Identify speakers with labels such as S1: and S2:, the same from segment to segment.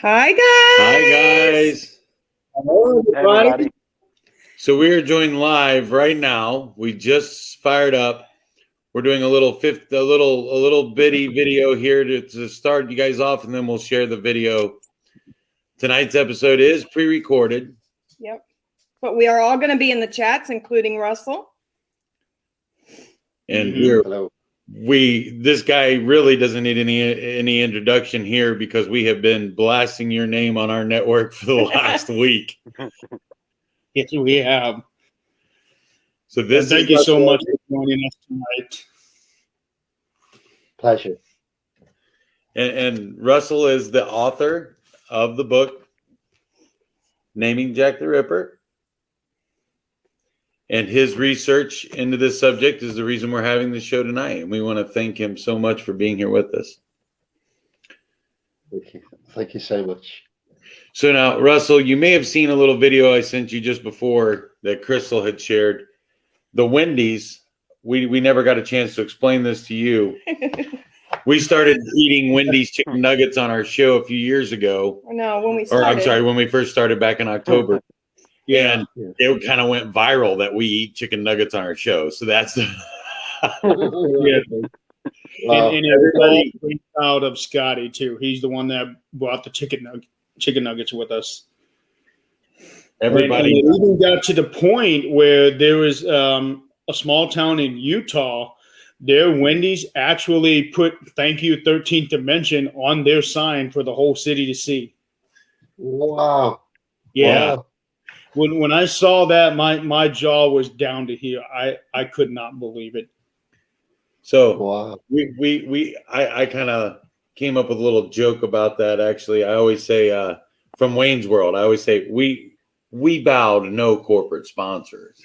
S1: Hi, guys.
S2: Hi, guys.
S3: Hello, everybody.
S2: So we are joined live right now. We just fired up. We're doing a little bitty video here to start you guys off, and then we'll share the video. Tonight's episode is pre-recorded.
S1: Yep. But we are all going to be in the chats, including Russell.
S2: And
S3: Hello.
S2: this guy really doesn't need any introduction here because we have been blasting your name on our network for the last week.
S3: Yes, we have.
S2: So
S3: thank you so much for joining us tonight.
S4: Pleasure.
S2: And Russell is the author of the book Naming Jack the Ripper. And his research into this subject is the reason we're having the show tonight. And we want to thank him so much for being here with us.
S4: Thank you. Thank you so much.
S2: So now, Russell, you may have seen a little video I sent you just before that Crystal had shared. The Wendy's, we never got a chance to explain this to you. We started eating Wendy's chicken nuggets on our show a few years ago.
S1: No, when we started.
S2: Or I'm sorry, when we first started back in October.
S3: Yeah.
S2: And it kind of went viral that we eat chicken nuggets on our show. So that's
S3: Yeah. And everybody proud of Scotty too. He's the one that brought the chicken nuggets with us.
S2: Everybody.
S3: And it even got to the point where there was a small town in Utah. Their Wendy's actually put "Thank you 13th Dimension" on their sign for the whole city to see.
S4: Wow.
S3: Yeah.
S4: Wow.
S3: When I saw that, my jaw was down to here. I could not believe it.
S2: So
S4: Wow.
S2: I kind of came up with a little joke about that. Actually, I always say from Wayne's World, I always say we bow to no corporate sponsors.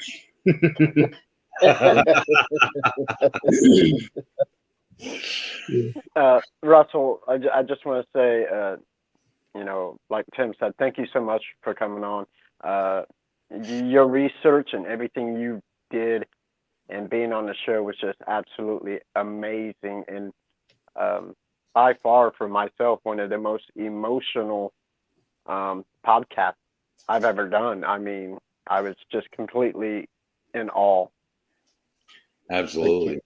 S5: Russell, I just want to say, like Tim said, thank you so much for coming on. Your research and everything you did and being on the show was just absolutely amazing. And by far, for myself, one of the most emotional podcasts I've ever done. I mean, I was just completely in awe.
S2: Absolutely.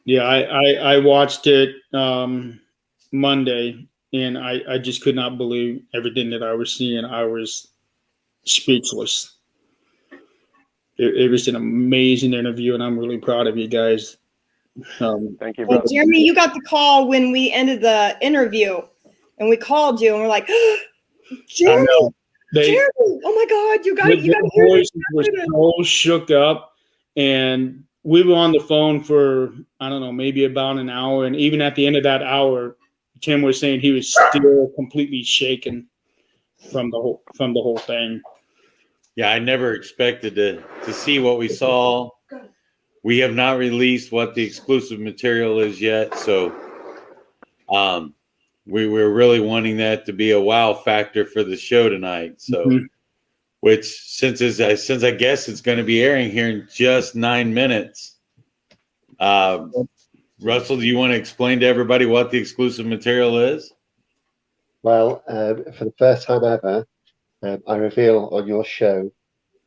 S3: Yeah, I watched it Monday, and I just could not believe everything that I was seeing. I was speechless. It was an amazing interview, and I'm really proud of you guys.
S5: Thank you, brother.
S1: Well, Jeremy, you got the call when we ended the interview, and we called you, and we're like, Jeremy, Jeremy, oh my God, you got to hear
S3: voices were so shook up, and we were on the phone for, I don't know, maybe about an hour. And even at the end of that hour, Tim was saying he was still completely shaken from the whole thing.
S2: Yeah, I never expected to see what we saw. We have not released what the exclusive material is yet. So we were really wanting that to be a wow factor for the show tonight. So, which since I guess it's going to be airing here in just 9 minutes. Russell, do you want to explain to everybody what the exclusive material is?
S4: Well, for the first time ever, I reveal on your show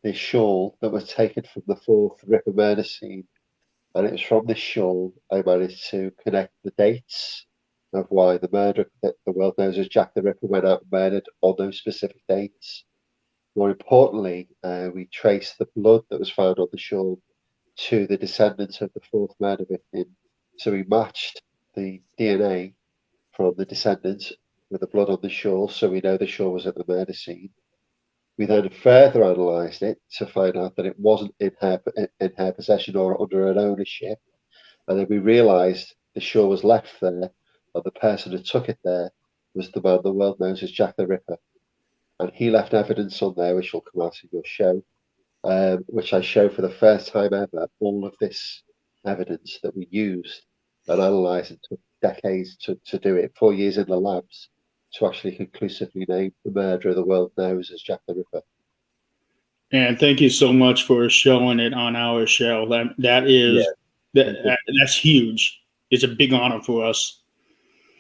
S4: the shawl that was taken from the fourth Ripper murder scene. And it was from this shawl I managed to connect the dates of why the murderer that the world knows as Jack the Ripper went out and murdered on those specific dates. More importantly, we traced the blood that was found on the shawl to the descendants of the fourth murder victim. So we matched the DNA from the descendants with the blood on the shawl, so we know the shawl was at the murder scene. We then further analysed it to find out that it wasn't in her possession or under her ownership. And then we realised the shawl was left there, and the person who took it there was the man the world knows as Jack the Ripper. And he left evidence on there, which will come out in your show, which I show for the first time ever, all of this evidence that we used and analysed. It took decades to do it, 4 years in the labs, to actually conclusively name the murderer the world knows as Jack the Ripper.
S3: And thank you so much for showing it on our show. That's huge. It's a big honor for us.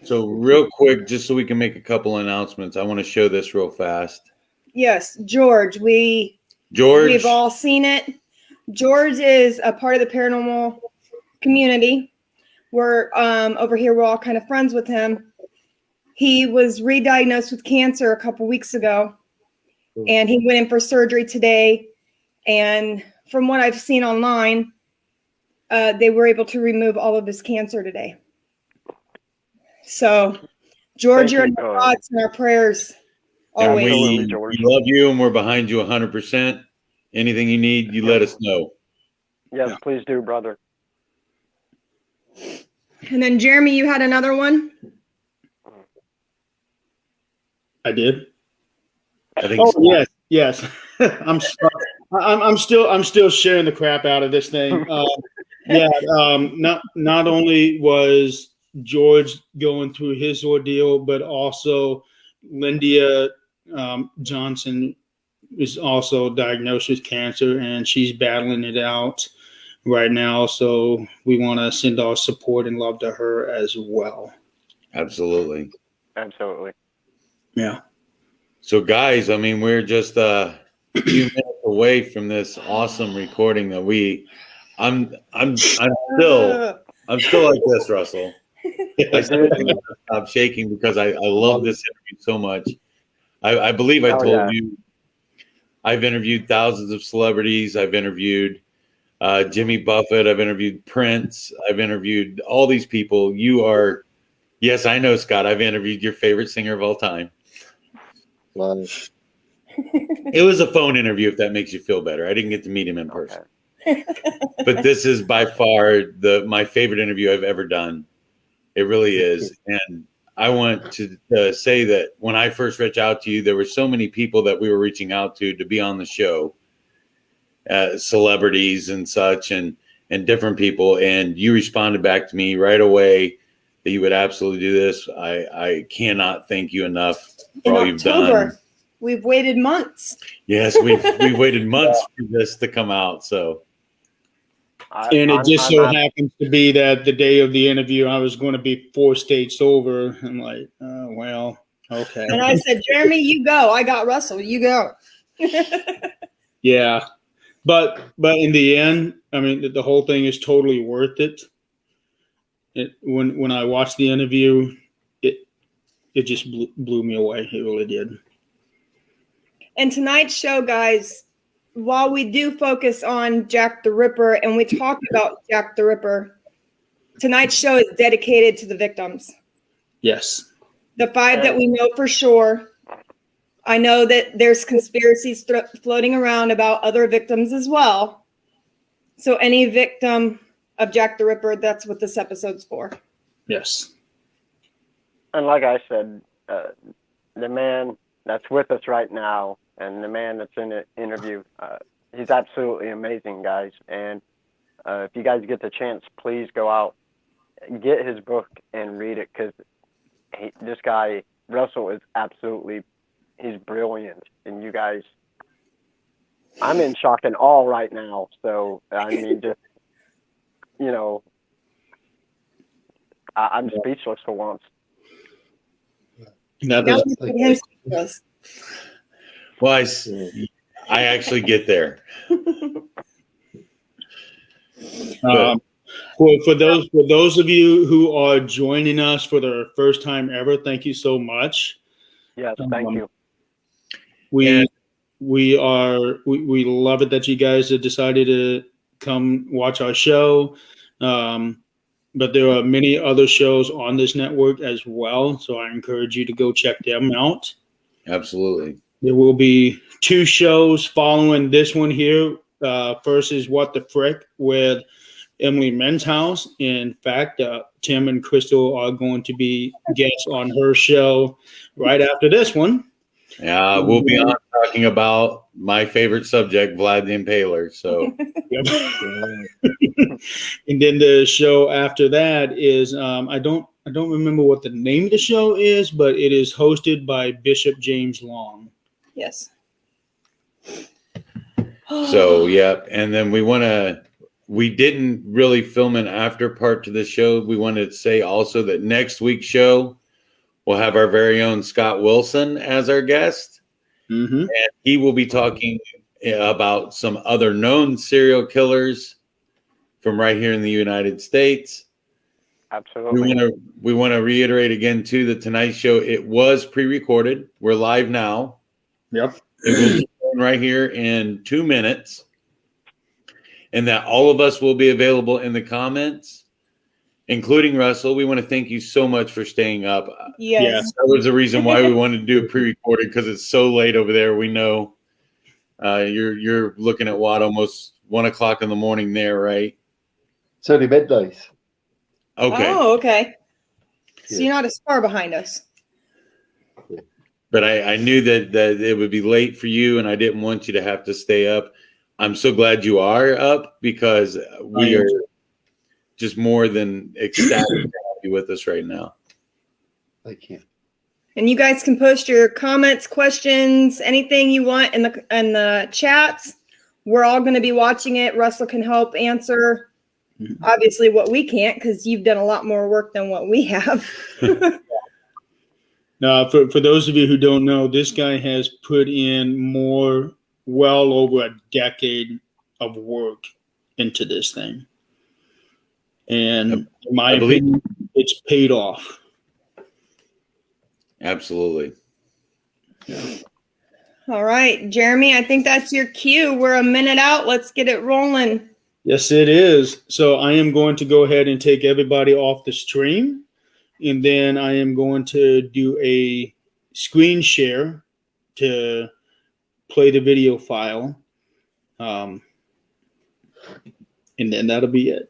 S2: So real quick, just so we can make a couple announcements, I want to show this real fast.
S1: Yes, George.
S2: George,
S1: We've all seen it. George is a part of the paranormal community. We're over here. We're all kind of friends with him. He was re-diagnosed with cancer a couple weeks ago, and he went in for surgery today. And from what I've seen online, they were able to remove all of his cancer today. So, George, you're in our thoughts and our prayers
S2: and
S1: always.
S2: we love you, and we're behind you 100%. Anything you need, you let us know.
S5: Yes, please do, brother.
S1: And then, Jeremy, you had another one?
S3: I did.
S2: I think.
S3: Oh yes. I'm still sharing the crap out of this thing. Not only was George going through his ordeal, but also Lindia Johnson is also diagnosed with cancer, and she's battling it out right now. So we want to send our support and love to her as well.
S2: Absolutely.
S3: Yeah.
S2: So guys, I mean, we're just a few minutes away from this awesome recording that I'm still like this, Russell. I still can't stop shaking because I love this interview so much. I believe I told you I've interviewed thousands of celebrities. I've interviewed Jimmy Buffett. I've interviewed Prince. I've interviewed all these people. Yes, I know, Scott. I've interviewed your favorite singer of all time.
S4: Wow.
S2: It was a phone interview, if that makes you feel better. I didn't get to meet him in person. But this is by far my favorite interview I've ever done. It really is. And I want to say that when I first reached out to you, there were so many people that we were reaching out to be on the show, celebrities and such, and different people. And you responded back to me right away that you would absolutely do this. I cannot thank you enough for all you've done.
S1: We've waited months.
S2: Yes, we've waited months for this to come out. So,
S3: and it just so happens to be that the day of the interview, I was going to be 4 states over. I'm like, oh, well, okay.
S1: And I said, Jeremy, you go. I got Russell. You go.
S3: Yeah, but in the end, I mean, the whole thing is totally worth it. When I watched the interview, it just blew me away. It really did.
S1: And tonight's show, guys, while we do focus on Jack the Ripper and we talk about Jack the Ripper, tonight's show is dedicated to the victims.
S3: Yes.
S1: The 5 that we know for sure. I know that there's conspiracies floating around about other victims as well. So any victim of Jack the Ripper, that's what this episode's for.
S3: Yes.
S5: And like I said, the man that's with us right now and the man that's in the interview, he's absolutely amazing, guys. And if you guys get the chance, please go out, get his book and read it, because this guy, Russell, is he's brilliant. And you guys, I'm in shock and awe right now. So, I mean, just, I'm speechless for once.
S2: Well, I actually get there.
S3: For those of you who are joining us for the first time ever, thank you so much.
S5: Yes, thank you.
S3: We love it that you guys have decided to come watch our show. But there are many other shows on this network as well, so I encourage you to go check them out.
S2: Absolutely.
S3: There will be 2 shows following this one here. First is What the Frick with Emily Menshouse. In fact, Tim and Crystal are going to be guests on her show right after this one.
S2: Yeah, we'll be on talking about my favorite subject, Vlad the Impaler. So,
S3: and then the show after that is I don't remember what the name of the show is, but it is hosted by Bishop James Long.
S1: Yes.
S2: So, yeah, and then we want to we didn't really film an after part to the show. We wanted to say also that next week's show we'll have our very own Scott Wilson as our guest.
S3: Mm-hmm.
S2: And he will be talking about some other known serial killers from right here in the United States.
S5: Absolutely.
S2: We want to reiterate again too, the Tonight Show, it was pre-recorded. We're live now.
S3: Yep.
S2: It will be right here in 2 minutes. And that all of us will be available in the comments, including Russell. We want to thank you so much for staying up.
S1: Yes.
S2: That was the reason why we wanted to do it pre-recorded, because it's so late over there. We know you're looking at what, almost 1 o'clock in the morning there, right?
S4: It's only midnight.
S2: Okay.
S1: Oh, okay. So
S4: Yeah.
S1: you're not as far behind us.
S2: But I knew that it would be late for you, and I didn't want you to have to stay up. I'm so glad you are up, because we are just more than ecstatic to have you with us right now.
S4: Thank you.
S1: And you guys can post your comments, questions, anything you want in the chats. We're all going to be watching it. Russell can help answer, obviously, what we can't, because you've done a lot more work than what we have.
S3: Now, for those of you who don't know, this guy has put in well over a decade of work into this thing. And in my opinion, it's paid off.
S2: Absolutely.
S1: All right, Jeremy, I think that's your cue. We're a minute out. Let's get it rolling.
S3: Yes, it is. So I am going to go ahead and take everybody off the stream. And then I am going to do a screen share to play the video file. And then that'll be it.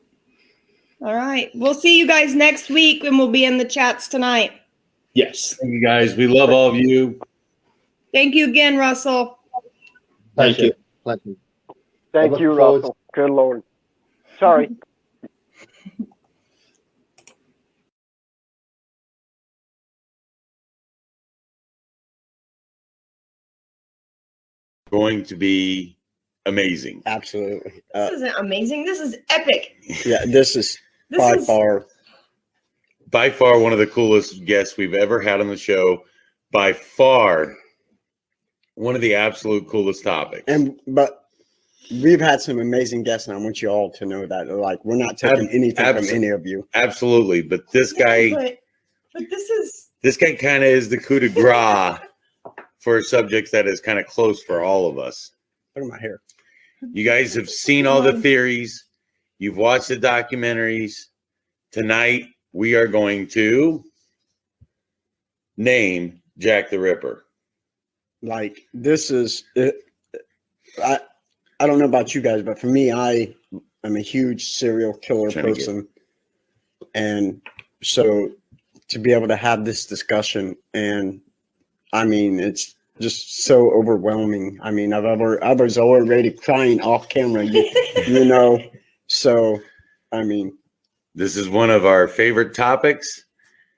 S1: All right. We'll see you guys next week, and we'll be in the chats tonight.
S3: Yes.
S2: Thank you, guys. We love all of you.
S1: Thank you again, Russell.
S3: Thank you.
S4: Pleasure.
S5: Thank
S4: look
S5: you,
S4: forward-
S5: Russell. Good Lord. Sorry.
S2: Going to be amazing.
S6: Absolutely.
S1: This isn't amazing. This is epic.
S6: Yeah, this is
S1: This
S6: by
S1: is
S6: far.
S2: By far one of the coolest guests we've ever had on the show. By far one of the absolute coolest topics.
S6: But we've had some amazing guests, and I want you all to know that. Like, we're not taking anything from any of you.
S2: Absolutely. But this guy,
S1: but this
S2: this guy kind of is the coup de grace for subjects that is kind of close for all of us.
S6: Look at my hair.
S2: You guys have seen all the theories. You've watched the documentaries. Tonight, we are going to name Jack the Ripper.
S6: Like, this is it. I don't know about you guys, but for me, I'm a huge serial killer
S2: Trying to get-
S6: person. And so to be able to have this discussion, and I mean, it's just so overwhelming. I mean, I was already crying off camera, you know. So, I mean,
S2: This is one of our favorite topics,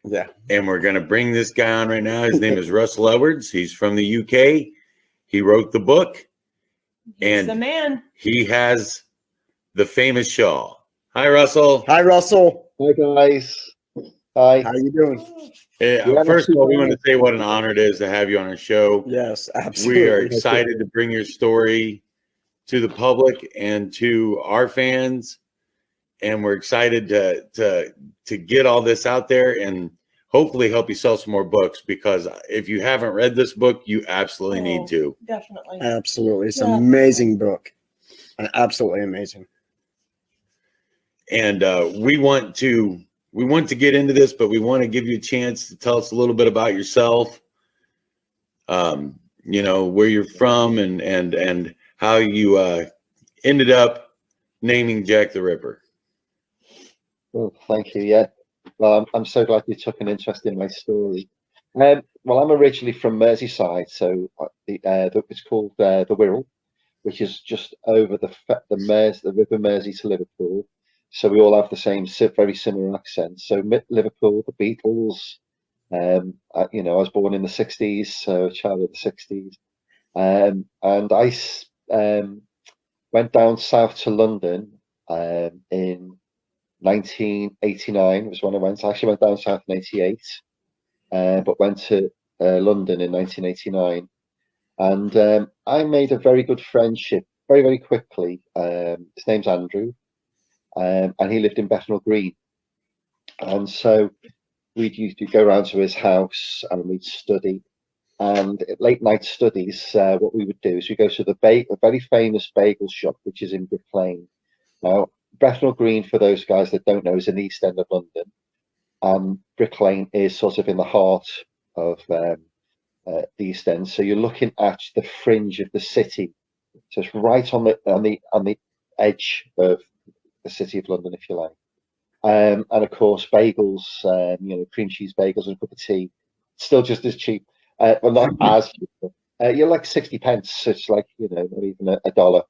S6: yeah.
S2: and we're going to bring this guy on right now. His name is Russell Edwards. He's from the UK. He wrote the book,
S1: he's
S2: and
S1: the man.
S2: he has the famous shawl. Hi, Russell.
S6: Hi, Russell.
S4: Hi, guys. Hi.
S6: How you doing?
S2: First of all, we want to say what an honor it is to have you on our show.
S6: Yes, absolutely.
S2: We are excited to bring your story to the public and to our fans, and we're excited to get all this out there and hopefully help you sell some more books, because if you haven't read this book, you absolutely need to.
S1: Definitely.
S6: Absolutely. It's
S1: Yeah.
S6: an amazing book. Absolutely amazing.
S2: And we want to get into this, but we want to give you a chance to tell us a little bit about yourself. You know, where you're from and how you ended up naming Jack the Ripper.
S4: Well, thank you. Yeah. Well, I'm so glad you took an interest in my story. Well, I'm originally from Merseyside, so it's called the Wirral, which is just over the River Mersey to Liverpool. So we all have the same, very similar accents. So Liverpool, the Beatles. You know, I was born in the '60s, so a child of the '60s, and I went down south to London in 1989 was when I went. I actually went down south in 88, but went to London in 1989. And I made a very good friendship very, very quickly. His name's Andrew, and he lived in Bethnal Green. And so we'd used to go around to his house and we'd study. And at late night studies, what we would do is we go to a very famous bagel shop, which is in Brick Lane. Now, Bethnal Green, for those guys that don't know, is in the East End of London. And Brick Lane is sort of in the heart of the East End. So you're looking at the fringe of the city. So it's right on the edge of the city of London, if you like. And of course, bagels, cream cheese bagels and a cup of tea, still just as cheap. Well, not as cheap. You're like 60 pence. So it's like, not even a dollar,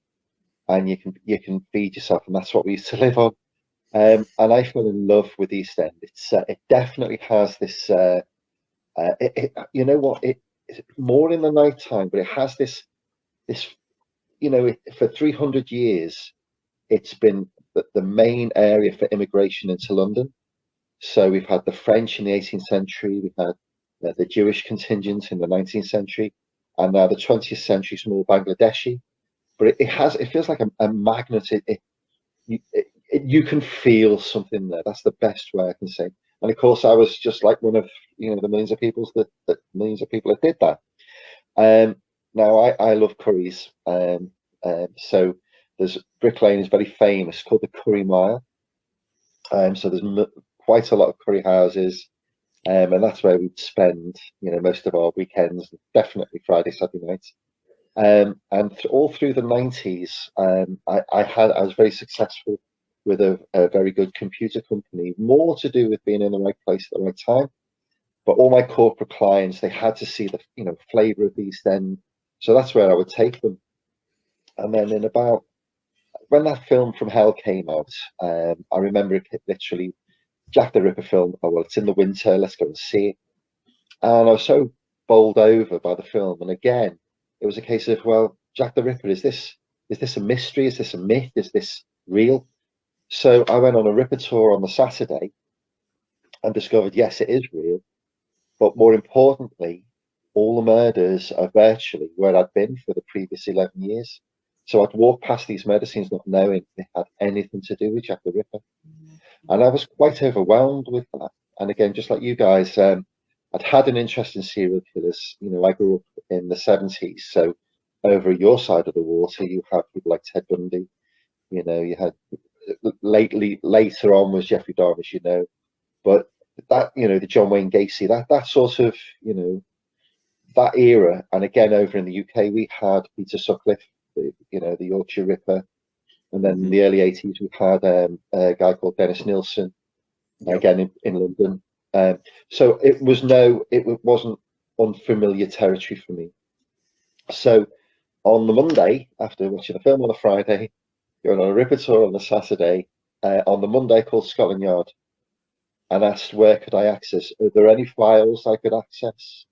S4: and you can feed yourself, and that's what we used to live on. And I fell in love with East End. It definitely has this. You know what? It's more in the night time, but it has this. For 300 years, it's been the main area for immigration into London. So we've had the French in the 18th century, we've had the Jewish contingent in the 19th century, and now the 20th century, small Bangladeshi. But it feels like a magnet. You can feel something there. That's the best way I can say. And of course, I was just like one of the millions of people that did that. Now I love curries. So there's Brick Lane is very famous, called the Curry Mile. So there's quite a lot of curry houses, and that's where we'd spend most of our weekends, definitely Friday, Saturday nights. And all through the 90s, I was very successful with a very good computer company, more to do with being in the right place at the right time. But all my corporate clients, they had to see the flavour of the East End, so that's where I would take them. And then when that film From Hell came out, I remember it literally, Jack the Ripper film. Oh well, it's in the winter, let's go and see it. And I was so bowled over by the film, and again, it was a case of, well, Jack the Ripper, is this a mystery? Is this a myth? Is this real? So I went on a Ripper tour on the Saturday and discovered, yes, it is real. But more importantly, all the murders are virtually where I'd been for the previous 11 years. So I'd walk past these murder scenes not knowing they had anything to do with Jack the Ripper. And I was quite overwhelmed with that. And again, just like you guys, I'd had an interest in serial killers. I grew up in the 70s. So over your side of the water, you have people like Ted Bundy. You had later on was Jeffrey Dahmer, but that, the John Wayne Gacy, that sort of, that era. And again, over in the UK, we had Peter Sutcliffe, the Yorkshire Ripper. And then in the early 80s, we had a guy called Dennis Nilsen, again in London. So it wasn't unfamiliar territory for me. So on the Monday, after watching the film on the Friday, going on a Ripper tour on the Saturday, on the Monday I called Scotland Yard and asked where could I access. Are there any files I could access?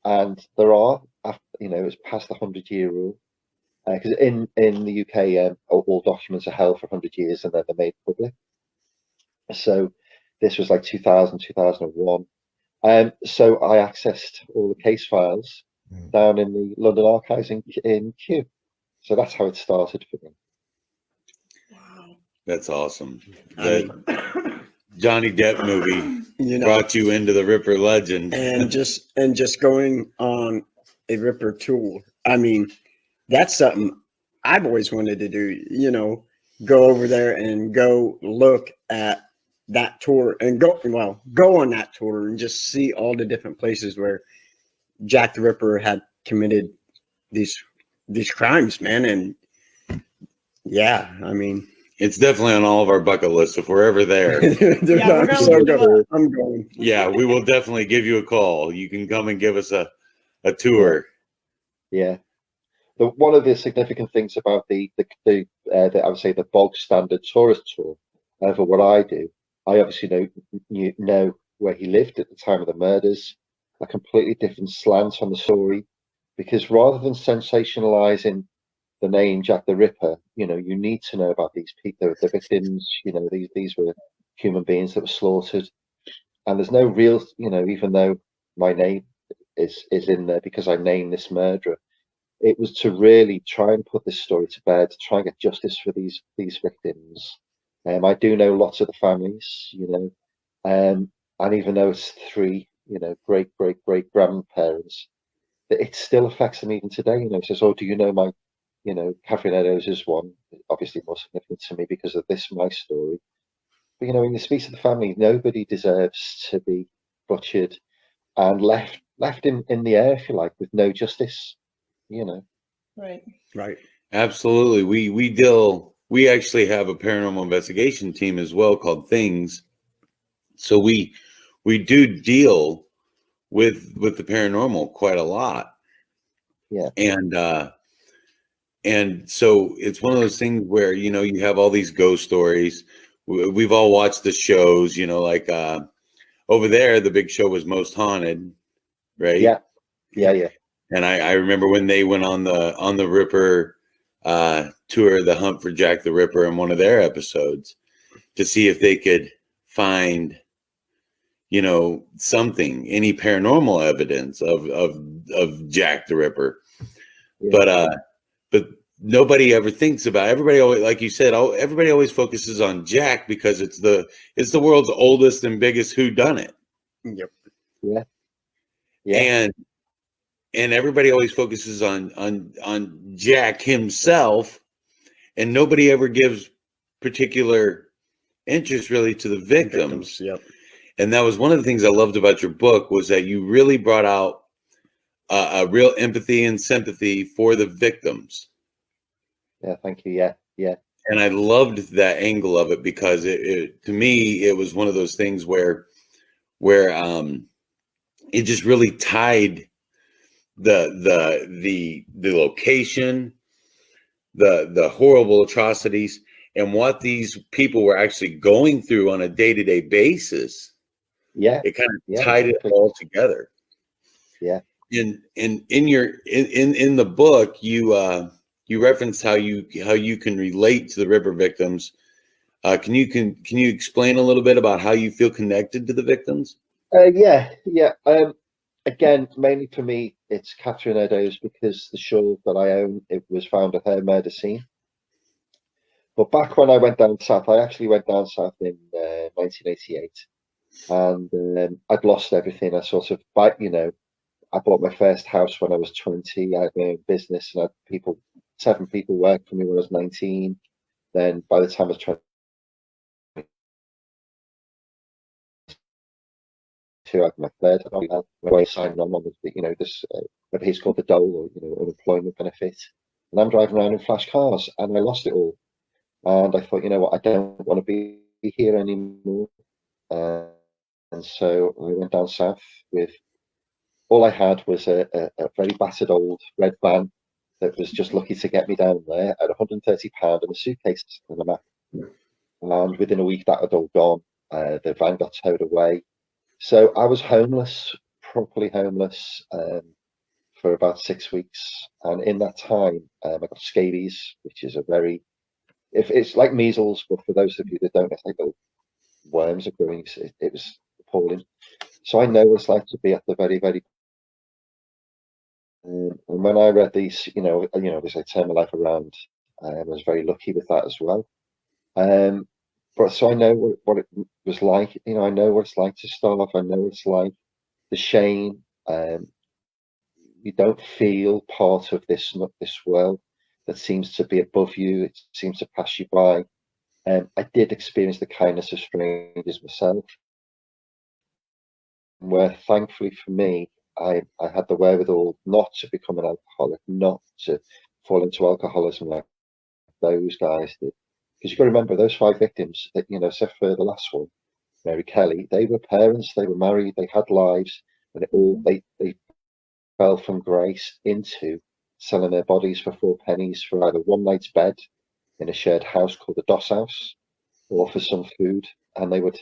S4: And there are. It's past the 100-year rule, because in the UK, all documents are held for 100 years and then they're made public. So this was like 2000, 2001. So I accessed all the case files down in the London Archives in Kew. So that's how it started for me.
S2: That's awesome. The Johnny Depp movie brought you into the Ripper legend.
S6: and just going on a Ripper tour. I mean, that's something I've always wanted to do, go over there and go look at that tour and go on that tour and just see all the different places where Jack the Ripper had committed these crimes, man. And yeah, I mean,
S2: it's definitely on all of our bucket lists if we're ever there.
S6: I'm going.
S2: Yeah, we will definitely give you a call. You can come and give us a tour.
S4: Yeah. One of the significant things about the I would say the bog standard tourist tour, for what I do, I obviously know where he lived at the time of the murders, a completely different slant on the story, because rather than sensationalizing the name Jack the Ripper, you know, you need to know about these people, the victims. You know, these were human beings that were slaughtered, and there's no real, you know, even though my name is in there because I named this murderer, it was to really try and put this story to bed, to try and get justice for these victims. I do know lots of the families, you know, and even though it's three, you know, great grandparents, it still affects them even today. You know, it says, "Oh, do you know my," you know, Catherine Eddowes is one, obviously more significant to me because of this, my story. But, you know, when you speak to the family, nobody deserves to be butchered and left in the air, if you like, with no justice, you know.
S1: Right.
S6: Right.
S2: Absolutely. We actually have a paranormal investigation team as well called Things. So we do deal with the paranormal quite a lot.
S4: Yeah.
S2: And so it's one of those things where, you know, you have all these ghost stories. We've all watched the shows, you know, like over there, the big show was Most Haunted, right?
S4: Yeah.
S2: And I remember when they went on the Ripper tour, the Hunt for Jack the Ripper, in one of their episodes to see if they could find, you know, something, any paranormal evidence of Jack the Ripper. Yeah. But nobody ever thinks about, everybody always, like you said, everybody always focuses on Jack because it's the world's oldest and biggest whodunit.
S6: Yep.
S4: Yeah.
S2: And everybody always focuses on Jack himself, and nobody ever gives particular interest really to the victims.
S6: Yep.
S2: And that was one of the things I loved about your book, was that you really brought out a real empathy and sympathy for the victims.
S4: Yeah, thank you. Yeah.
S2: And I loved that angle of it because it to me, it was one of those things where it just really tied the location, the horrible atrocities, and what these people were actually going through on a day-to-day basis.
S4: Yeah.
S2: It kind of tied it all together.
S4: Yeah.
S2: In the book, you referenced how you can relate to the Ripper victims. Can you explain a little bit about how you feel connected to the victims?
S4: Yeah. Again, mainly for me, it's Catherine Eddowes because the shawl that I own, it was found at her murder scene. But back when I went down south, I actually went down south in 1988, and I'd lost everything. I sort of, you know, I bought my first house when I was 20. I had my own business, and I had 7 people work for me when I was 19. Then by the time I was 22, I had my third. When I signed on with, you know, this a piece called the dole, or, you know, unemployment benefit, and I'm driving around in flash cars, and I lost it all. And I thought, you know what, I don't want to be here anymore. And so I went down south with, all I had was a very battered old red van that was just lucky to get me down there at £130 and a suitcase and a map. And within a week that had all gone. The van got towed away. So I was homeless, properly homeless, for about 6 weeks. And in that time, I got scabies, which is a very, if it's like measles, but for those of you that don't, it's like little worms are growing. It was appalling. So I know what it's like to be at the very, very. And when I read these, you know, as I turned my life around, I was very lucky with that as well. But so I know what it was like. You know, I know what it's like to starve. I know what it's like, the shame. You don't feel part of this world that seems to be above you. It seems to pass you by. I did experience the kindness of strangers myself, where thankfully for me, I had the wherewithal not to become an alcoholic, not to fall into alcoholism like those guys did. Because you've got to remember, those 5 victims, that, you know, except for the last one, Mary Kelly, they were parents, they were married, they had lives, and they fell from grace into selling their bodies for 4 pennies for either one night's bed in a shared house called the Doss House, or for some food. And they would,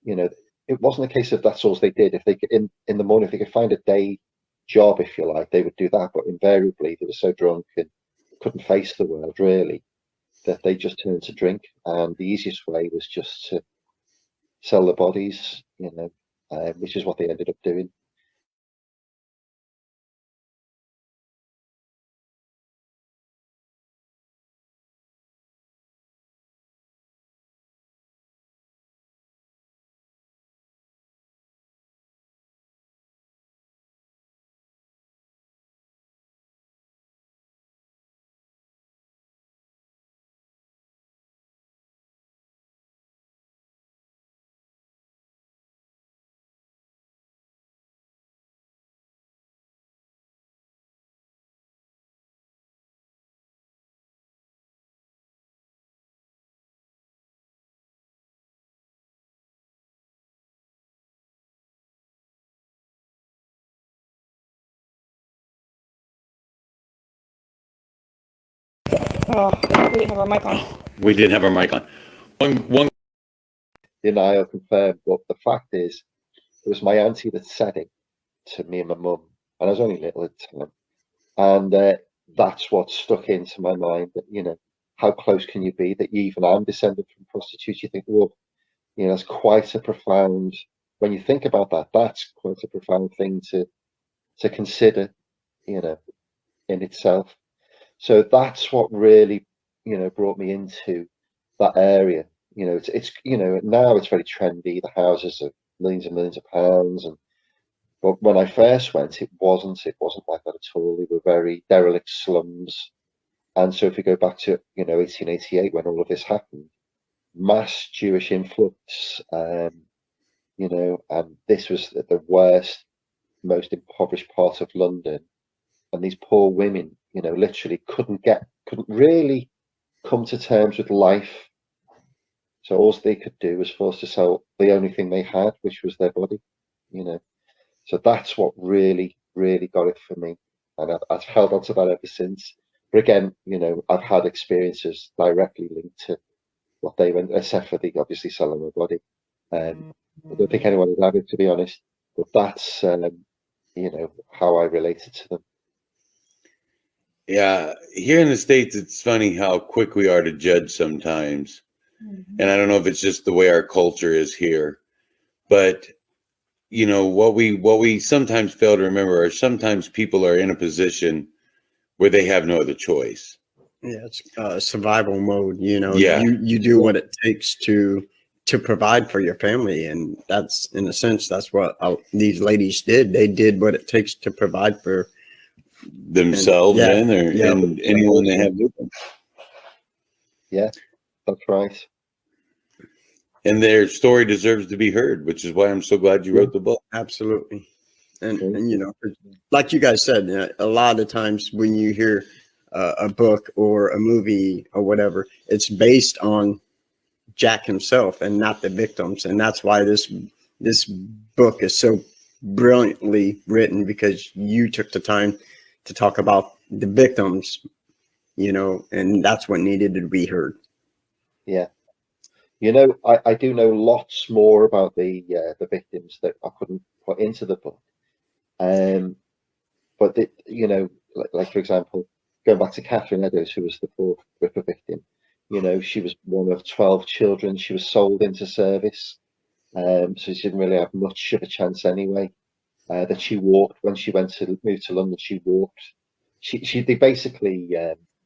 S4: you know, it wasn't a case of that's all they did. If they could, in the morning, if they could find a day job, if you like, they would do that. But invariably, they were so drunk and couldn't face the world really, that they just turned to drink, and the easiest way was just to sell the bodies, which is what they ended up doing.
S1: Oh, we didn't have our mic on.
S2: We didn't have our mic on. One.
S4: Deny or confirm, but the fact is, it was my auntie that said it to me and my mum, and I was only little at the time, and that's what stuck into my mind. That how close can you be? That you even am descended from prostitutes. You think, well, that's quite a profound. When you think about that, that's quite a profound thing to consider, in itself. So that's what really, brought me into that area. It's now it's very trendy. The houses are millions and millions of pounds, but when I first went, it wasn't like that at all. They were very derelict slums. And so if you go back to 1888, when all of this happened, mass Jewish influx, and this was the worst, most impoverished part of London, and these poor women, literally couldn't really come to terms with life. So all they could do was forced to sell the only thing they had, which was their body. So that's what really, really got it for me, and I've held on to that ever since. But again, I've had experiences directly linked to what they went, except for the obviously selling my body. I don't think anyone would have it, to be honest. But that's how I related to them.
S2: Yeah, here in the States, it's funny how quick we are to judge sometimes. And I don't know if it's just the way our culture is here, but what we sometimes fail to remember are sometimes people are in a position where they have no other choice.
S6: Yeah, it's survival mode.
S2: Yeah.
S6: You do what it takes to provide for your family, and that's, in a sense, that's what these ladies did. They did what it takes to provide for
S2: themselves and anyone they have with them.
S4: Yeah, that's right.
S2: And their story deserves to be heard, which is why I'm so glad you wrote the book.
S6: Absolutely. And like you guys said, a lot of times when you hear a book or a movie or whatever, it's based on Jack himself and not the victims. And that's why this book is so brilliantly written, because you took the time to talk about the victims, and that's what needed to be heard.
S4: Yeah. I do know lots more about the victims that I couldn't put into the book. But like for example, going back to Catherine Eddowes, who was the fourth Ripper victim, she was one of 12 children. She was sold into service, so she didn't really have much of a chance anyway. That she walked when she move to London. She walked. They basically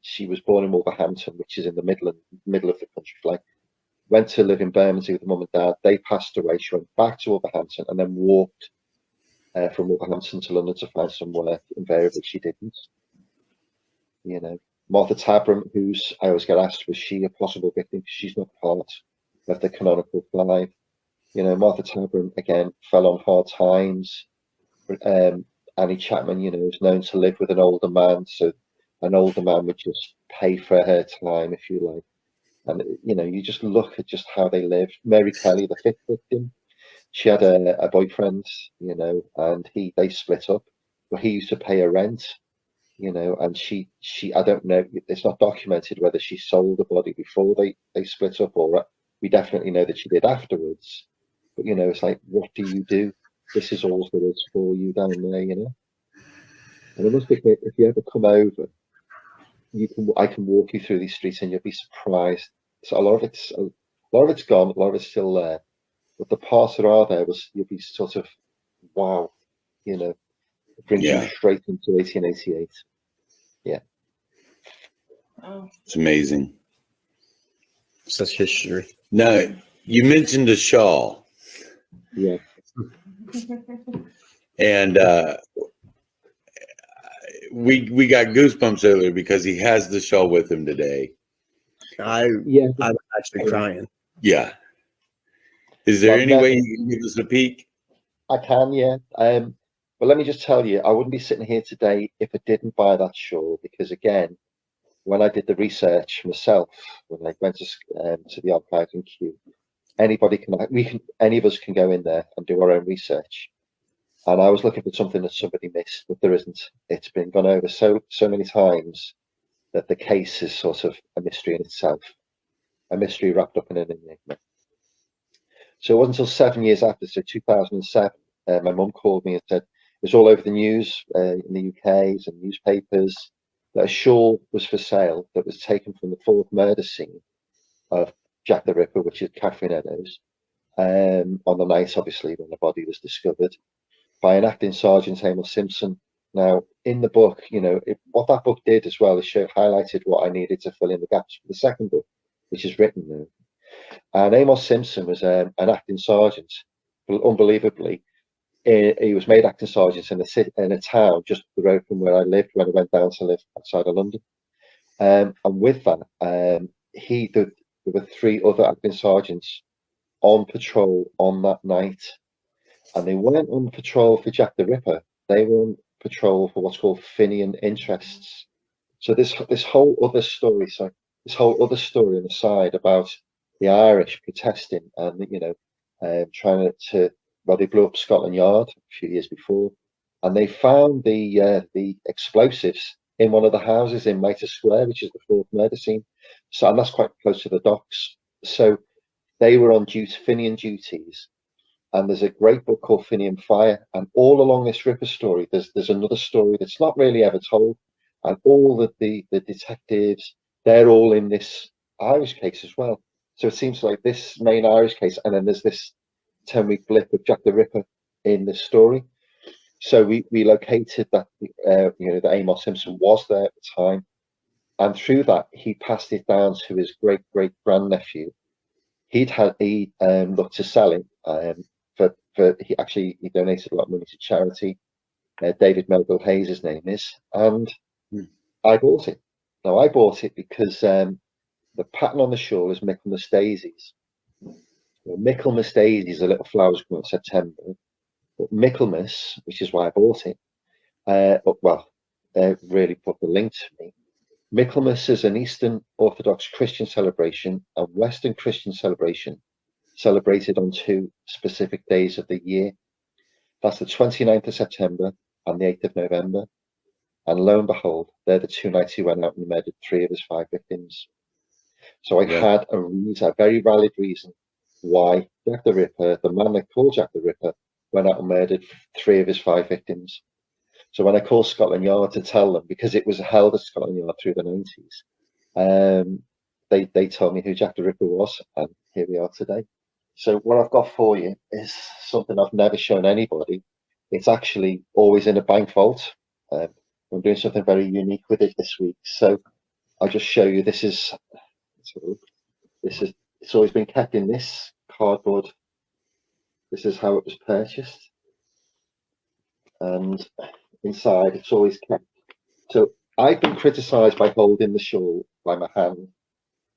S4: she was born in Wolverhampton, which is in the middle of the country. Like, went to live in Bermondsey with mum and dad. They passed away. She went back to Wolverhampton and then walked from Wolverhampton to London to find some work. Invariably, she didn't. Martha Tabram, who's, I always get asked, was she a possible victim? She's not part of the canonical five. Martha Tabram, again, fell on hard times. Annie Chapman, is known to live with an older man, so an older man would just pay for her time, if you like. And you just look at just how they lived. Mary Kelly, the fifth victim, she had a boyfriend, and they split up, but he used to pay her rent, and she I don't know, it's not documented whether she sold the body before they split up, or we definitely know that she did afterwards. But it's like, what do you do? This is all there is for you down there, And it must be, if you ever come over, I can walk you through these streets and you'll be surprised. So a lot of it's gone, a lot of it's still there, but the parts that are there you'll be sort of wow, you know, it brings you
S2: Yeah.
S4: straight into 1888.
S1: Oh.
S2: It's amazing.
S6: Such history.
S2: Now, you mentioned the shawl,
S4: Yeah.
S2: and we got goosebumps earlier because he has the shawl with him today.
S4: Yeah.
S6: I'm actually crying.
S2: Yeah. Is there
S4: Well,
S2: any
S4: no-
S2: way you can give us a peek?
S4: I can, yeah. But let me just tell you, I wouldn't be sitting here today if I didn't buy that shawl, because again, when I did the research myself, when I went to the archives in Kew, any of us can go in there and do our own research. And I was looking for something that somebody missed, but there isn't. It's been gone over so many times that the case is sort of a mystery in itself, a mystery wrapped up in an enigma. So it wasn't until 7 years after, so 2007, my mum called me and said, it was all over the news in the UK's and newspapers, that a shawl was for sale that was taken from the fourth murder scene of Jack the Ripper, which is Catherine Eddowes, on the night, obviously, when the body was discovered, by an acting sergeant, Amos Simpson. Now, in the book, what that book did as well is highlighted what I needed to fill in the gaps for the second book, which is written now. And Amos Simpson was an acting sergeant, unbelievably. He was made acting sergeant in a town just up the road from where I lived when I went down to live outside of London. And with that, there were 3 other acting sergeants on patrol on that night. And they weren't on patrol for Jack the Ripper. They were on patrol for what's called Fenian interests. So this whole other story, on the side about the Irish protesting and trying to they blew up Scotland Yard a few years before, and they found the explosives in one of the houses in Mitre Square, which is the fourth murder scene. So, and that's quite close to the docks. So they were on Fenian duties. And there's a great book called Finian Fire, and all along this Ripper story, there's another story that's not really ever told, and all the detectives, they're all in this Irish case as well. So it seems like this main Irish case, and then there's this 10-week blip of Jack the Ripper in this story. So we located that that Amos Simpson was there at the time, and through that he passed it down to his great grandnephew. He looked to sell it. He donated a lot of money to charity. David Melville Hayes, his name is, and I bought it. Now I bought it because the pattern on the shawl is Michaelmas daisies. Michaelmas daisies are little flowers come in September, but Michaelmas, which is why I bought it, really put the link to me. Michaelmas is an Eastern Orthodox Christian celebration and Western Christian celebration celebrated on 2 specific days of the year. That's the 29th of September and the 8th of November. And lo and behold, they're the 2 nights he went out and murdered 3 of his 5 victims. So I had a very valid reason why Jack the Ripper, the man they called Jack the Ripper, went out and murdered 3 of his 5 victims. So when I called Scotland Yard to tell them, because it was held at Scotland Yard through the 90s, they told me who Jack the Ripper was, and here we are today. So what I've got for you is something I've never shown anybody. It's actually always in a bank vault. I'm doing something very unique with it this week. So I'll just show you. It's always been kept in this cardboard. This is how it was purchased. And inside it's always kept. So I've been criticised by holding the shawl by my hand,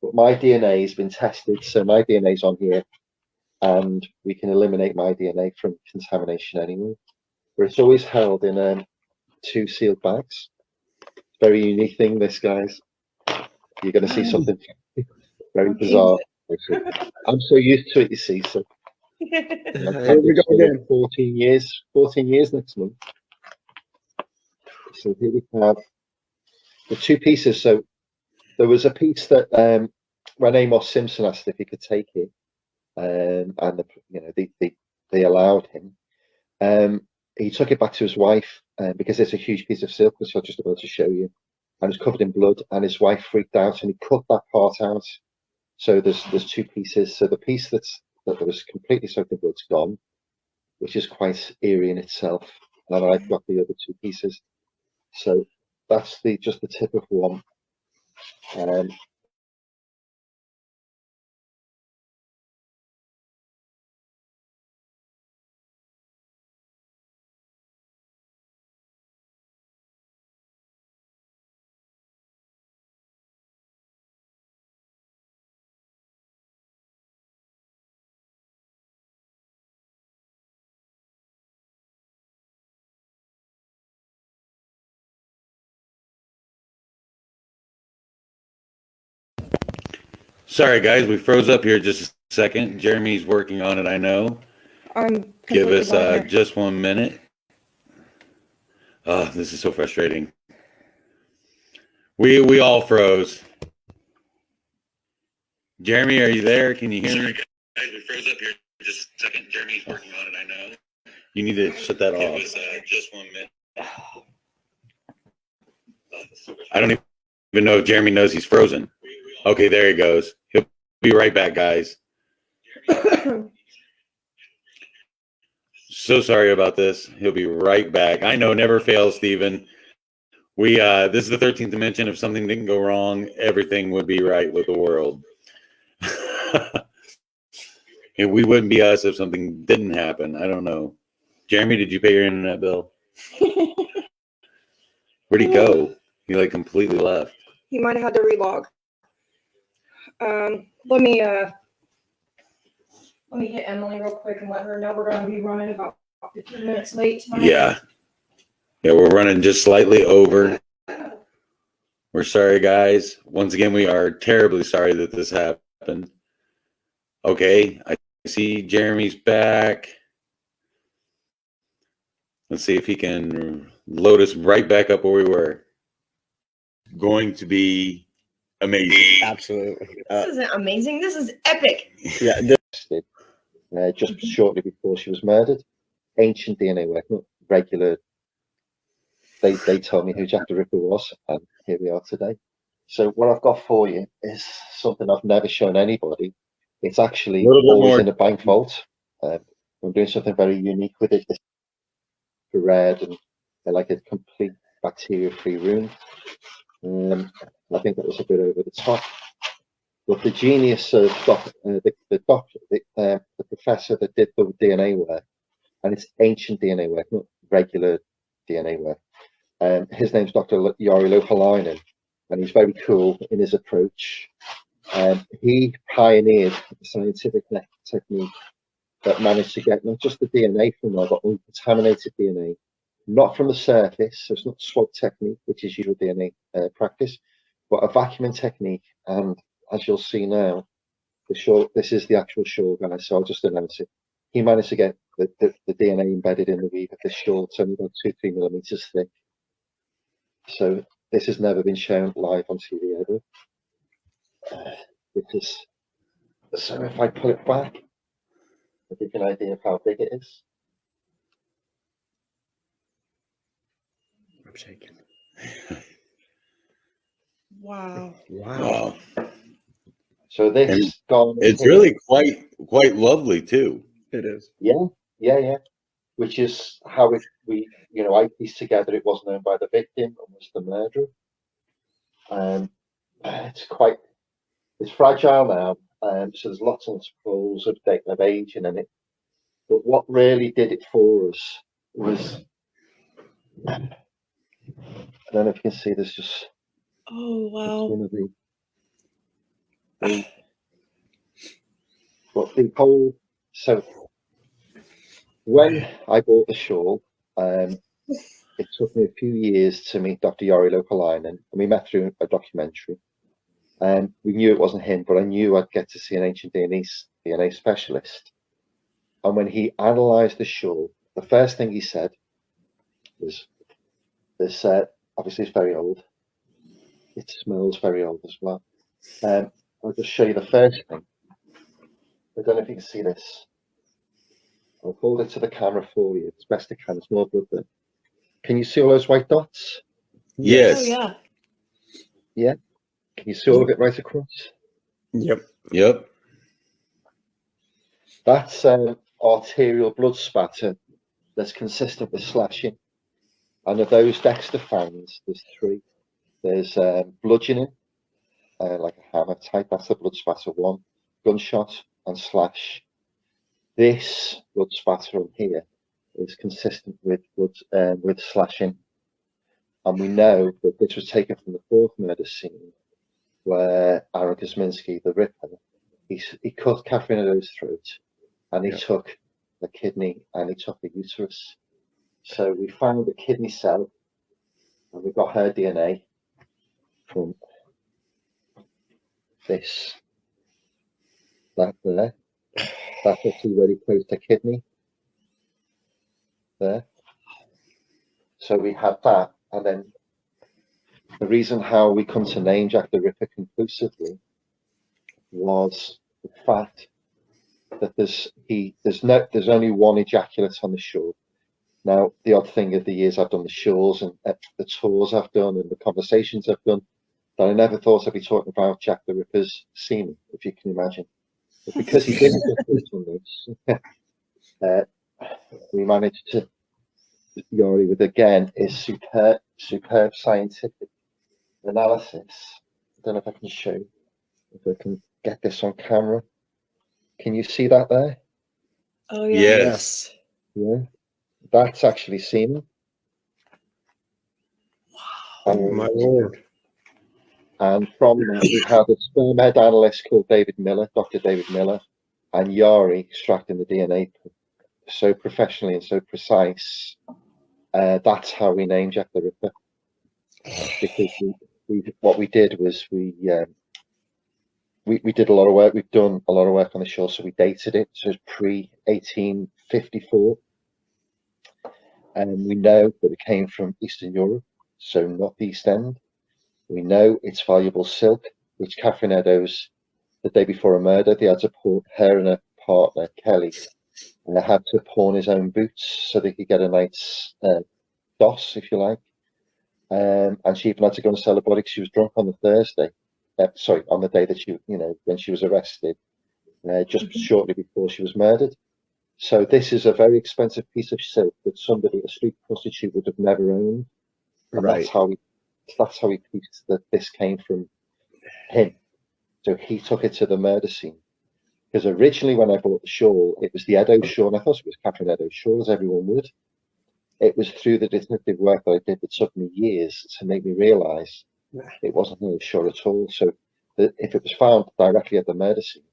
S4: but my DNA has been tested. So my DNA is on here, and we can eliminate my DNA from contamination anyway. But it's always held in 2 sealed bags. Very unique thing, this, guys. You're going to see something very bizarre. I'm so used to it, you see. So
S6: Here we go again.
S4: 14 years next month. So here we have the 2 pieces. So there was a piece that when Amos Simpson asked if he could take it, and they allowed him. He took it back to his wife because it's a huge piece of silk, which I'm just about to show you. and it's covered in blood, and his wife freaked out, and he cut that part out. So there's two pieces. So the piece that was completely soaked in blood's gone, which is quite eerie in itself. And then I've got the other two pieces. So that's just the tip of one.
S2: Sorry, guys, we froze up here just a second. Jeremy's working on it, I know.
S1: I'm
S2: Give
S1: completely
S2: us
S1: blind here.
S2: just 1 minute. Oh, this is so frustrating. We all froze. Jeremy, are you there? Can you hear me? Guys, we froze up here just a second. Jeremy's working on it, I know. You need to shut that off. Give us just 1 minute. I don't even know if Jeremy knows he's frozen. Okay, there he goes. He'll be right back, guys. So sorry about this. He'll be right back. I know, never fails, Stephen. This is the 13th dimension. If something didn't go wrong, everything would be right with the world. And we wouldn't be us if something didn't happen. I don't know. Jeremy, did you pay your internet bill? Where'd he go? He like completely left.
S1: He might have had to relog. Let me hit Emily real quick and let her know we're going to be running about 15 minutes late tonight.
S2: Yeah, we're running just slightly over. We're sorry, guys. Once again, we are terribly sorry that this happened. Okay, I see Jeremy's back. Let's see if he can load us right back up where we were. Going to be amazing.
S6: Absolutely.
S1: This isn't amazing. This is epic.
S6: Yeah.
S4: Just shortly before she was murdered. Ancient DNA work, not regular. They told me who Jack the Ripper was, and here we are today. So what I've got for you is something I've never shown anybody. It's actually always in a bank vault. I'm doing something very unique with it. It's red and they're like a complete bacteria-free room. I think that was a bit over the top. But the genius of the professor that did the DNA work, and it's ancient DNA work, not regular DNA work. His name's Dr. Jari Louhelainen, and he's very cool in his approach. He pioneered a scientific technique that managed to get not just the DNA from there, but uncontaminated DNA, not from the surface, so it's not swab technique, which is usual DNA practice, but a vacuuming technique. And as you'll see now, this is the actual shawl, guys, so I'll just announce it. He managed to get the DNA embedded in the weave of this shawl. It's only about 2-3 millimeters thick. So this has never been shown live on TV ever. So if I pull it back, I'll give you an idea of how big it is.
S6: I'm shaking.
S1: Wow.
S2: Wow.
S4: So this gone.
S2: It's really quite lovely too.
S6: It is.
S4: Yeah. Which is how I pieced together it wasn't owned by the victim and was the murderer. It's fragile now, so there's lots of holes of aging in it. But what really did it for us was, I don't know if you can see, there's just one of the whole. So when I bought the shawl, it took me a few years to meet Dr. Jari Louhelainen, and we met through a documentary. And we knew it wasn't him, but I knew I'd get to see an ancient DNA specialist. And when he analysed the shawl, the first thing he said was, "This obviously it's very old. It smells very old as well." I'll just show you the first thing. I don't know if you can see this. I'll hold it to the camera for you as best I can. It's more blood there. Can you see all those white dots?
S2: Yes.
S1: Oh, yeah.
S4: Can you see all of it right across?
S6: Yep.
S2: Yep.
S4: That's arterial blood spatter that's consistent with slashing. And of those Dexter fans, there's 3. There's bludgeoning, like a hammer type, that's the blood spatter 1, gunshot and slash. This blood spatter on here is consistent with slashing. And we know that this was taken from the 4th murder scene where Aaron Kosminski, the Ripper, he cut Catherine Eddowes' throat, and he took the kidney and he took the uterus. So we found the kidney cell, and we got her DNA from that there. That's actually very close to kidney there. So we had that, and then the reason how we come to name Jack the Ripper conclusively was the fact that there's only one ejaculate on the shore. Now, the odd thing of the years I've done the shores and the tours I've done and the conversations I've done, that I never thought I'd be talking about Jack the Ripper's semen, if you can imagine. But because he didn't get this on this, we managed to, Yori, with again is superb scientific analysis. I don't know if I can show, if I can get this on camera. Can you see that there?
S1: Oh yeah.
S2: Yes.
S4: Yeah, that's actually semen.
S6: Oh my Lord.
S4: And from that, we had a sperm head analyst called David Miller, Dr. David Miller, and Yari extracting the DNA so professionally and so precise. That's how we named Jack the Ripper. Because what we did was we did a lot of work. We've done a lot of work on the shore, so we dated it. So it's pre-1854. And we know that it came from Eastern Europe, so not the East End. We know it's valuable silk, which Catherine Eddowes, the day before a murder, they had to pawn, her and her partner, Kelly, and they had to pawn his own boots so they could get a night's doss, if you like. And she even had to go and sell her body because she was drunk on the Thursday. On the day that she, when she was arrested, just shortly before she was murdered. So this is a very expensive piece of silk that somebody, a street prostitute, would have never owned. And
S6: Right.
S4: that's how he pieced that this came from him. So he took it to the murder scene. Because originally when I bought the shawl, it was the Eddowes shawl, and I thought it was Catherine Eddowes' shawl, as everyone would. It was through the detective work that I did that took me years to make me realise it wasn't really sure at all. So if it was found directly at the murder scene,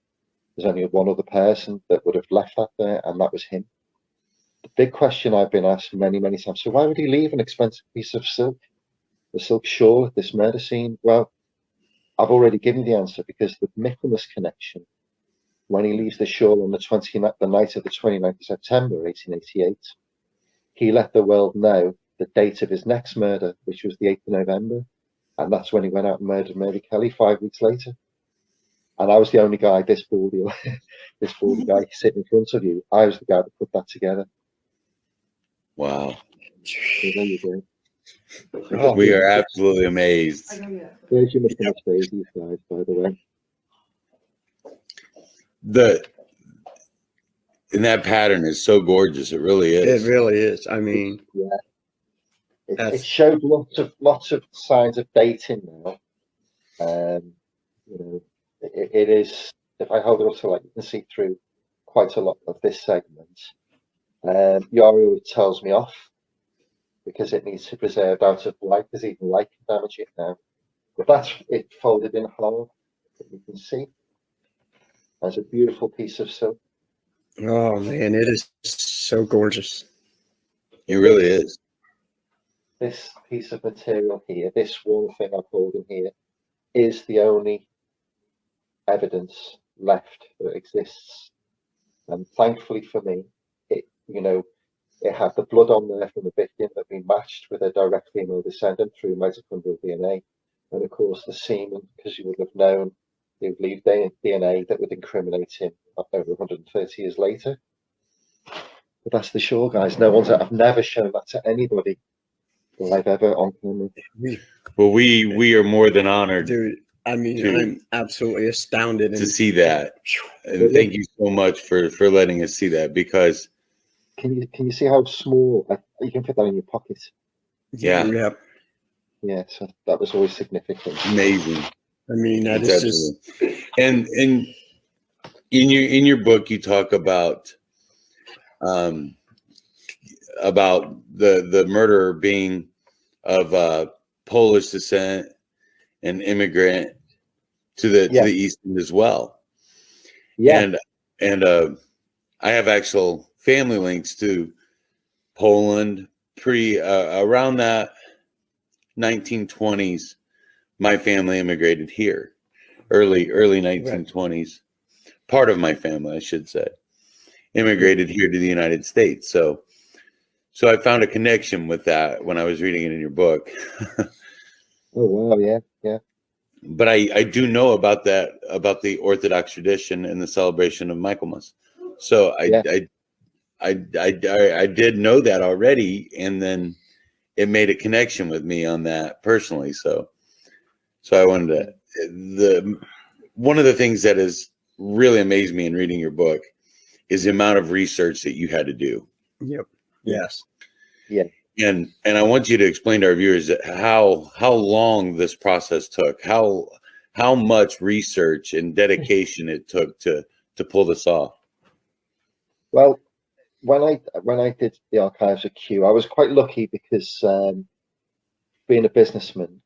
S4: there's only one other person that would have left that there, and that was him. The big question I've been asked many, many times, so why would he leave an expensive piece of silk, the silk shawl at this murder scene? Well, I've already given the answer, because the Michaelmas connection, when he leaves the shawl on the night of the 29th of September, 1888, he let the world know the date of his next murder, which was the 8th of November. And that's when he went out and murdered Mary Kelly 5 weeks later. And I was the only guy, this baldy guy sitting in front of you, I was the guy that put that together.
S2: Wow.
S4: So there you go.
S2: We are absolutely amazed.
S4: There's your Michaelmas daisies, guys, by the way.
S2: And that pattern is so gorgeous. It really is.
S6: It really is. I mean,
S4: It showed lots of signs of dating now. It is, if I hold it up to light, you can see through quite a lot of this segment. Yari tells me off because it needs to be preserved out of light. There's even light can damage it now. But that's it folded in half that you can see. That's a beautiful piece of silk.
S6: oh man, it is so gorgeous.
S2: It really is.
S4: This piece of material here, this one thing I'm holding here, is the only evidence left that exists. And thankfully for me, it had the blood on there from the victim that we matched with a direct female descendant through mitochondrial DNA. And of course, the semen, because you would have known, it would leave DNA that would incriminate him over 130 years later. But that's the shore, guys. I've never shown that to anybody that I've ever on camera.
S2: Well, we are more than honored
S6: Dude, I mean,
S2: Dude.
S6: I'm absolutely astounded.
S2: to
S6: And
S2: see that, and thank you so much for letting us see that, because
S4: Can you see how small? Like, you can fit that in your pocket.
S2: Yeah.
S6: Yep.
S4: Yeah, so that was always significant.
S2: amazing.
S6: I mean, that
S2: It's
S6: is just,
S2: absolutely. And in your book, you talk um, about the murderer being of Polish descent and immigrant to
S4: Yeah.
S2: the East End as well.
S4: Yeah,
S2: And I have actual family links to Poland around that 1920s. My family immigrated here, early 1920s. Part of my family, I should say, immigrated here to the United States. So I found a connection with that when I was reading it in your book.
S4: oh wow, yeah.
S2: But I do know about that, about the Orthodox tradition and the celebration of Michaelmas. So
S4: Yeah.
S2: I did know that already, and then it made a connection with me on that personally. So I wanted to. One of the things that has really amazed me in reading your book is the amount of research that you had to do.
S6: yep. Yes.
S2: And I want you to explain to our viewers that how long this process took, how much research and dedication it took to pull this off.
S4: Well, when I did the archives at Kew, I was quite lucky because being a businessman,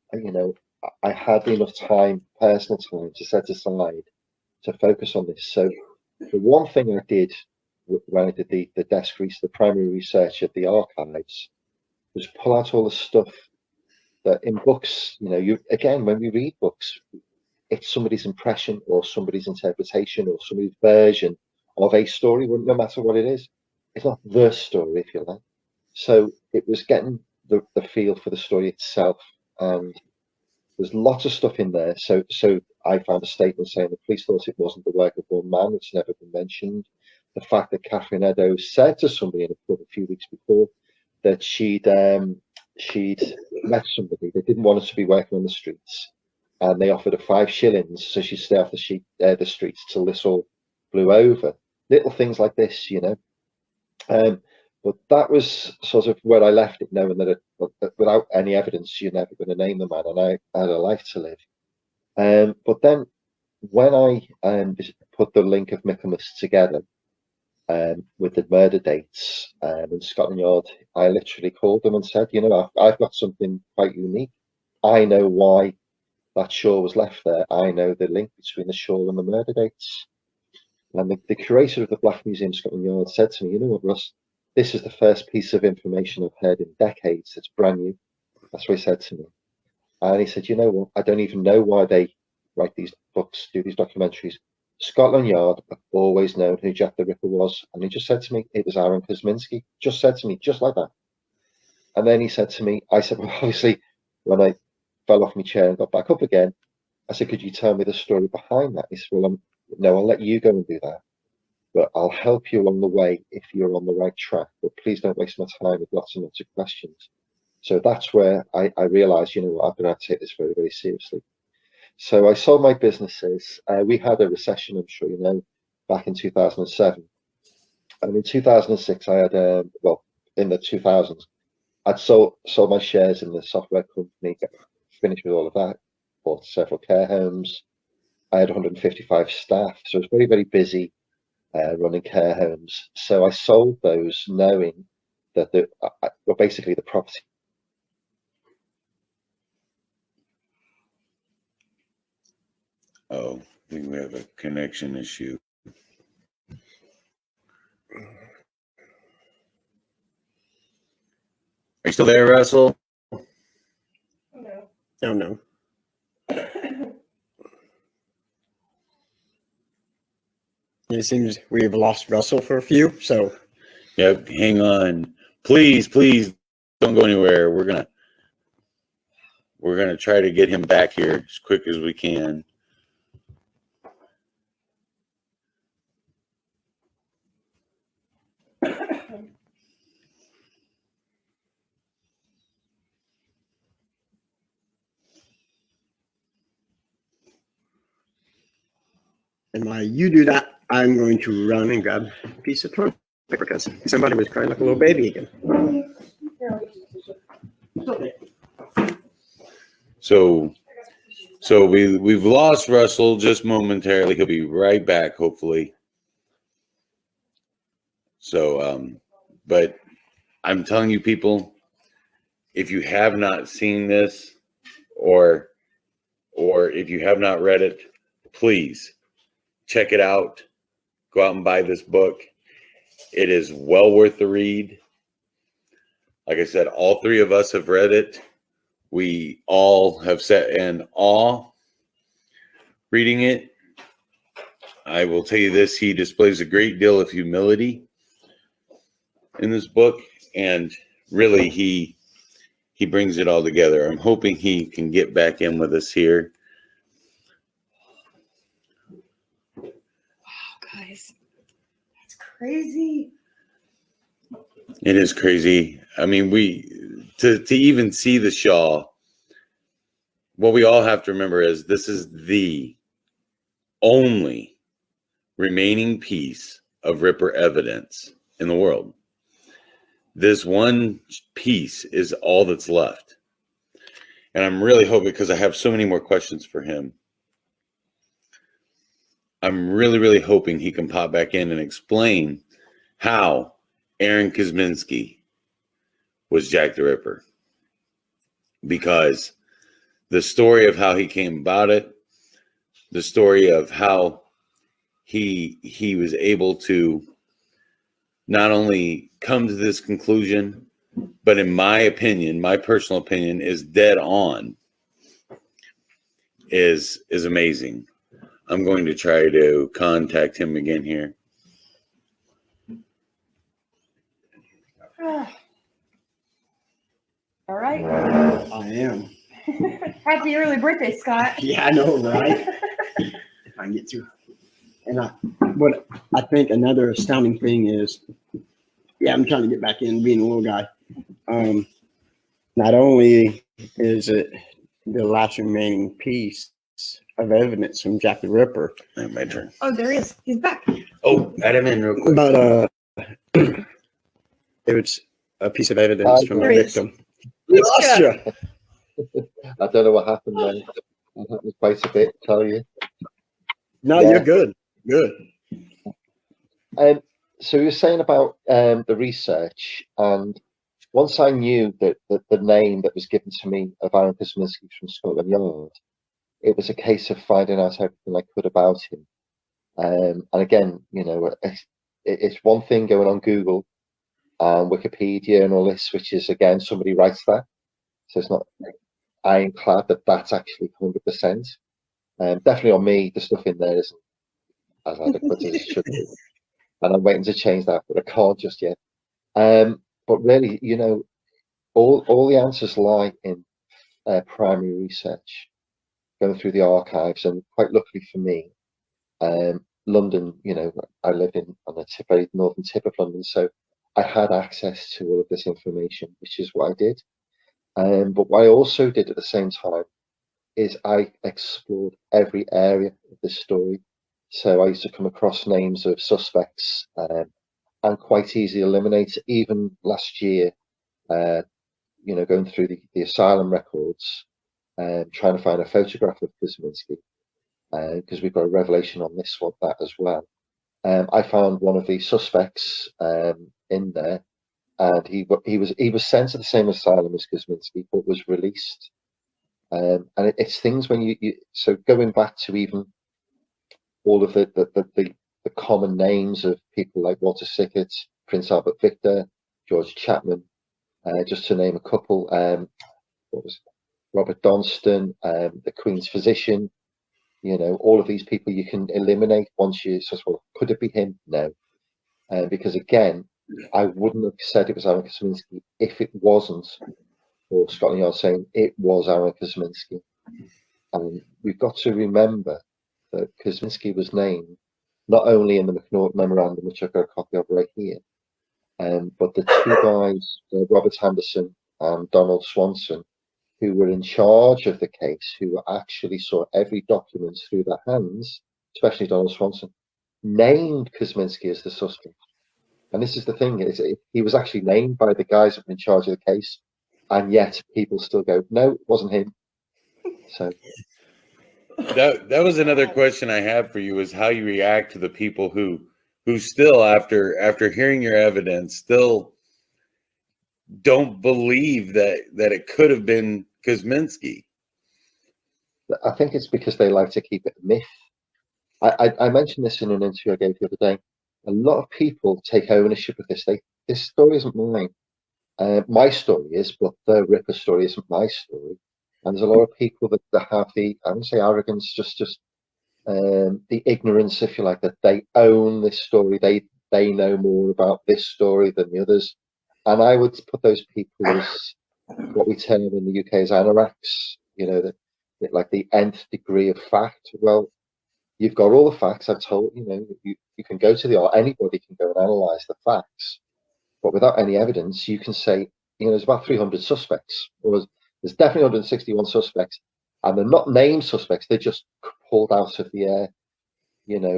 S4: I had enough time, personal time, to set aside to focus on this. So the one thing I did when I did the desk research, the primary research at the archives, was pull out all the stuff that in books, you again, when we read books, it's somebody's impression or somebody's interpretation or somebody's version of a story, no matter what it is. It's not the story, if you like. So it was getting the feel for the story itself. And there's lots of stuff in there. So I found a statement saying the police thought it wasn't the work of one man, it's never been mentioned. The fact that Catherine Eddowes said to somebody in a pub a few weeks before that she'd met somebody that didn't want her to be working on the streets, and they offered her 5 shillings so she'd stay off the streets till this all blew over. Little things like this, but that was sort of where I left it, knowing that without any evidence, you're never going to name the man, and I had a life to live. But then when I put the link of Michaelmas together with the murder dates in Scotland Yard, I literally called them and said, I've got something quite unique. I know why that shawl was left there. I know the link between the shawl and the murder dates. And the curator of the Black Museum Scotland Yard said to me, you know what, Russ, this is the first piece of information I've heard in decades. It's brand new. That's what he said to me. And he said, you know what, I don't even know why they write these books, do these documentaries. Scotland Yard have always known who Jack the Ripper was. And he just said to me, it was Aaron Kosminski. Just said to me, just like that. And then he said to me, I said, well, obviously, when I fell off my chair and got back up again, I said, could you tell me the story behind that? He said, well, no, I'll let you go and do that. But I'll help you along the way if you're on the right track. But please don't waste my time with lots and lots of questions. So that's where I realized, I'm going to take this very, very seriously. So I sold my businesses. We had a recession, I'm sure you know, back in 2007. And in 2006, I had, in the 2000s, I'd sold my shares in the software company, finished with all of that, bought several care homes. I had 155 staff, so it was very, very busy running care homes. So I sold those knowing that basically the property.
S2: Oh, I think we have a connection issue. Are you still there, Russell?
S1: No.
S6: Oh, no. It seems we've lost Russell for a few. So,
S2: Yep. Hang on. Please don't go anywhere. We're gonna try to get him back here as quick as we can.
S6: And while you do that, I'm going to run and grab a piece of toilet paper because somebody was crying like a little baby again.
S2: So we've lost Russell just momentarily. He'll be right back, hopefully. So, but I'm telling you, people, if you have not seen this, or if you have not read it, please check it out. Go out and buy this book. It is well worth the read. Like I said, all three of us have read it. We all have sat in awe reading it. I will tell you this, he displays a great deal of humility in this book, and really he brings it all together. I'm hoping he can get back in with us here.
S1: Wow, guys, that's crazy.
S2: It is crazy. I mean, to even see the Shaw, what we all have to remember is this is the only remaining piece of Ripper evidence in the world. This one piece is all that's left. And I'm really hoping, because I have so many more questions for him, I'm really, really hoping he can pop back in and explain how Aaron Kosminski was Jack the Ripper. Because the story of how he came about it, the story of how he was able to not only come to this conclusion, but in my opinion, my personal opinion, is dead on, is amazing. I'm going to try to contact him again here.
S1: All right.
S6: I am.
S1: Happy early birthday, Scott.
S6: Yeah, I know, right? If I can get to. And what I think another astounding thing is, yeah, I'm trying to get back in being a little guy. Not only is it the last remaining piece of evidence from Jack the Ripper,
S2: My turn.
S1: Oh, there he is. He's back.
S2: Oh, add him in real quick.
S6: but it was a piece of evidence from the
S1: There he is.
S6: victim. We lost you.
S4: I don't know what happened then. It happened quite a bit, tell you.
S6: No,
S4: Yeah.
S6: you're good. Good.
S4: So you were saying about the research, and once I knew that the name that was given to me of Aaron Kosminski from Scotland Yard, it was a case of finding out everything I could about him. And again, you know, it's one thing going on Google and Wikipedia and all this, which is, again, somebody writes that. So it's not ironclad that that's actually 100%. Definitely on me, the stuff in there isn't as adequate as it should be. And I'm waiting to change that, but I can't just yet. But really, you know, all the answers lie in primary research, going through the archives, and quite luckily for me, London, you know, I live on the very northern tip of London, so I had access to all of this information, which is what I did. But what I also did at the same time is I explored every area of this story. So I used to come across names of suspects and quite easily eliminate. Even last year, you know, going through the asylum records, trying to find a photograph of Kosminski, because we've got a revelation on this one, that as well. I found one of the suspects in there, and he was sent to the same asylum as Kosminski, but was released. And it's things when you so going back to even all of the common names of people like Walter Sickert, Prince Albert Victor, George Chapman, just to name a couple. What was it? Robert Donston, the Queen's physician. You know, all of these people you can eliminate once you say, well, could it be him? No, because again, I wouldn't have said it was Aaron Kosminski if it wasn't for Scotland Yard saying it was Aaron Kosminski. And we've got to remember that Kosminski was named not only in the McNaught Memorandum, which I've got a copy of right here, but the two guys, Robert Henderson and Donald Swanson, who were in charge of the case, who actually saw every document through their hands, especially Donald Swanson, named Kosminski as the suspect. And this is the thing: he was actually named by the guys that were in charge of the case, and yet people still go, "No, it wasn't him." So
S2: That was another question I have for you, is how you react to the people who still, after hearing your evidence, still don't believe that it could have been Kosminski.
S4: I think it's because they like to keep it a myth. I mentioned this in an interview I gave the other day. A lot of people take ownership of this. This story isn't mine. My story is, but the Ripper story isn't my story. And there's a lot of people that have the, I wouldn't say arrogance, just the ignorance, if you like, that they own this story. They know more about this story than the others. And I would put those people as what we term in the UK as anoraks. You know, that like the nth degree of fact. Well, you've got all the facts. I've told you can go to anybody can go and analyze the facts, but without any evidence, you can say, there's about 300 suspects, or there's definitely 161 suspects, and they're not named suspects. They're just pulled out of the air.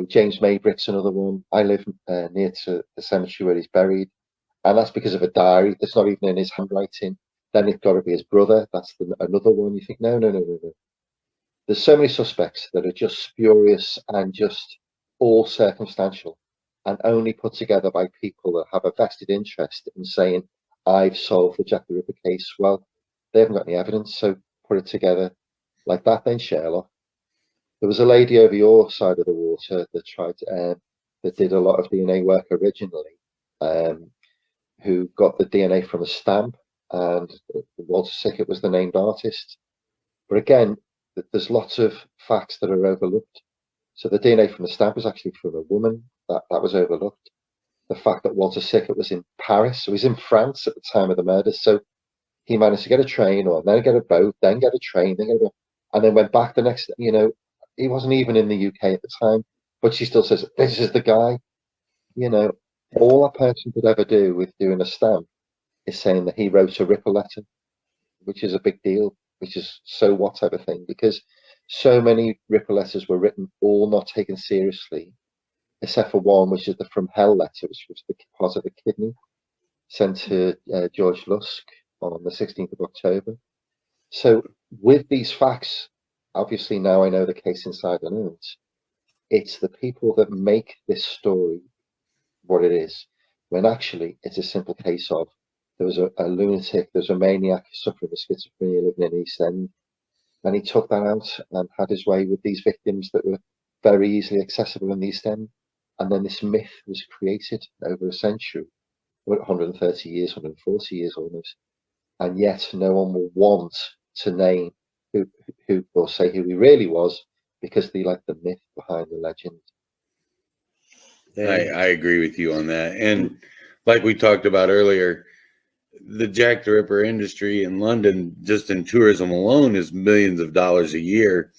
S4: James Maybrick's another one. I live near to the cemetery where he's buried, and that's because of a diary that's not even in his handwriting. Then it's got to be his brother. That's another one. You think, no. There's so many suspects that are just spurious and just all circumstantial, and only put together by people that have a vested interest in saying, I've solved the Jack the Ripper case. Well, they haven't got any evidence, so put it together like that, then Sherlock. There was a lady over your side of the water that that did a lot of DNA work originally, who got the DNA from a stamp, and Walter Sickert was the named artist. But again, there's lots of facts that are overlooked. So the DNA from the stamp was actually from a woman. That was overlooked. The fact that Walter Sickert was in Paris, so he's in France at the time of the murder. So he managed to get a train, or then get a boat, then get a train, then get a boat, and then went back the next. He wasn't even in the UK at the time, but she still says, "This is the guy." All a person could ever do with doing a stamp is saying that he wrote a Ripper letter, which is a big deal, which is so what type of thing, because so many Ripper letters were written, all not taken seriously, except for one, which is the From Hell letter, which was the part of the kidney sent to George Lusk on the 16th of October. So with these facts, obviously now I know the case inside and out. It's the people that make this story what it is, when actually it's a simple case of there was a lunatic, there was a maniac suffering with schizophrenia living in East End, and he took that out and had his way with these victims that were very easily accessible in the East End. And then this myth was created over a century, 130 years, 140 years almost, and yet no one will want to name who or say who he really was, because they like the myth behind the legend.
S2: I agree with you on that. And like we talked about earlier, the Jack the Ripper industry in London, just in tourism alone, is millions of dollars a year.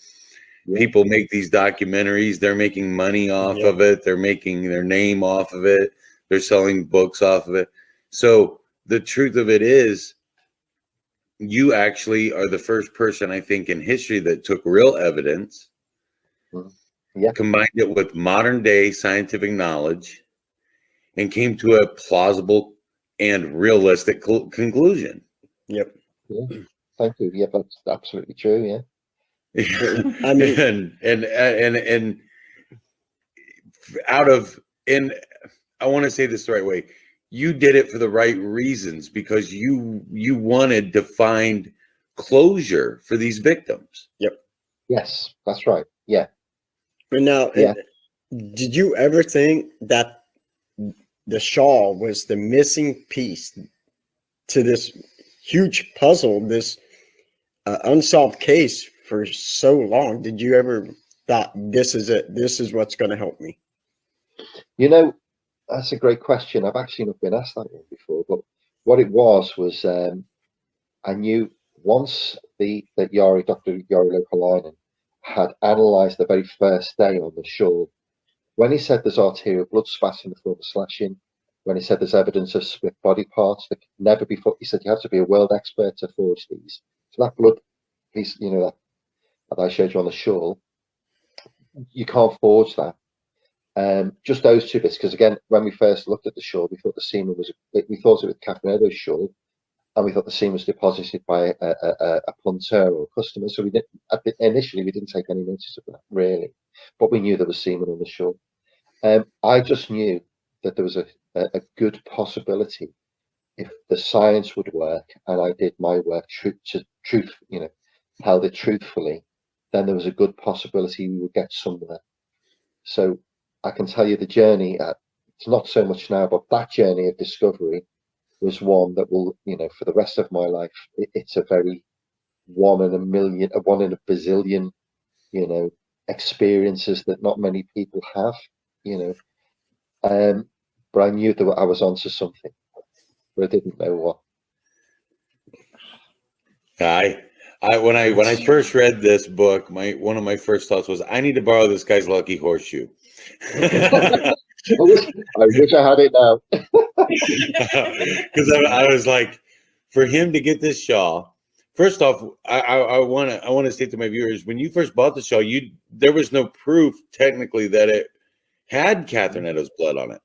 S2: Yeah. People make these documentaries. They're making money off of it. They're making their name off of it. They're selling books off of it. So the truth of it is, you actually are the first person, I think, in history that took real evidence, combined it with modern day scientific knowledge, and came to a plausible and realistic conclusion.
S4: Yep. Yeah. Thank you. Yeah, that's absolutely true. Yeah.
S2: I mean, and I want to say this the right way. You did it for the right reasons, because you wanted to find closure for these victims.
S6: Yep.
S4: Yes, that's right. Yeah.
S6: But now, did you ever think that the shawl was the missing piece to this huge puzzle, this unsolved case for so long? Did you ever thought, this is it, this is what's going to help me?
S4: That's a great question. I've actually not been asked that one before, but what it was I knew once that Dr. Jari Louhelainen had analysed the very first day on the shawl, when he said there's arterial blood spatter in the form of slashing, when he said there's evidence of split body parts that could never be, he said you have to be a world expert to forge these. So that blood piece, that I showed you on the shawl, you can't forge that. Just those two bits, because again, when we first looked at the shawl, we thought the semen was, we thought it was Catherine Eddowes' shawl, and we thought the semen was deposited by a punter or a customer. So we didn't, initially, we didn't take any notice of that, really. But we knew there was semen on the shawl. I just knew that there was a good possibility, if the science would work and I did my work held it truthfully, then there was a good possibility we would get somewhere. So I can tell you the journey, it's not so much now, but that journey of discovery was one that will, for the rest of my life, it's a very 1 in a million, a 1 in a bazillion, experiences that not many people have, but I knew that I was onto something, but I didn't know what.
S2: When I first read this book, one of my first thoughts was, I need to borrow this guy's lucky horseshoe.
S4: I wish I had it now.
S2: Because I was like, for him to get this shawl, first off, I want to state to my viewers, when you first bought the shawl, there was no proof technically that it had Catherine Eddowes' blood on it.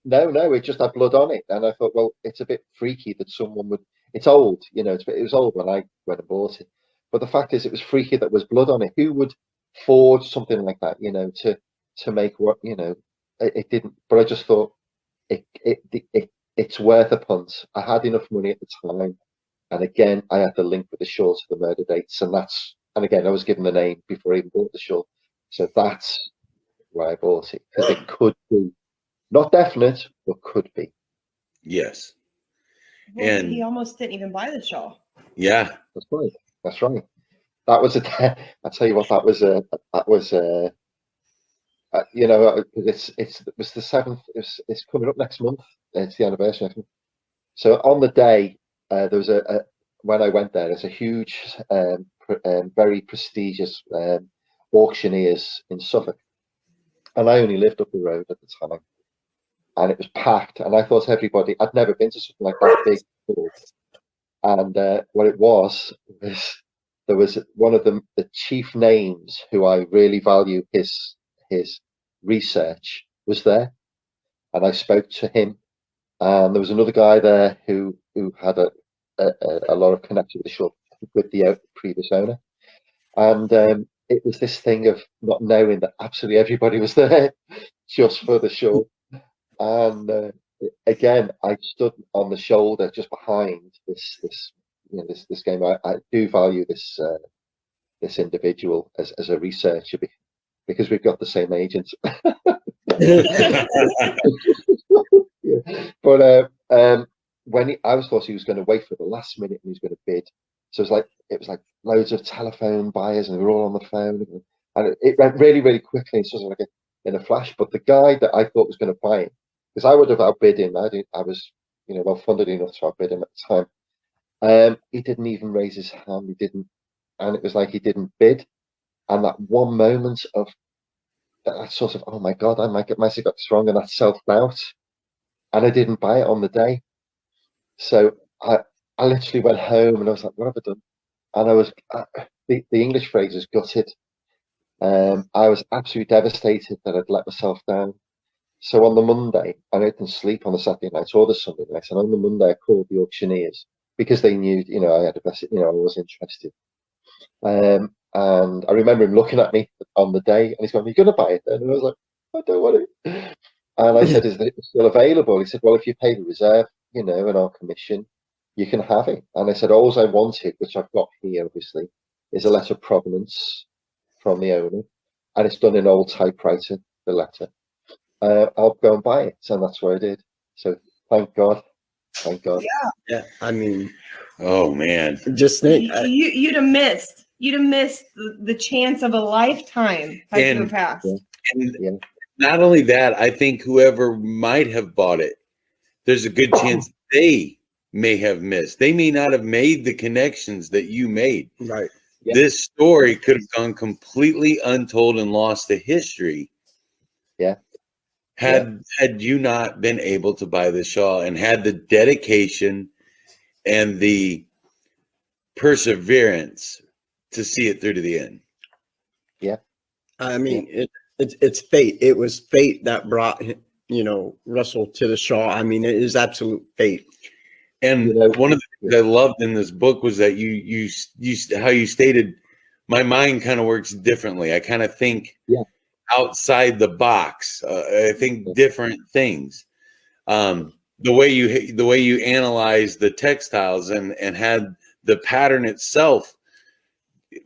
S4: No, it just had blood on it, and I thought, well, it's a bit freaky that someone would. It's old, it was old when I went and bought it, but the fact is, it was freaky that was blood on it. Who would forge something like that, to make what, it didn't. But I just thought it's worth a punt. I had enough money at the time, and again, I had the link with the shawl to the murder dates, and again, I was given the name before I even bought the shawl, so that's why I bought it, because it could be. Not definite, but could be.
S2: Yes.
S1: Well,
S2: And
S1: he almost didn't even buy the shawl.
S2: Yeah.
S4: That's right. That was I tell you what, it was the 7th. It's coming up next month. It's the anniversary next month. So on the day, there was when I went there, there's a huge, very prestigious auctioneers in Suffolk, and I only lived up the road at the time. And it was packed, and I thought everybody. I'd never been to something like that big before. And what it was there was one of the chief names who I really value his research was there, and I spoke to him. And there was another guy there who had a lot of connection with the previous owner, and it was this thing of not knowing that absolutely everybody was there just for the show. And again, I stood on the shoulder just behind this game. I do value this individual as a researcher because we've got the same agents. Yeah. But when I thought he was going to wait for the last minute and he was going to bid, so it was like loads of telephone buyers and they were all on the phone, and it went really, really quickly. It's sort of like in a flash. But the guy that I thought was going to buy it, because I would have outbid him. I was, well funded enough to outbid him at the time. He didn't even raise his hand. He didn't, and it was like he didn't bid. And that one moment of that sort of, oh my God, I might have got this wrong, and that self-doubt. And I didn't buy it on the day. So I literally went home and I was like, what have I done? And I was, the English phrase is gutted. I was absolutely devastated that I'd let myself down. So on the Monday, I didn't sleep on the Saturday night or the Sunday night. And on the Monday, I called the auctioneers because they knew, I had a best, I was interested. And I remember him looking at me on the day and he's going, "You're going to buy it then?" And I was like, "I don't want it." And I said, "Is it still available?" He said, "Well, if you pay the reserve, and our commission, you can have it." And I said, "All I wanted, which I've got here, obviously, is a letter of provenance from the owner. And it's done in old typewriter, the letter. I'll go and buy it." And that's what I did. So thank God.
S6: Yeah, I mean,
S2: Oh man.
S6: just think.
S1: You'd have missed the chance of a lifetime had you
S2: And-
S1: passed.
S2: And
S4: Yeah.
S2: not only that, I think whoever might have bought it, there's a good chance they may have missed. They may not have made the connections that you made.
S6: Right.
S4: Yeah.
S2: This story could have gone completely untold and lost to history.
S4: Yeah.
S2: Had you not been able to buy the shawl and had the dedication and the perseverance to see it through to the end.
S4: Yeah.
S6: I mean, it's fate. It was fate that brought, Russell to the Shaw. I mean, it is absolute fate.
S2: And
S4: You know,
S2: one of the things I loved in this book was that you how you stated, my mind kind of works differently. I kind of think outside the box. I think different things. The way you analyze the textiles and had the pattern itself,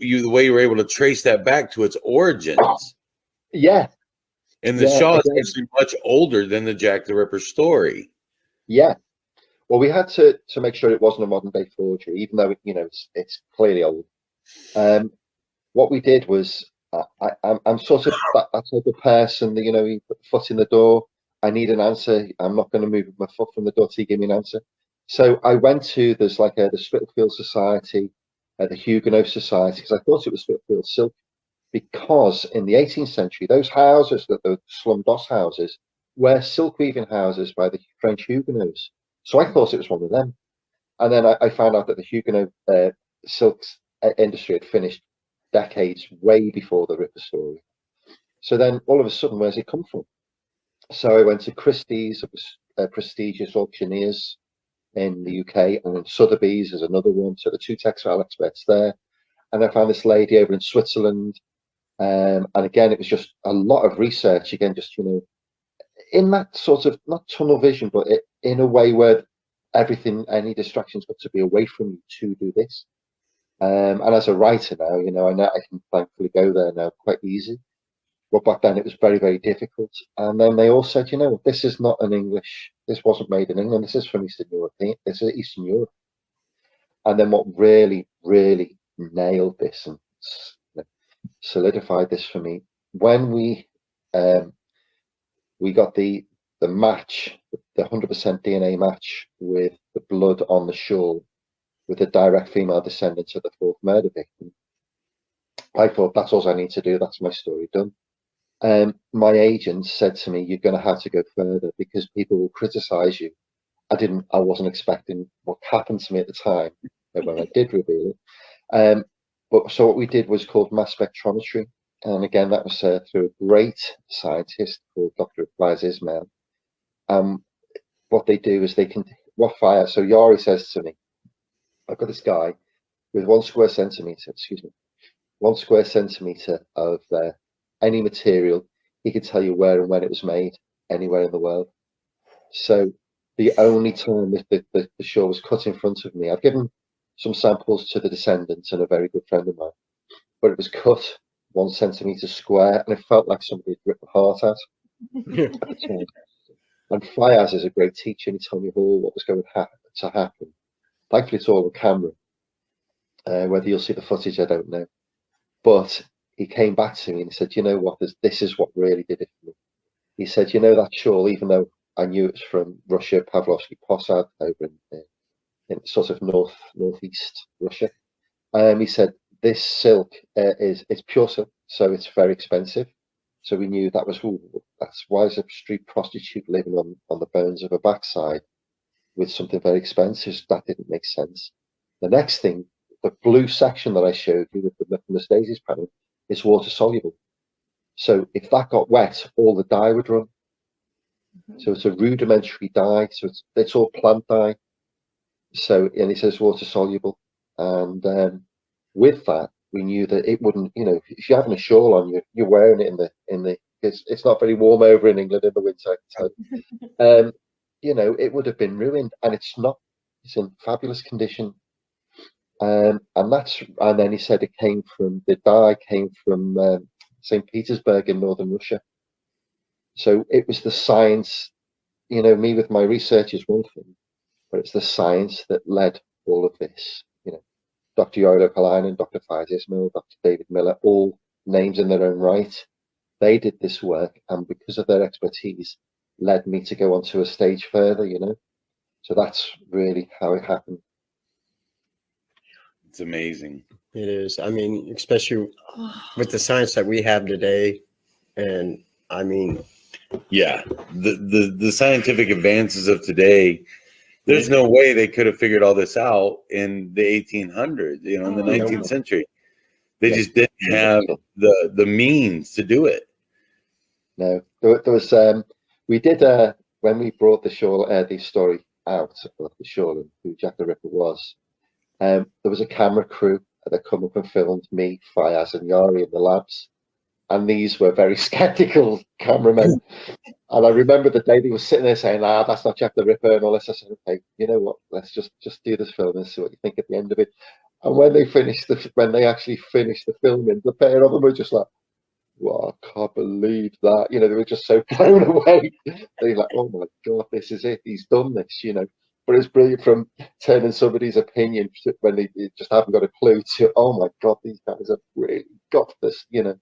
S2: the way you were able to trace that back to its origins.
S4: yeah,
S2: And the
S4: yeah,
S2: Shaw is
S4: again,
S2: actually much older than the Jack the Ripper story.
S4: yeah. Well, we had to make sure it wasn't a modern day forgery, even though it's clearly old. What we did was, I'm sort of that type of person that you put the foot in the door. I need an answer. I'm not going to move my foot from the door till you give me an answer. So I went to there's like the Spitalfield Society, the Huguenot Society, because I thought it was Spitalfield silk. Because in the 18th century, those houses, that the slum doss houses, were silk weaving houses by the French Huguenots. So I thought it was one of them. And then I found out that the Huguenot silks industry had finished decades way before the Ripper story. So then all of a sudden, where's it come from? So I went to Christie's, prestigious auctioneers in the UK, and then Sotheby's is another one. So the two textile experts there. And I found this lady over in Switzerland. And again, it was just a lot of research, again, just, in that sort of, not tunnel vision, but in a way where any distractions got to be away from you to do this. And as a writer now, I know I can thankfully go there now quite easy. But back then it was very, very difficult. And then they all said, this is not this wasn't made in England. This is from Eastern Europe. This is Eastern Europe. And then what really, really nailed this and solidified this for me, when we got the match, the 100% DNA match with the blood on the shawl, with a direct female descendant of the fourth murder victim, I thought, that's all I need to do. That's my story done. My agent said to me, you're going to have to go further because people will criticize you. I wasn't expecting what happened to me at the time when I did reveal it. But so what we did was called mass spectrometry. And again, that was through a great scientist called Dr. Faiz Ismail. What they do is so Yari says to me, I've got this guy with 1 square centimeter, 1 square centimeter of any material. He could tell you where and when it was made anywhere in the world. So the only time the shawl was cut in front of me, I've given some samples to the descendants and a very good friend of mine, but it was cut 1 centimeter square, and it felt like somebody had ripped the heart out. And Fayaz is a great teacher, and he told me all what was going to happen. Thankfully, it's all on camera. Whether you'll see the footage, I don't know. But he came back to me and he said, you know what, this is what really did it for me. He said, that shawl, even though I knew it was from Russia, Pavlovsky Posad, over in sort of northeast Russia. He said, this silk it's pure silk, so it's very expensive. So we knew that's why is a street prostitute living on the bones of a backside with something very expensive? That didn't make sense. The next thing, the blue section that I showed you with the Michaelmas Daisies pattern, is water soluble. So if that got wet, all the dye would run. So it's a rudimentary dye. So it's all plant dye. So, and it says water soluble. And with that, we knew that it wouldn't, if you're having a shawl on, you're wearing it it's not very warm over in England in the winter, I can tell you. It would have been ruined, and it's not. It's in fabulous condition. And then he said the dye came from St. Petersburg in northern Russia. So it was the science, me with my research is one thing, but it's the science that led all of this. Dr. Yoro Kalainen, Dr. Faiz Ismail, Dr. David Miller, all names in their own right. They did this work, and because of their expertise, led me to go on to a stage further, So that's really how it happened.
S2: It's amazing.
S6: It is. I mean, especially with the science that we have today. And I mean,
S2: yeah, the scientific advances of today, there's no way they could have figured all this out in the 1800s, in the 19th century. They
S4: Yeah.
S2: just didn't have the means to do it.
S4: No, there was we did when we brought the story out of the Shaw and who Jack the Ripper was. There was a camera crew that come up and filmed me, Fayaz, and Yari in the labs, and these were very skeptical cameramen. And I remember the day they were sitting there saying, "Ah, that's not Jack the Ripper," and all this. I said, "Okay, you know what? Let's just do this film and see what you think at the end of it." And when they actually finished the filming, the pair of them were just like, "Wow, I can't believe that!" You know, they were just so blown away. They're like, "Oh my God, this is it. He's done this." You know, but it's brilliant from turning somebody's opinion when they just haven't got a clue to, "Oh my God, these guys have really got this." You know,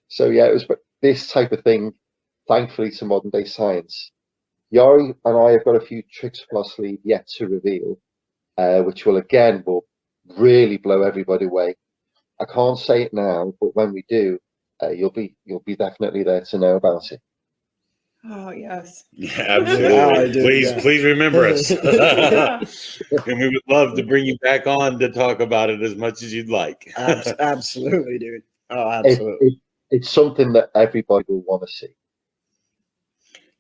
S4: so yeah, it was. But this type of thing, thankfully, to modern day science, Yari and I have got a few tricks up our sleeve yet to reveal, which will really blow everybody away. I can't say it now, but when we do, you'll be definitely there to know about it.
S1: Oh yes.
S2: Yeah,
S6: Yeah,
S2: absolutely.
S6: dude,
S2: Please,
S6: yeah.
S2: please remember us.
S1: Yeah.
S2: And we would love to bring you back on to talk about it as much as you'd like.
S6: Absolutely, dude. Oh,
S4: It,
S6: absolutely.
S4: it, it's something that everybody will want to see.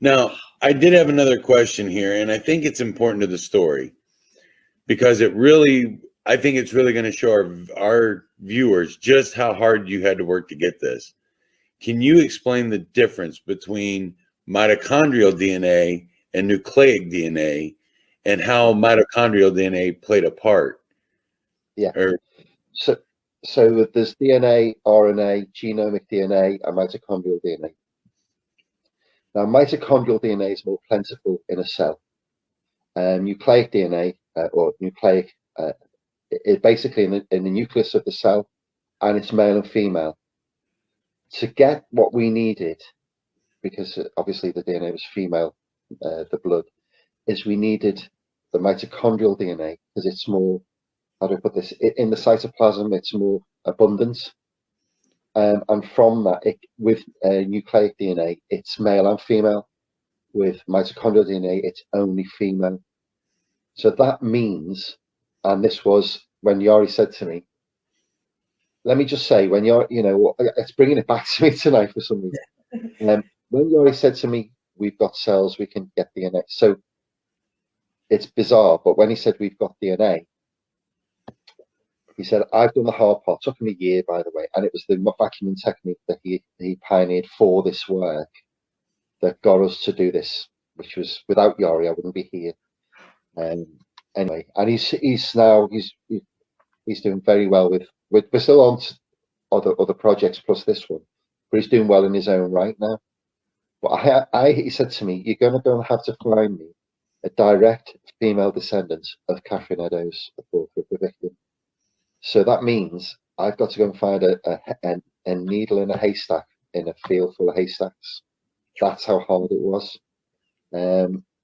S2: Now, I did have another question here, and I think it's important to the story because I think it's really going to show our viewers just how hard you had to work to get this. Can you explain the difference between mitochondrial DNA and nucleic DNA and how mitochondrial DNA played a part?
S4: Yeah.
S2: Or,
S4: So there's DNA, RNA, genomic DNA, and mitochondrial DNA. Now, mitochondrial DNA is more plentiful in a cell. Nucleic DNA it basically in the nucleus of the cell, and it's male and female. To get what we needed, because obviously the DNA was female, the blood, is we needed the mitochondrial DNA because it's more, how do I put this, in the cytoplasm, it's more abundant. And from that, with nucleic DNA, it's male and female. With mitochondrial DNA, it's only female. So that means, and this was when Yari said to me, let me just say, when you're, it's bringing it back to me tonight for some reason. When Yari said to me, we've got cells, we can get DNA. So it's bizarre, but when he said we've got DNA, he said, I've done the hard part. It took him a year, by the way, and it was the vacuuming technique that he pioneered for this work that got us to do this, which was without Yari, I wouldn't be here. Anyway, and he's doing very well with we're still on other projects plus this one, but he's doing well in his own right now. But he said to me, you're going to go and have to find me a direct female descendant of Catherine Eddowes, the fourth Ripper victim. So that means I've got to go and find a needle in a haystack in a field full of haystacks. That's how hard it was.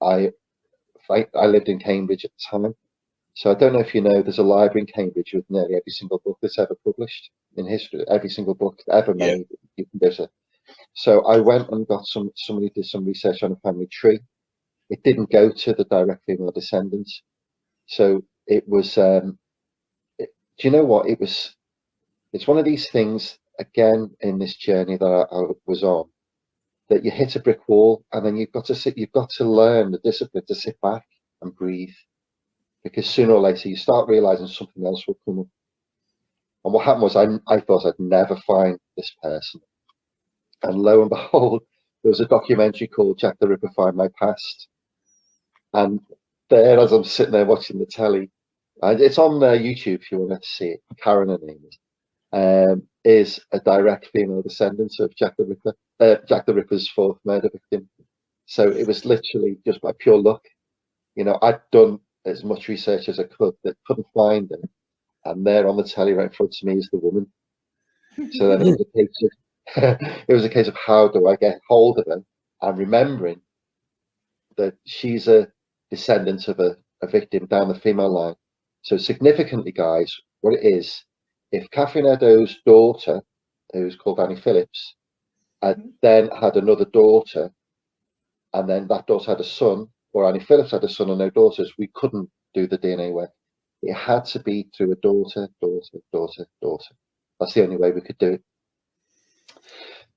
S4: I lived in Cambridge at the time, so I don't know if you know, there's a library in Cambridge with nearly every single book that's ever published in history, every single book ever made. You can visit. So I went and got somebody did some research on a family tree. It didn't go to the direct female descendants. So it was, do you know what? It's one of these things, again, in this journey that I was on, that you hit a brick wall and then you've got to learn the discipline to sit back and breathe. Because sooner or later you start realizing something else will come up. And what happened was I thought I'd never find this person. And lo and behold, there was a documentary called Jack the Ripper Find My Past. And there, as I'm sitting there watching the telly, and it's on YouTube if you want to see it, Karen, her name is a direct female descendant of Jack the Ripper, Jack the Ripper's fourth murder victim. So it was literally just by pure luck. I'd done as much research as I could, that couldn't find them. And there on the telly right in front of me is the woman. So then it was a case of how do I get hold of her, and remembering that she's a descendant of a victim down the female line. So significantly, guys, what it is, if Catherine Eddowes' daughter, who's called Annie Phillips, had then had another daughter, and then that daughter had a son, or Annie Phillips had a son and no daughters, we couldn't do the DNA work. It had to be through a daughter. That's the only way we could do it.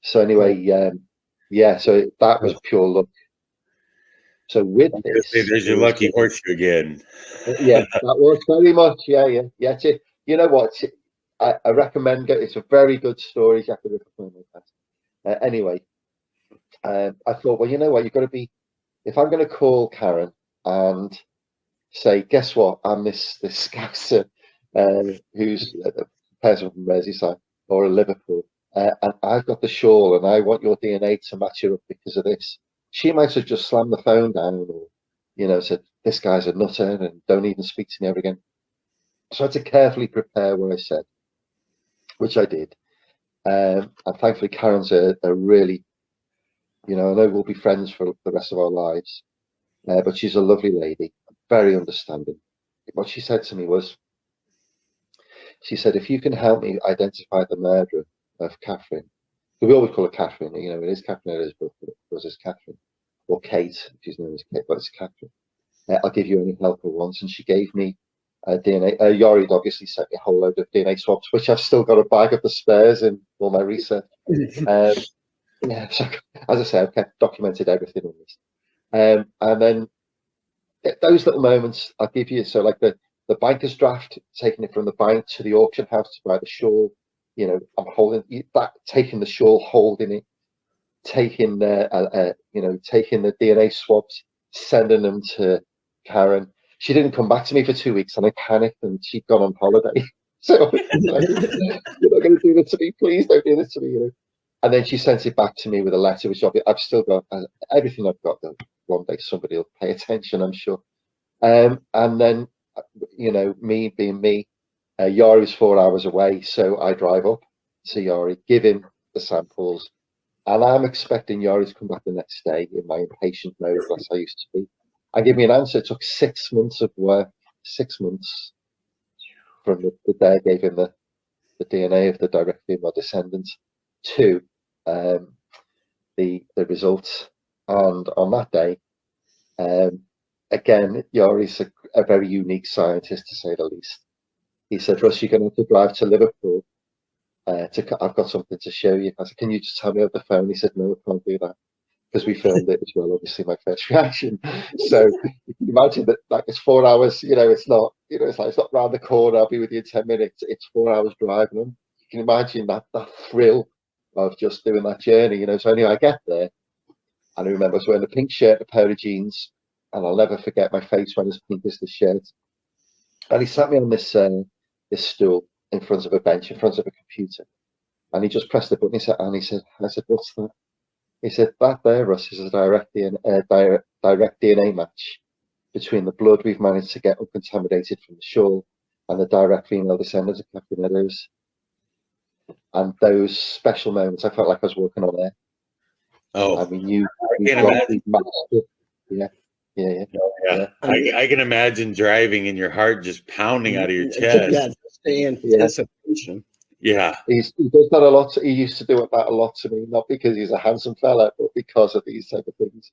S4: So anyway, yeah, so that was pure luck. So with this,
S2: There's your lucky horseshoe again.
S4: yeah, that was very much, yeah. You know what? I recommend it. It's a very good story. You have to recommend it. Anyway, I thought, well, you know what? You've got to be. If I'm going to call Karen and say, guess what? I'm this scouser who's a person from Merseyside or a Liverpool, and I've got the shawl, and I want your DNA to match her up because of this. She might have just slammed the phone down, or said, "This guy's a nutter," and don't even speak to me ever again. So I had to carefully prepare what I said, which I did. And thankfully, Karen's a really, I know we'll be friends for the rest of our lives, but she's a lovely lady, very understanding. What she said to me was, she said, if you can help me identify the murderer of Catherine, we always call her Catherine, it is Catherine Elizabeth, but it was as Catherine, or Kate, she's known as Kate, but it's Catherine. I'll give you any help I want. And she gave me DNA. Yori'd obviously sent me a whole load of DNA swabs, which I've still got a bag of the spares in all my research. Yeah, so as I say, I've kept documented everything on this. And then those little moments I'll give you. So like the banker's draft, taking it from the bank to the auction house to buy the shawl, I'm holding that, taking the shawl, holding it, taking the taking the DNA swabs, sending them to Karen. She didn't come back to me for 2 weeks, and I panicked, and she'd gone on holiday. So like, you're not going to do this to me, please don't do this to me, And then she sent it back to me with a letter, which I've still got everything I've got. Though one day somebody will pay attention, I'm sure. And then, me being me, Yori's 4 hours away, so I drive up to Yori, give him the samples, and I'm expecting Yori to come back the next day in my impatient mode, as I used to be, and give me an answer. It took 6 months of work, 6 months from the day I gave him the DNA of the direct female descendants to the results. And on that day, again, Yori's a very unique scientist, to say the least. He said, Russ, you're going to have to drive to Liverpool. I've got something to show you. I said, can you just tell me over the phone? He said, no, I can't do that, because we filmed it as well, obviously, my first reaction. So you can imagine that, like, it's 4 hours, it's not, it's like, it's not round the corner, I'll be with you in 10 minutes. It's 4 hours driving them. You can imagine that thrill of just doing that journey, So anyway, I get there, and I remember I was wearing a pink shirt, a pair of jeans, and I'll never forget my face when as pink as the shirt. And he sat me on this stool in front of a bench, in front of a computer, and he just pressed the button. I said, what's that? He said, that there, Russ, is a direct DNA match between the blood we've managed to get uncontaminated from the shawl and the direct female descendants of Catherine Eddowes. And those special moments, I felt like I was walking on air.
S2: Oh,
S4: I mean, you
S2: can't imagine.
S4: Yeah.
S2: I can imagine driving and your heart just pounding out of your chest.
S6: Yeah, stay in anticipation.
S2: Yeah.
S4: He does that a lot. He used to do that a lot to me, not because he's a handsome fella, but because of these type of things.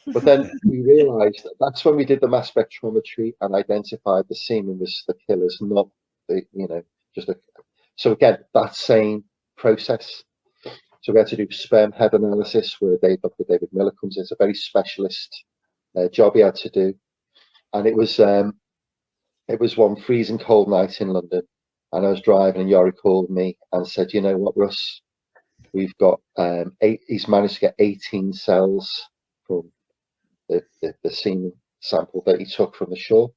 S4: But then we realised that's when we did the mass spectrometry and identified the semen was the killers, not the, So again, that same process. So we had to do sperm head analysis, where Dr. David Miller comes in. It's a very specialist job he had to do, and it was one freezing cold night in London, and I was driving, and Yori called me and said, you know what, Russ, we've got he's managed to get 18 cells from the semen sample that he took from the shore,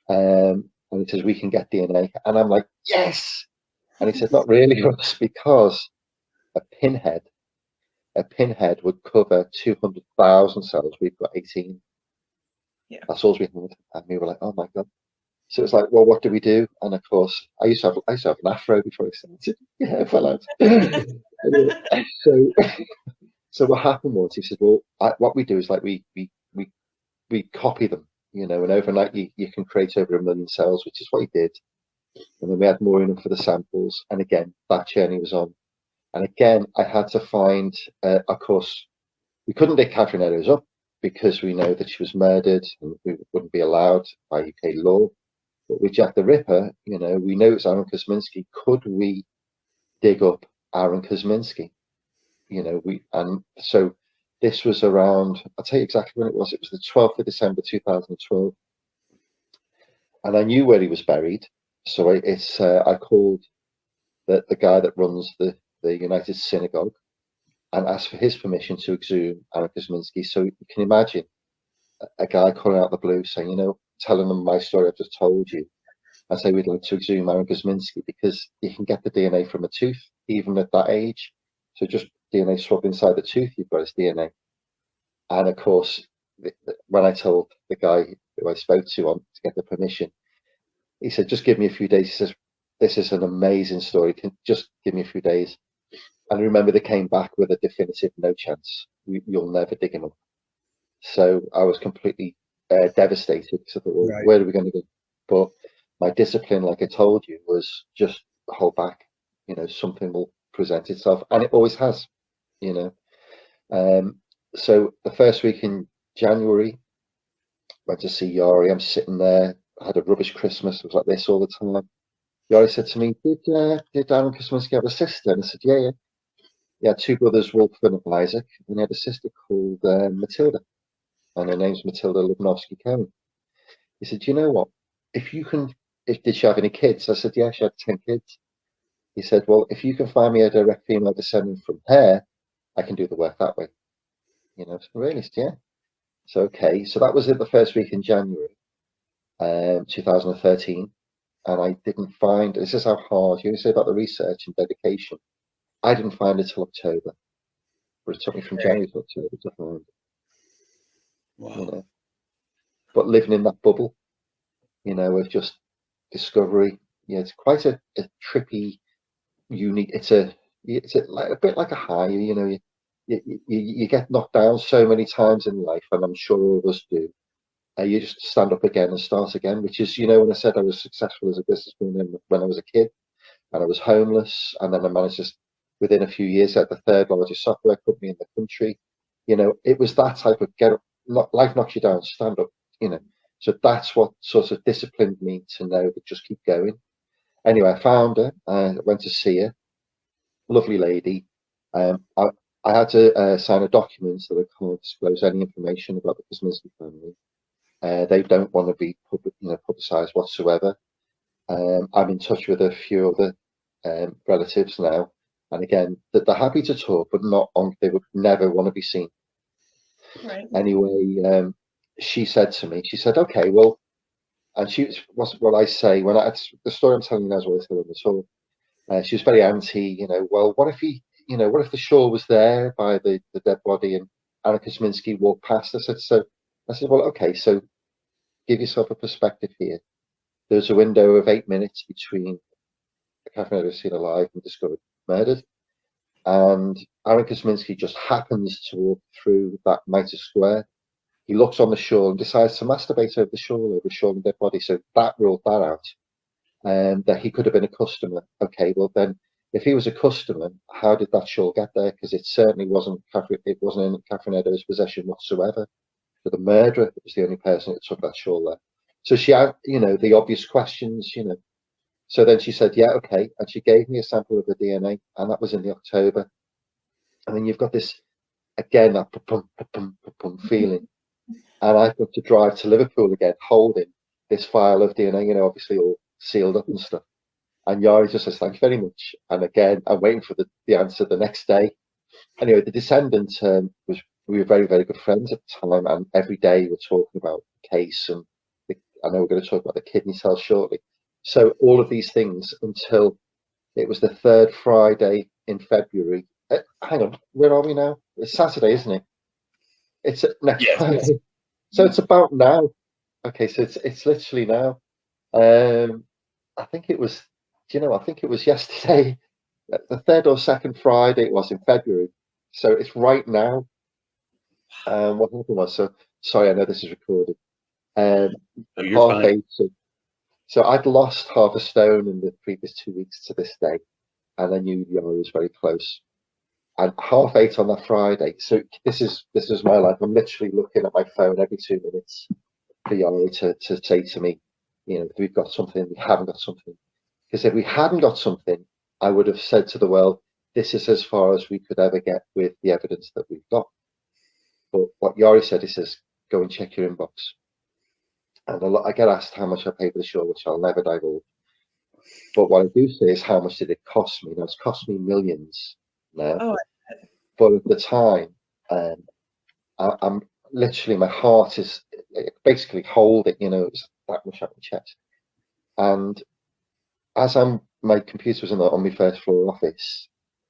S4: and he says, we can get DNA. And I'm like, yes. And he said, not really, Russ, because a pinhead would cover 200,000 cells. We've got 18.
S1: Yeah.
S4: That's all we had. And we were like, oh my God. So it's like, well, what do we do? And of course, I used to have an afro before I started. Yeah, it fell out. So what happened was, he said, well, what we do is, like, we copy them, and overnight you can create over 1 million cells, which is what he did. And then we had more enough for the samples. And again, that journey was on. And again, I had to find, of course, we couldn't dig Catherine Eddowes up because we know that she was murdered and we wouldn't be allowed by UK law. But with Jack the Ripper, we know it's Aaron Kosminski. Could we dig up Aaron Kosminski. You know, and so this was around, I'll tell you exactly when it was. It was the 12th of December 2012. And I knew where he was buried. So I called the guy that runs the United Synagogue and asked for his permission to exhume Aaron Kosminski. So you can imagine a guy calling out the blue saying, you know, telling them my story I've just told you. I say we'd like to exhume Aaron Kosminski because you can get the DNA from a tooth, even at that age. So just DNA swab inside the tooth, you've got his DNA. And of course, when I told the guy who I spoke to get the permission, he said, just give me a few days. He says, this is an amazing story. Can just give me a few days. And I remember they came back with a definitive no chance. You'll never dig him up. So I was completely devastated because I thought, well, where are we going to go? But my discipline, like I told you, was just hold back. You know, something will present itself, and it always has. You know, so the first week in January, went to see Yari. I'm sitting there. I had a rubbish Christmas. It was like this all the time. Yari said to me, "Did Aaron Kosminski have a sister?" And I said, "Yeah." He had two brothers, Wolfgang and Isaac, and he had a sister called Matilda, and her name's Matilda Lubnowski Cohen. He said, "You know what? Did she have any kids?" I said, "Yeah, she had 10 kids." He said, "Well, if you can find me a direct female descendant from her, I can do the work that way." You know, so really, yeah. So okay, so that was it. The first week in January, 2013, and I didn't find. This is how hard you say about the research and dedication. I didn't find it till October, but it took me from January to October to find it.
S2: Wow.
S4: You know, but living in that bubble, you know, of just discovery. Yeah, it's quite a trippy, unique. It's a bit like a high. You know, you get knocked down so many times in life, and I'm sure all of us do. You just stand up again and start again, which is, you know, when I said I was successful as a businessman when I was a kid, and I was homeless, and then I managed to, within a few years, at the third largest software company in the country. You know, it was that type of get up. Life knocks you down, stand up. You know, so that's what sort of disciplined me to know that just keep going. Anyway, I found her. I went to see her. Lovely lady. I had to sign a document that I can't disclose any information about the Kosminski family. They don't want to be publicized whatsoever. I'm in touch with a few other relatives now, and again, that they're happy to talk, but not on. They would never want to be seen.
S1: Right.
S4: Anyway, she said to me, she said, "Okay, well," and she was what I say when the story I'm telling you now is what I tell them at all. She was very anti. You know, well, what if what if the shore was there by the dead body and Aaron Kosminski walked past? I said, well, okay, so give yourself a perspective here. There's a window of 8 minutes between Catherine Eddowes seen alive and discovered murdered, and Aaron Kosminski just happens to walk through that Mitre Square. He looks on the shore and decides to masturbate over the shore, and dead body. So that ruled that out, and that he could have been a customer. Okay, well then, if he was a customer, how did that shawl get there? Because it certainly wasn't in Catherine Eddowes' possession whatsoever. So the murderer was the only person that took that shawl there. So she had, the obvious questions, So then she said, yeah, okay. And she gave me a sample of the DNA, and that was in the October. And then you've got this, again, that feeling. And I've got to drive to Liverpool again, holding this file of DNA, obviously all sealed up and stuff. And Yari just says, thank you very much. And again, I'm waiting for the answer the next day. Anyway, the descendant we were very, very good friends at the time. And every day we're talking about the case. And I know we're going to talk about the kidney cells shortly. So all of these things until it was the third Friday in February. Hang on, where are we now? It's Saturday, isn't it? It's next Friday. So it's about now. Okay, so it's literally now. I think it was, I think it was yesterday, the third or second Friday it was in February. So it's right now. What happened was, so sorry, I know this is recorded.
S2: You're fine.
S4: So I'd lost half a stone in the previous 2 weeks to this day, and I knew Yari was very close. And 8:30 on that Friday. So this is my life. I'm literally looking at my phone every 2 minutes for Yari to say to me, we've got something, we haven't got something. Because if we hadn't got something, I would have said to the world, this is as far as we could ever get with the evidence that we've got. But what Yori said, he says, go and check your inbox. And I get asked how much I paid for the show, which I'll never divulge. But what I do say is, how much did it cost me? Now, it's cost me millions now.
S1: Oh,
S4: but at the time, I'm literally, my heart is basically holding, you know, it's that much at my chest. And as my computer was on my first floor office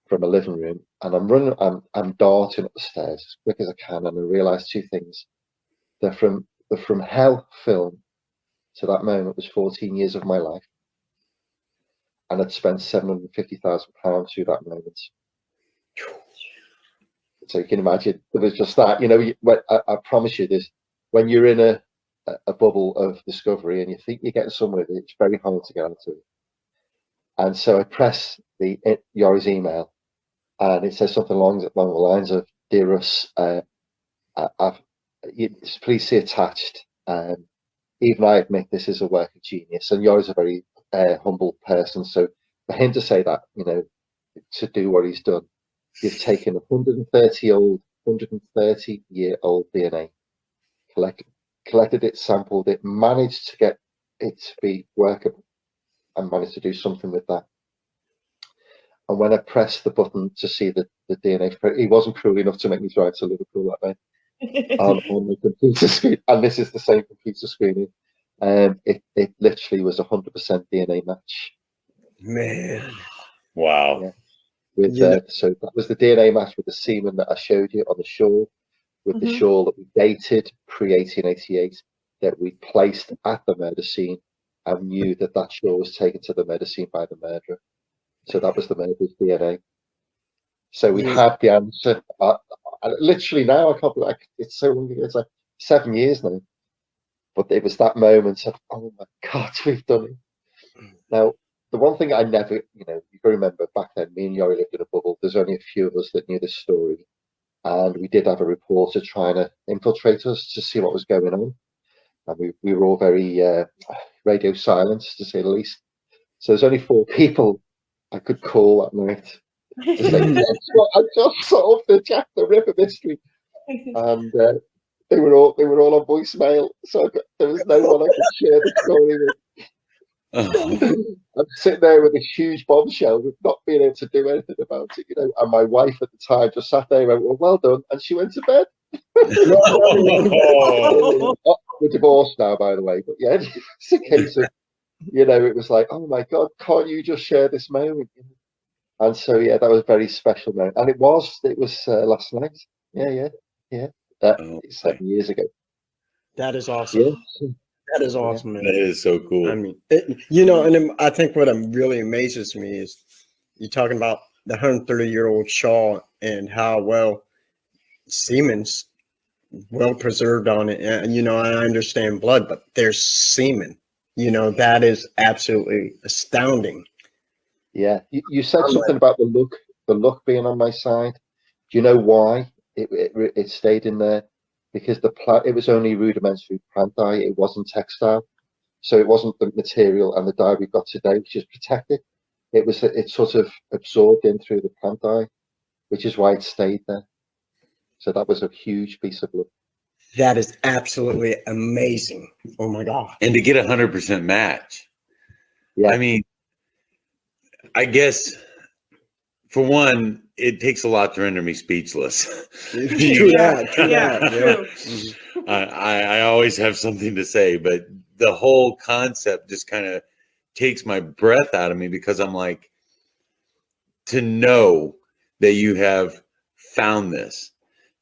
S4: from a living room, and I'm darting up the stairs as quick as I can, and I realised two things. The From Hell film to that moment was 14 years of my life, and I'd spent £750,000 through that moment. So you can imagine, there was just that, you know, I promise you this, when you're in a bubble of discovery and you think you're getting somewhere, it's very hard to get out of it. And so I press Yori's email, and it says something along the lines of, "Dear Russ, please see attached. Even I admit this is a work of genius." And Yori's a very humble person, so for him to say that, you know, to do what he's done, you've taken 130-year-old DNA, collected it, sampled it, managed to get it to be workable, and managed to do something with that. And when I pressed the button to see the DNA, he wasn't cruel enough to make me drive to Liverpool that night. On the computer screen, and this is the same computer screening, it literally was 100% DNA match.
S6: Man.
S2: Wow.
S4: Yeah. With
S6: Yeah.
S4: so that was the DNA match with the semen that I showed you on the shawl, with the shawl that we dated pre-1888, that we placed at the murder scene, and knew that that shawl was taken to the murder scene by the murderer. So that was the murderer's DNA. So we had the answer. Literally now, I can't believe it's so long ago. It's like 7 years now. But it was that moment of, oh my God, we've done it. Now, the one thing I never, you know, you can remember back then, me and Yori lived in a bubble. There's only a few of us that knew this story. And we did have a reporter trying to infiltrate us to see what was going on. And we were all very radio silent, to say the least. So there's only 4 people I could call that night to say, "Guess what? I just solved the Jack the Ripper mystery." And they were all on voicemail, so there was no one I could share the story with. I'm sitting there with a huge bombshell with not being able to do anything about it, you know. And my wife at the time just sat there and went, "Well done," and she went to bed. We're divorced now, by the way, but yeah, it's a case of, you know, it was like, oh my God, can't you just share this moment? And so yeah, that was a very special moment, and it was last night. Yeah. 7 years ago.
S6: That is awesome.
S4: Yeah.
S6: That is awesome, man.
S2: That is so cool.
S6: I mean, you know, and then I think what really amazes me is you're talking about the 130-year-old Shaw and how well semen's well preserved on it. And, you know, I understand blood, but there's semen. You know, that is absolutely astounding.
S4: Yeah. You said something about the look being on my side. Do you know why it stayed in there? Because it was only rudimentary plant dye. It wasn't textile, so it wasn't the material and the dye we've got today, which is protected. It sort of absorbed in through the plant dye, which is why it stayed there. So that was a huge piece of look.
S6: That is absolutely amazing. Oh my God.
S2: And to get 100% match.
S4: Yeah.
S2: I mean, I guess for one, it takes a lot to render me speechless.
S6: True that.
S1: True.
S2: I always have something to say, but the whole concept just kind of takes my breath out of me, because I'm like, to know that you have found this,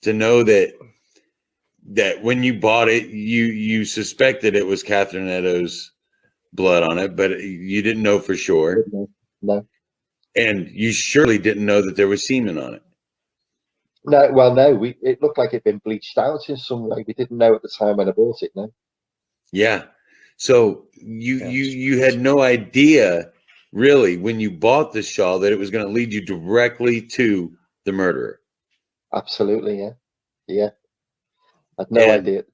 S2: to know that when you bought it, you suspected it was Catherine Eddowes' blood on it, but you didn't know for sure.
S4: No.
S2: And you surely didn't know that there was semen on it.
S4: No, well, no. It looked like it'd been bleached out in some way. We didn't know at the time when I bought it. No.
S2: Yeah. So you had no idea, really, when you bought this shawl, that it was going to lead you directly to the murderer.
S4: Absolutely, yeah. Yeah. I had no idea.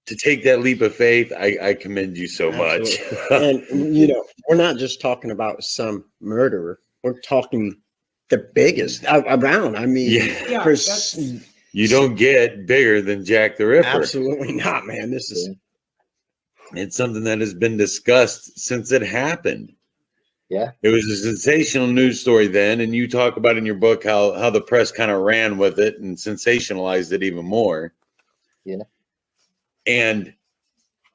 S2: To take that leap of faith, I commend you so much.
S6: And, you know, we're not just talking about some murderer. we're talking the biggest around. I mean,
S2: Yeah.
S6: Chris,
S2: You don't get bigger than Jack the Ripper.
S6: absolutely not, man. This is
S2: It's something that has been discussed since it happened.
S4: Yeah.
S2: It was a sensational news story then, and you talk about in your book how the press kind of ran with it and sensationalized it even more.
S4: Yeah.
S2: And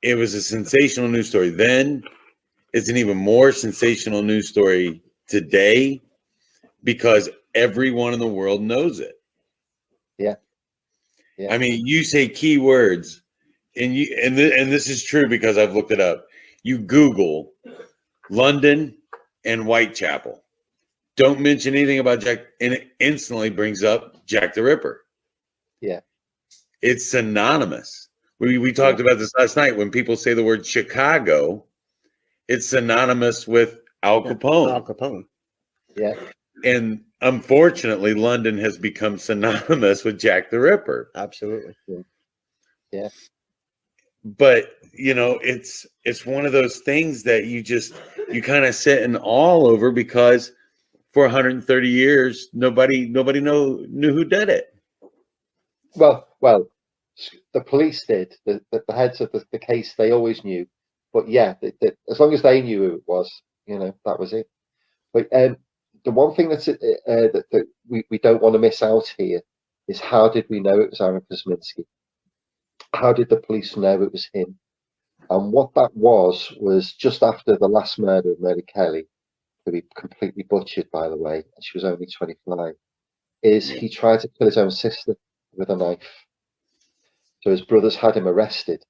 S2: it was a sensational news story then. It's an even more sensational news story today because everyone in the world knows it.
S4: Yeah. Yeah.
S2: I mean, you say keywords, and this is true because I've looked it up. You Google London and Whitechapel. Don't mention anything about Jack, and it instantly brings up Jack the Ripper.
S4: Yeah.
S2: It's synonymous. We talked about this last night. When people say the word Chicago, it's synonymous with Al Capone.
S6: Al Capone.
S4: Yeah.
S2: And unfortunately, London has become synonymous with Jack the Ripper.
S6: Absolutely.
S4: Yeah.
S2: But it's one of those things that you kind of sit in awe over because for 130 years nobody knew who did it.
S4: Well, the police did. The heads of the case, they always knew. But yeah, as long as they knew who it was, that was it. But the one thing that we don't want to miss out here is how did we know it was Aaron Kosminski? How did the police know it was him? And what that was just after the last murder of Mary Kelly, who he completely butchered, by the way, and she was only 25, is he tried to kill his own sister with a knife. So his brothers had him arrested.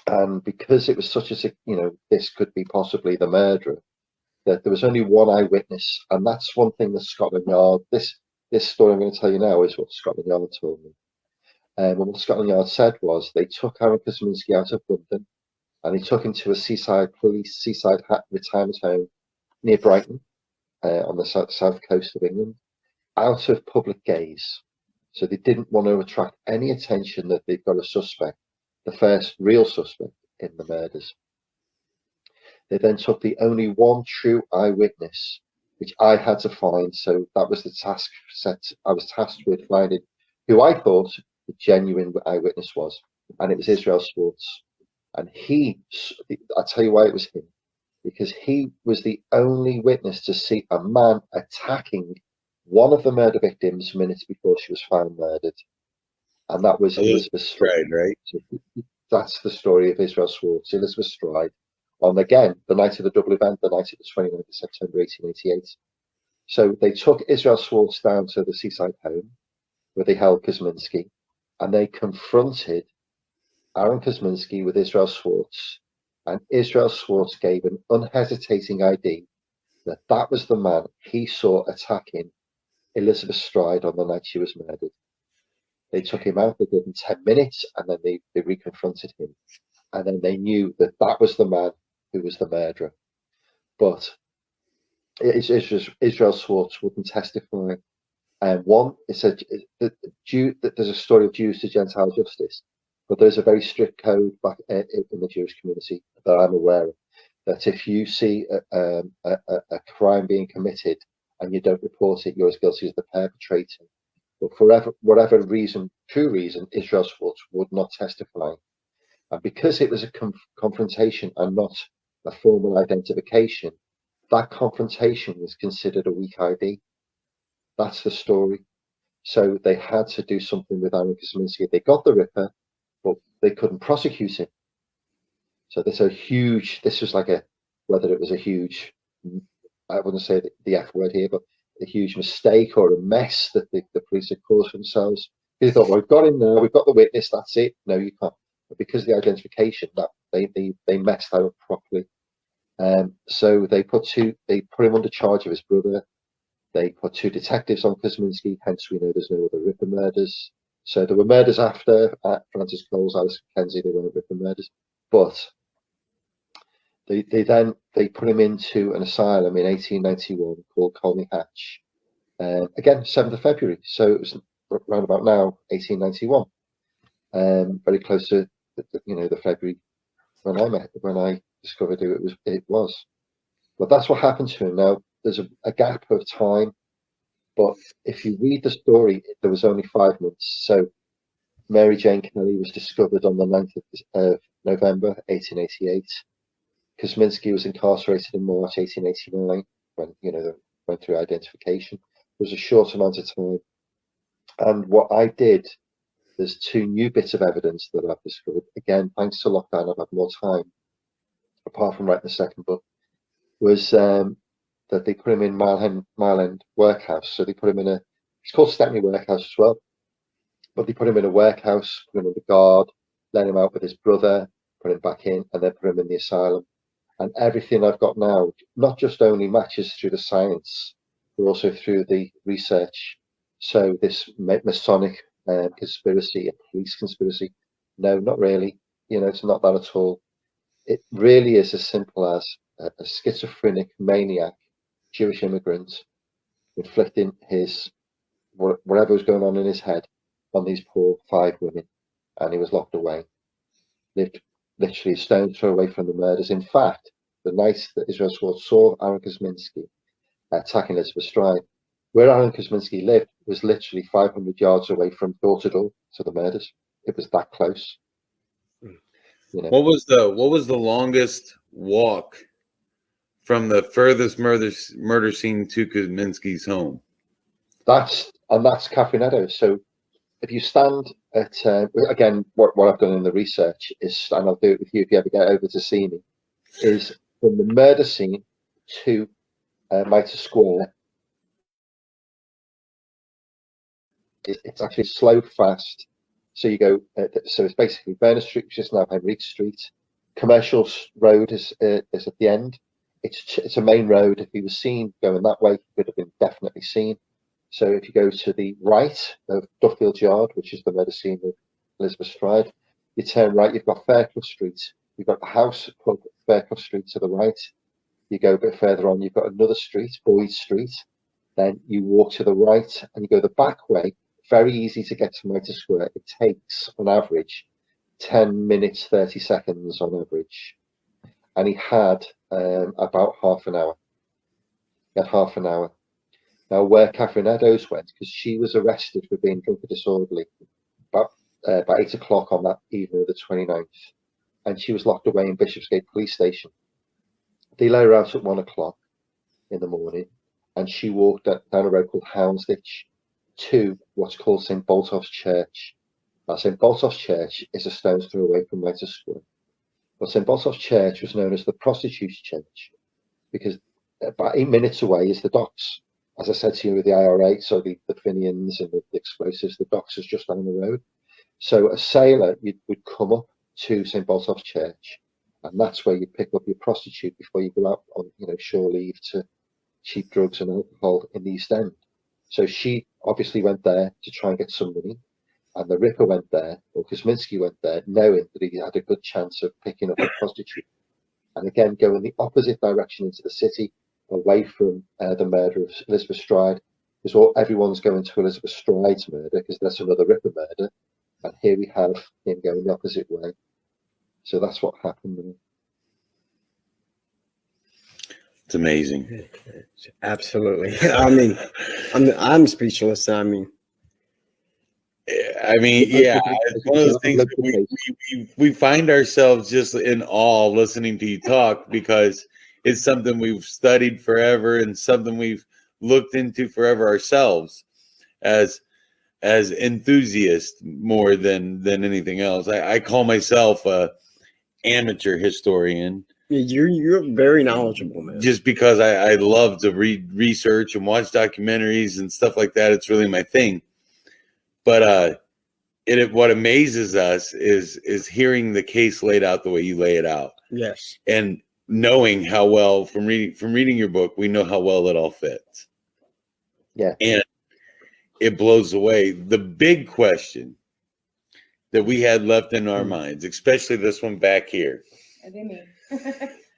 S4: And because it was such a, this could be possibly the murderer, that there was only one eyewitness. And that's one thing that Scotland Yard, this story I'm going to tell you now is what Scotland Yard told me. And what Scotland Yard said was they took Aaron Kosminski out of London and they took him to a seaside retirement home near Brighton on the south coast of England, out of public gaze. So they didn't want to attract any attention that they've got a suspect, the first real suspect in the murders. They then took the only one true eyewitness, which I had to find. So that was the task set. I was tasked with finding who I thought the genuine eyewitness was, and it was Israel Schwartz. And I'll tell you why it was him, because he was the only witness to see a man attacking one of the murder victims minutes before she was found murdered. And that was Elizabeth Stride,
S2: right?
S4: So that's the story of Israel Schwartz, Elizabeth Stride, on again the night of the double event, the night of the 29th of September 1888. So they took Israel Schwartz down to the seaside home where they held Kosminski, and they confronted Aaron Kosminski with Israel Schwartz, and Israel Schwartz gave an unhesitating ID that was the man he saw attacking Elizabeth Stride on the night she was murdered. They took him out, they gave him 10 minutes, and then they reconfronted him. And then they knew that was the man who was the murderer. But Israel Schwartz wouldn't testify. One, it said that there's a story of Jews to Gentile justice, but there's a very strict code back in the Jewish community that I'm aware of, that if you see a crime being committed and you don't report it, you're as guilty as the perpetrator. But for whatever reason, true reason, Israel Schwartz would not testify. And because it was a confrontation and not a formal identification, that confrontation was considered a weak ID. That's the story. So they had to do something with Aaron Kosminski. They got the Ripper, but they couldn't prosecute him. So this was like whether it was a huge, I wouldn't say the F word here, but a huge mistake or a mess that the police had caused for themselves. They thought, well, we've got him now, we've got the witness, that's it. No, you can't. But because of the identification, that they messed that up properly. So they put him under charge of his brother. They put 2 detectives on Kosminski, hence we know there's no other Ripper murders. So there were murders after Francis Coles, Alice Mackenzie, they weren't Ripper murders. But they put him into an asylum in 1891 called Colney Hatch. Again, 7th of February. So it was around about now, 1891. Very close to the February when I discovered who it was. But that's what happened to him. Now, there's a gap of time, but if you read the story, there was only 5 months. So Mary Jane Kelly was discovered on the 9th of November 1888. Kosminski was incarcerated in March 1889 when they went through identification. It was a short amount of time. And what I did, there's 2 new bits of evidence that I've discovered. Again, thanks to lockdown, I've had more time, apart from writing the second book, was that they put him in Mile End Workhouse. So they put him in it's called Stepney Workhouse as well, but they put him in a workhouse, put him under guard, let him out with his brother, put him back in, and then put him in the asylum. And everything I've got now, not just only matches through the science, but also through the research. So this Masonic conspiracy, a police conspiracy, no, not really. It's not that at all. It really is as simple as a schizophrenic maniac Jewish immigrant inflicting whatever was going on in his head on these poor 5 women, and he was locked away. Lived literally a stone's throw away from the murders. In fact, the night that Israel Schwartz saw Aaron Kosminski attacking Elizabeth Stride, where Aaron Kosminski lived was literally 500 yards away from door to door to the murders. It was that close.
S2: What was the longest walk from the furthest murder scene to Kosminski's home?
S4: That's Catherine Eddowes. So if you stand at again, what I've done in the research is, and I'll do it with you if you ever get over to see me, is from the murder scene to Mitre Square. It's actually slow, fast. So you go. So it's basically Berners Street, which is now Henrique Street. Commercial Road is at the end. It's a main road. If he was seen going that way, he could have been definitely seen. So if you go to the right of Duffield Yard, which is the murder scene of Elizabeth Stride, you turn right, you've got Fairclough Street. You've got the house pub Fairclough Street to the right. You go a bit further on, you've got another street, Boyd Street. Then you walk to the right and you go the back way. Very easy to get to Mitre Square. It takes, on average, 10 minutes, 30 seconds on average. And he had about half an hour. He had half an hour. Now, where Catherine Eddowes went, because she was arrested for being drunk and disorderly about 8 o'clock on that evening of the 29th, and she was locked away in Bishopsgate Police Station. They let her out at 1 o'clock in the morning, and she walked down a road called Houndsditch to what's called St. Botolph's Church. Now, St. Botolph's Church is a stone's throw away from Mitre Square. But St. Botolph's Church was known as the Prostitutes' Church because about 8 minutes away is the docks. As I said to you with the IRA, so the Fenians and the explosives, the docks is just down the road. So a sailor would come up to St. Botolph's Church, and that's where you pick up your prostitute before you go out on shore leave to cheap drugs and alcohol in the East End. So she obviously went there to try and get some money, and the Ripper went there, or Kosminski went there, knowing that he had a good chance of picking up a prostitute. And again, go in the opposite direction into the city, away from the murder of Elizabeth Stride, because everyone's going to Elizabeth Stride's murder, because that's another Ripper murder. And here we have him going the opposite way. So that's what happened there.
S2: It's amazing.
S6: Absolutely. I mean, I'm speechless. I mean,
S2: yeah, it's one of those things that we find ourselves just in awe listening to you talk, because it's something we've studied forever and something we've looked into forever ourselves as enthusiasts more than anything else. I call myself a amateur historian.
S6: You're very knowledgeable, man.
S2: Just because I love to read research and watch documentaries and stuff like that. It's really my thing. But what amazes us is hearing the case laid out the way you lay it out.
S6: Yes.
S2: And knowing how well from reading your book, we know how well it all fits.
S4: Yeah.
S2: And it blows away. The big question that we had left in our minds, especially this one back here.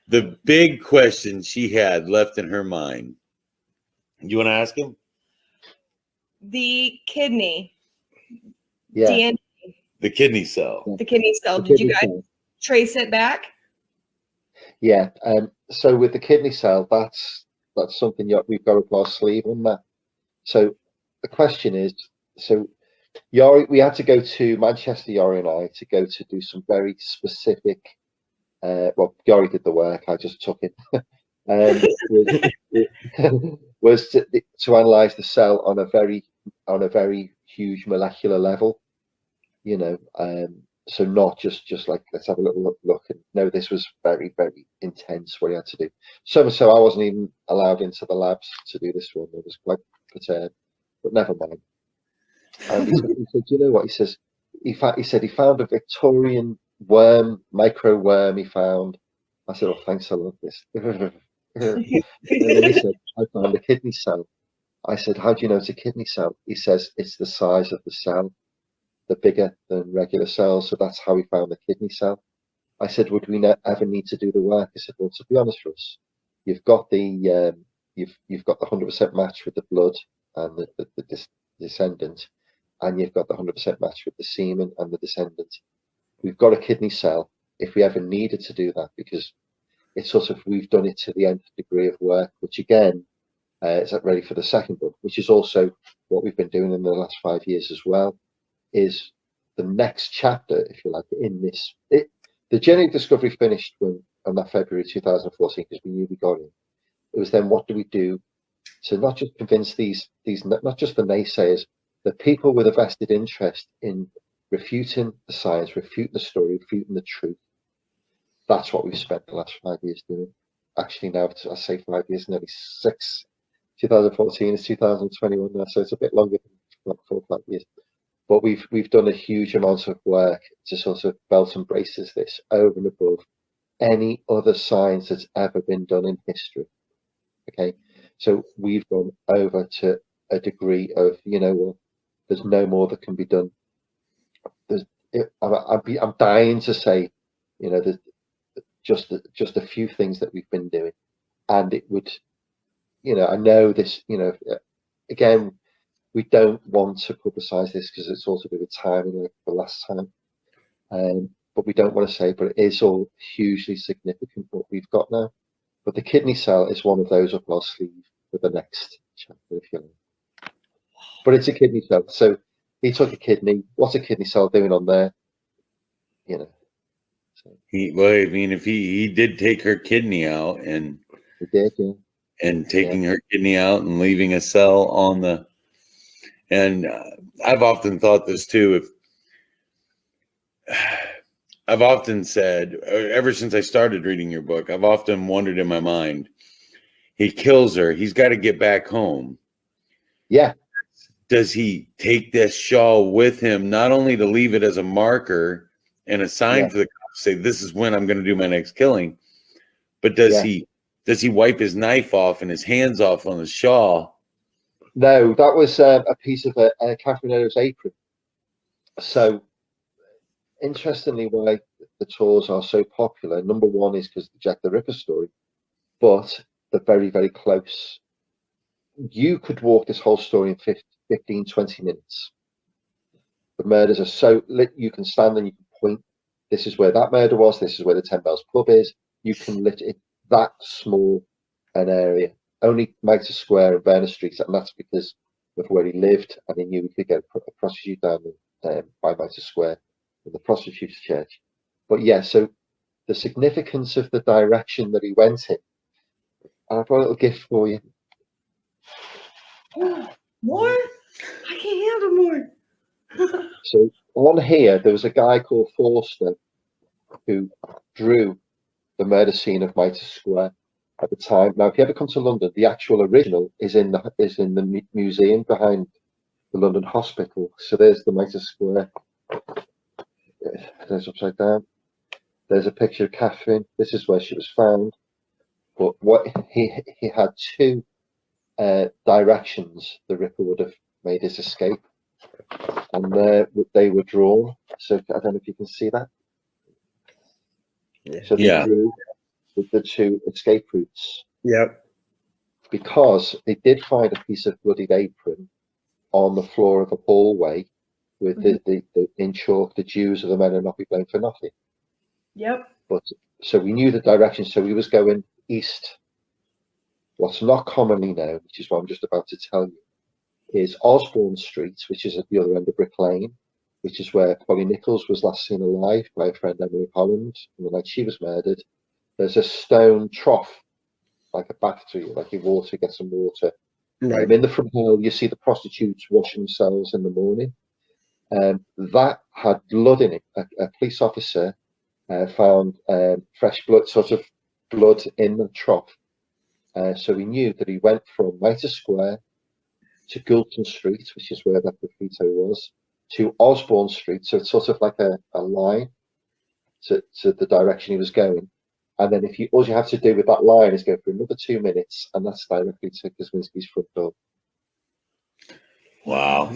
S2: The big question she had left in her mind. You want to ask him?
S1: The kidney.
S4: Yeah.
S1: DNA,
S2: The kidney cell.
S1: the kidney cell.
S4: The
S1: Did you
S4: kidney
S1: guys
S4: cell.
S1: trace it back?
S4: Yeah. So with the kidney cell, that's that's something we've got up our sleeve on that. So the question is, so Yori, we had to go to Manchester, Yori and I, to go to do some very specific. Well, Yori did the work. I just took it. Was to analyze the cell on a very huge molecular level. You know, so not just like let's have a little look. And no, this was very, very intense what he had to do. So I wasn't even allowed into the labs to do this one. I was quite perturbed, but never mind. And he said, you know what? He says he said he found a Victorian worm, micro worm. He found. I said, oh, thanks a lot. This. And then he said, I found a kidney cell. I said, how do you know it's a kidney cell? He says it's the size of the cell, the bigger than regular cells. So that's how he found the kidney cell. I said, would we ever need to do the work? I said, well, to be honest, Russ, you've got the you've got the 100% match with the blood and the descendant, and you've got the 100% match with the semen and the descendant. We've got a kidney cell if we ever needed to do that, because it's sort of, we've done it to the nth degree of work, which again is ready for the second book, which is also what we've been doing in the last 5 years as well, is the next chapter, if you like, in this. The journey of discovery finished on that February 2014, because we knew we got it. It was then, what do we do to not just convince these not just the naysayers, the people with a vested interest in refuting the science, refuting the story, refuting the truth. That's what we've spent the last 5 years doing. Actually, now I say 5 years, nearly 6. 2014 is 2021 now, so it's a bit longer than 4 or 5 years. But we've done a huge amount of work to sort of belt and braces this over and above any other science that's ever been done in history. Okay, so we've gone over to a degree of, you know, well, there's no more that can be done. I'm dying to say, you know, there's just a few things that we've been doing, and it would, you know, I know this, you know, again, we don't want to publicize this because it's also been a timing like the last time, but we don't want to say, but it is all hugely significant what we've got now. But the kidney cell is one of those up our sleeve for the next chapter, if you like. But it's a kidney cell, so he took a kidney. What's a kidney cell doing on there? You know. So.
S2: Well, I mean, if he did take her kidney out, and
S4: he did, yeah.
S2: And taking her kidney out and leaving a cell on the, and I've often thought this too. I've often said, ever since I started reading your book, I've often wondered in my mind, he kills her, he's got to get back home.
S4: Yeah.
S2: Does he take this shawl with him, not only to leave it as a marker and a sign for the cops, say, this is when I'm going to do my next killing, but does he wipe his knife off and his hands off on the shawl?
S4: No, that was a piece of Catherine Eddowes' apron. So, interestingly, why the tours are so popular, number one is because the Jack the Ripper story, but they're very, very close. You could walk this whole story in 15, 20 minutes. The murders are so lit, you can stand and you can point. This is where that murder was, this is where the 10 Bells pub is. You can lit it that small an area. Only Mitre Square and Berners Street, and that's because of where he lived, and he knew he could get a prostitute down by Mitre Square in the prostitutes' church. But yeah, so the significance of the direction that he went in, and I've got a little gift for you.
S1: More? I can't handle more.
S4: So on here, there was a guy called Forster who drew the murder scene of Mitre Square at the time. Now, if you ever come to London, the actual original is in the museum behind the London Hospital. So there's the Mitre Square. There's upside down. There's a picture of Catherine. This is where she was found. But what he had two directions the Ripper would have made his escape, and they were drawn. So I don't know if you can see that. So they drew the two escape routes.
S6: Yep.
S4: Because they did find a piece of bloodied apron on the floor of a hallway with the in chalk, the Jews of the men are not be blamed for nothing.
S1: Yep.
S4: But so we knew the direction, so we was going east What's not commonly known, which is what I'm just about to tell you, is Osborne Street, which is at the other end of Brick Lane, which is where Polly Nichols was last seen alive by her friend Emily Holland on the night she was murdered. There's a stone trough, like a bath to you, like you get some water.
S6: Right.
S4: In the front hall, you see the prostitutes washing themselves in the morning. That had blood in it. A police officer found fresh blood, sort of blood in the trough. So he knew that he went from Mitre Square to Gulton Street, which is where that graffito was, to Osborne Street. So it's sort of like a line to the direction he was going. And then all you have to do with that line is go for another 2 minutes, and that's directly to Kosminski's front door.
S2: Wow.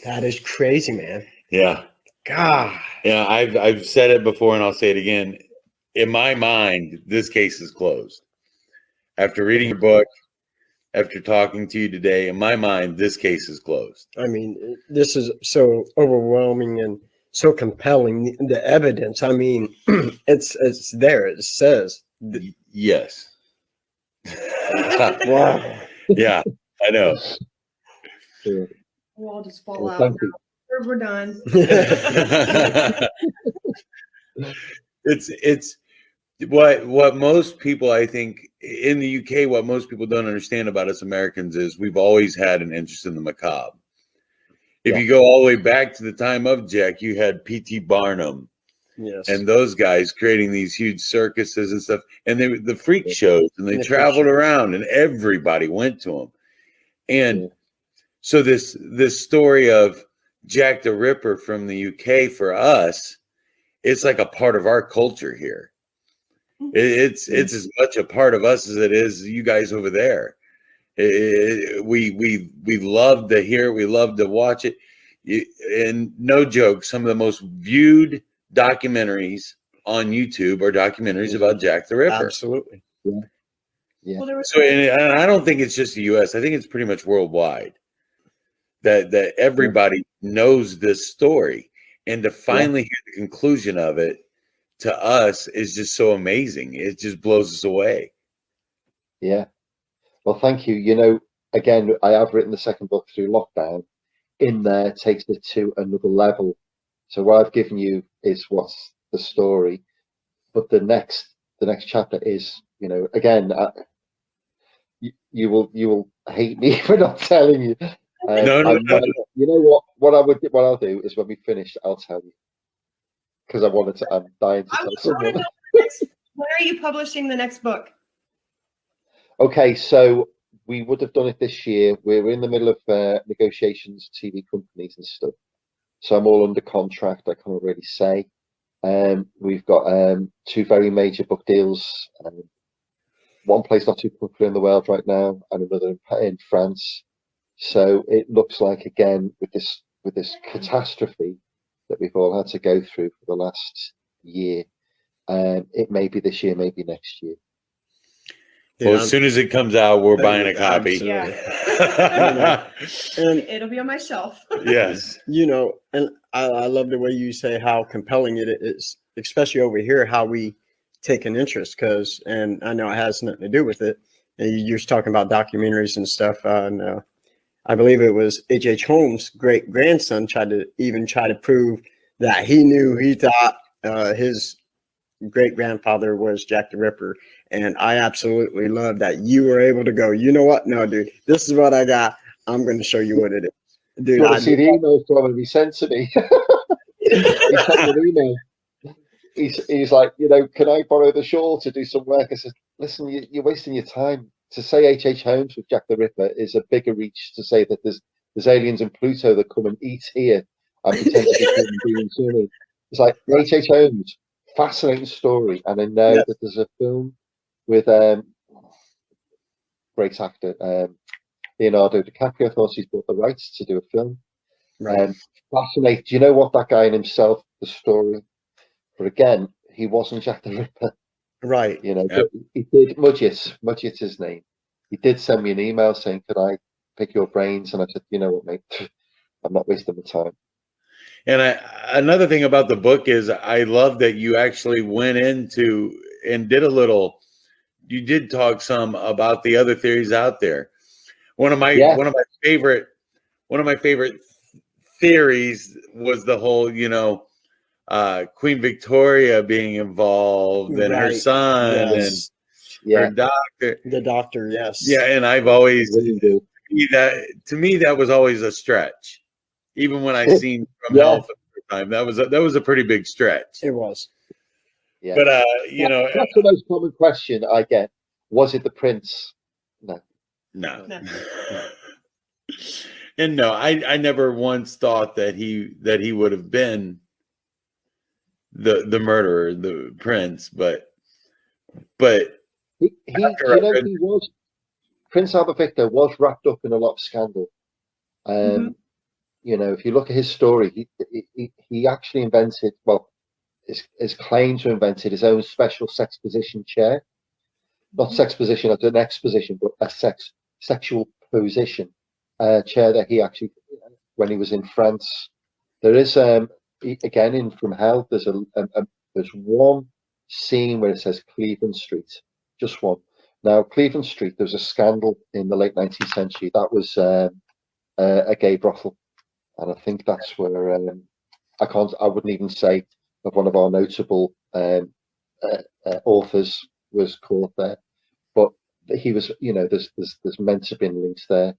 S6: That is crazy, man.
S2: Yeah.
S6: God.
S2: Yeah. I've said it before and I'll say it again. In my mind, this case is closed. After reading your book, after talking to you today, in my mind, this case is closed.
S6: I mean, this is so overwhelming and so compelling. The evidence, I mean, it's there. It says.
S2: Yes.
S6: Wow.
S2: Yeah, I know.
S4: Yeah.
S1: We'll all just fall
S4: Well,
S1: out.
S4: thank you.
S1: We're done.
S2: It's what most people, I think, in the UK, what most people don't understand about us Americans is we've always had an interest in the macabre. If you go all the way back to the time of Jack, you had P.T. Barnum
S6: Yes.
S2: and those guys creating these huge circuses and stuff, and the freak shows, and they
S6: The
S2: traveled
S6: freak shows.
S2: around, and everybody went to them. And so this story of Jack the Ripper from the UK for us, it's like a part of our culture here. It's as much a part of us as it is you guys over there. We love to hear it. We love to watch it. And no joke, some of the most viewed documentaries on YouTube are documentaries about Jack the Ripper.
S6: Absolutely.
S4: Yeah.
S1: Well, there was
S2: So, and I don't think it's just the U.S. I think it's pretty much worldwide that everybody knows this story, and to finally hear the conclusion of it to us is just so amazing. It just blows us away.
S4: Yeah. Well, thank you. You know, again, I have written the second book through lockdown. In there takes it to another level. So what I've given you is what's the story, but the next chapter is, you know, again, you will hate me for not telling you.
S2: No.
S4: You know what I'll do is when we finish, I'll tell you, because I'm dying to
S1: I
S4: tell
S1: want to
S4: someone.
S1: know when are you publishing the next book?
S4: Okay, so we would have done it this year. We're in the middle of negotiations, TV companies and stuff. So I'm all under contract. I can't really say. We've got 2 very major book deals. One place not too popular in the world right now, and another in France. So it looks like, again, with this catastrophe that we've all had to go through for the last year, it may be this year, maybe next year.
S2: Well, as soon as it comes out, we're buying a copy.
S6: Absolutely.
S1: Yeah.
S6: And
S1: It'll be on my shelf.
S2: Yes.
S6: you know, and I love the way you say how compelling it is, especially over here, how we take an interest, because, and I know it has nothing to do with it. And you're just talking about documentaries and stuff. And I believe it was H.H. Holmes' great grandson try to prove that he thought his great grandfather was Jack the Ripper. And I absolutely love that you were able to go, you know what? No, dude, this is what I got. I'm going to show you what it is. Dude,
S4: You want to see the email from him? He sent to me. He sent me an email. He's like, you know, can I borrow the shawl to do some work? I said, listen, you're wasting your time. To say H.H. Holmes with Jack the Ripper is a bigger reach to say that there's aliens in Pluto that come and eat here and pretend to be human beings. You know? It's like H.H. Holmes, fascinating story. And I know that there's a film with great actor Leonardo DiCaprio. Thought he's bought the rights to do a film.
S6: Right.
S4: Fascinating. Do you know what, that guy in himself, the story? But again, he wasn't Jack the Ripper.
S6: Right.
S4: You know, he did. Mudgett's his name. He did send me an email saying, could I pick your brains? And I said, you know what, mate, I'm not wasting my time.
S2: And another thing about the book is I love that you actually went into and did a little did talk some about the other theories out there. One of my
S4: Yeah.
S2: favorite theories was the whole, Queen Victoria being involved and her
S6: Right.
S2: son
S6: Yes.
S2: and
S4: Yeah,
S2: her doctor.
S6: The doctor, yes.
S2: Yeah, and I've always
S4: really do.
S2: to me that was always a stretch. Even when I seen From
S4: Yeah.
S2: Hell for the first time, that was a pretty big stretch.
S6: It was.
S4: Yeah.
S2: But
S4: That's the most common question I get. Was it the prince? No.
S2: no.
S1: No.
S2: And no, I never once thought that he would have been the murderer, the prince, but
S4: He
S2: After I read-
S4: he was, Prince Albert Victor was wrapped up in a lot of scandal.
S1: Mhm.
S4: If you look at his story, he actually invented, well, his claim to invented his own special sex position chair. Not sex position as an exposition, but a sexual position chair that he actually, when he was in France. There is again in From Hell. There's one scene where it says Cleveland Street, just one. Now Cleveland Street, there was a scandal in the late 19th century. That was a gay brothel, and I think that's where I wouldn't even say that one of our notable authors was caught there, but he was. There's meant to have been links there.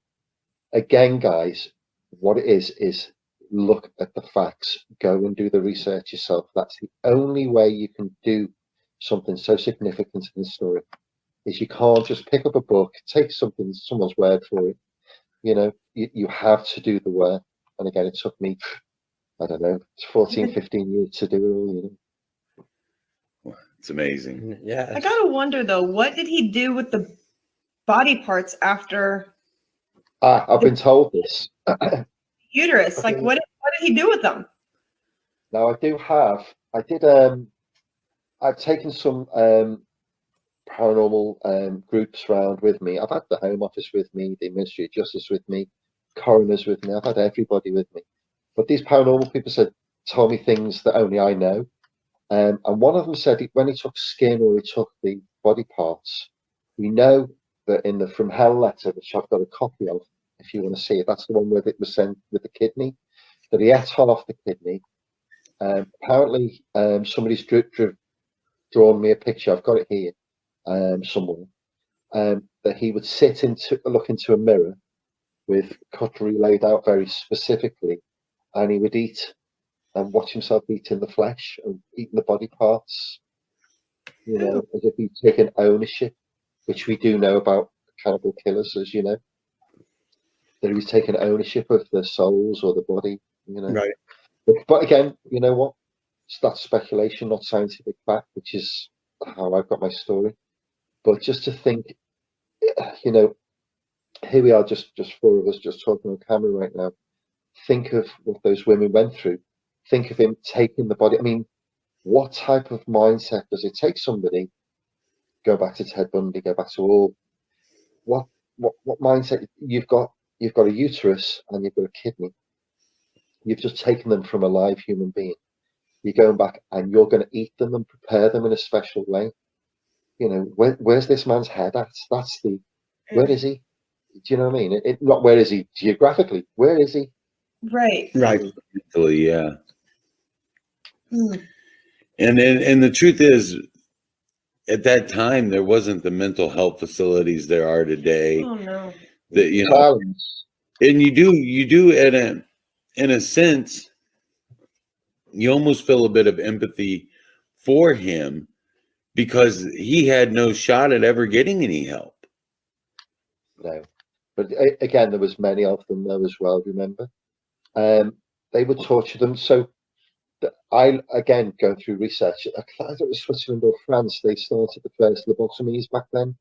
S4: Again, guys, what it is look at the facts, go and do the research yourself. That's the only way you can do something so significant in the story. Is you can't just pick up a book, take someone's word for it. You have to do the work. And again, it took me, I don't know, 14, 15 years to do it all.
S2: it's amazing.
S6: Yeah.
S1: I gotta wonder though, what did he do with the body parts after
S4: I've been told this.
S1: uterus? Like, what did he do with them?
S4: Now I've taken some paranormal groups round with me. I've had the Home Office with me, the Ministry of Justice with me, coroners with me. I've had everybody with me. But these paranormal people told me things that only I know. And one of them said when he took skin or he took the body parts, we know that in the From Hell letter, which I've got a copy of, if you want to see it, that's the one where it was sent with the kidney, that he ate half the kidney. Apparently, somebody's drawn me a picture. I've got it here somewhere. That he would look into a mirror with cutlery laid out very specifically, and he would eat and watch himself eating the flesh and eating the body parts, as if he'd taken ownership, which we do know about cannibal killers, as you know, that he was taking ownership of the souls or the body,
S6: Right.
S4: But again, you know what? That's speculation, not scientific fact, which is how I've got my story. But just to think, here we are, just four of us, just talking on camera right now. Think of what those women went through. Think of him taking the body. I mean, what type of mindset does it take somebody? Go back to Ted Bundy, go back to all. What mindset? You've got a uterus and you've got a kidney. You've just taken them from a live human being. You're going back and you're going to eat them and prepare them in a special way. Where's this man's head at? Where is he? Do you know what I mean? Not where is he geographically? Where is he?
S1: Right.
S6: Right.
S2: Mentally, yeah.
S1: Mm.
S2: And the truth is, at that time, there wasn't the mental health facilities there are today.
S1: Oh no.
S2: That
S4: Silence.
S2: and you do in a sense, you almost feel a bit of empathy for him because he had no shot at ever getting any help.
S4: No, but again, there was many of them though as well. Remember, they would torture them. So I again go through research. I thought it was Switzerland or France. They started the first lobotomies back then,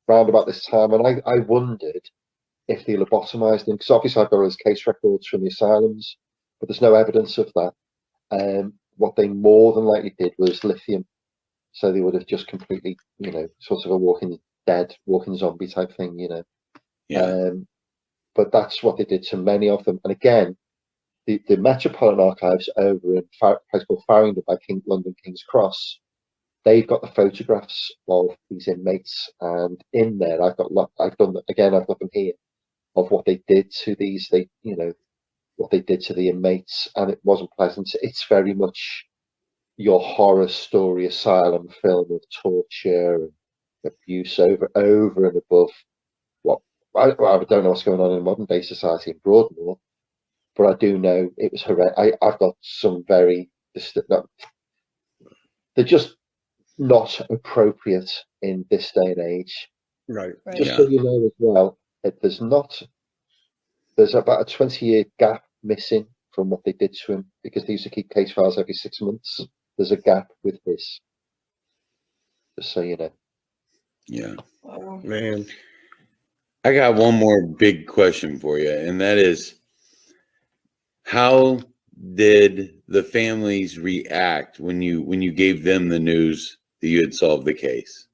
S4: round about this time, and I wondered if they lobotomized them because obviously I've got those case records from the asylums, but there's no evidence of that. What they more than likely did was lithium, so they would have just completely, sort of a walking zombie type thing,
S2: Yeah.
S4: But that's what they did to many of them. And again, the Metropolitan Archives over in a place called Farringdon by London King's Cross, they've got the photographs of these inmates, and in there I've got them here of what they did to what they did to the inmates, and it wasn't pleasant. It's very much your horror story asylum film of torture and abuse over and above what I don't know what's going on in modern day society in Broadmoor, but I do know it was horrendous. I've got some very they're just not appropriate in this day and age.
S6: Right.
S1: Right.
S4: Just so you know as well, there's about a 20-year gap missing from what they did to him, because they used to keep case files every 6 months. There's a gap with this, just so you know.
S2: Yeah.
S1: Wow.
S6: Man.
S2: I got one more big question for you, and that is, how did the families react when you gave them the news that you had solved the case?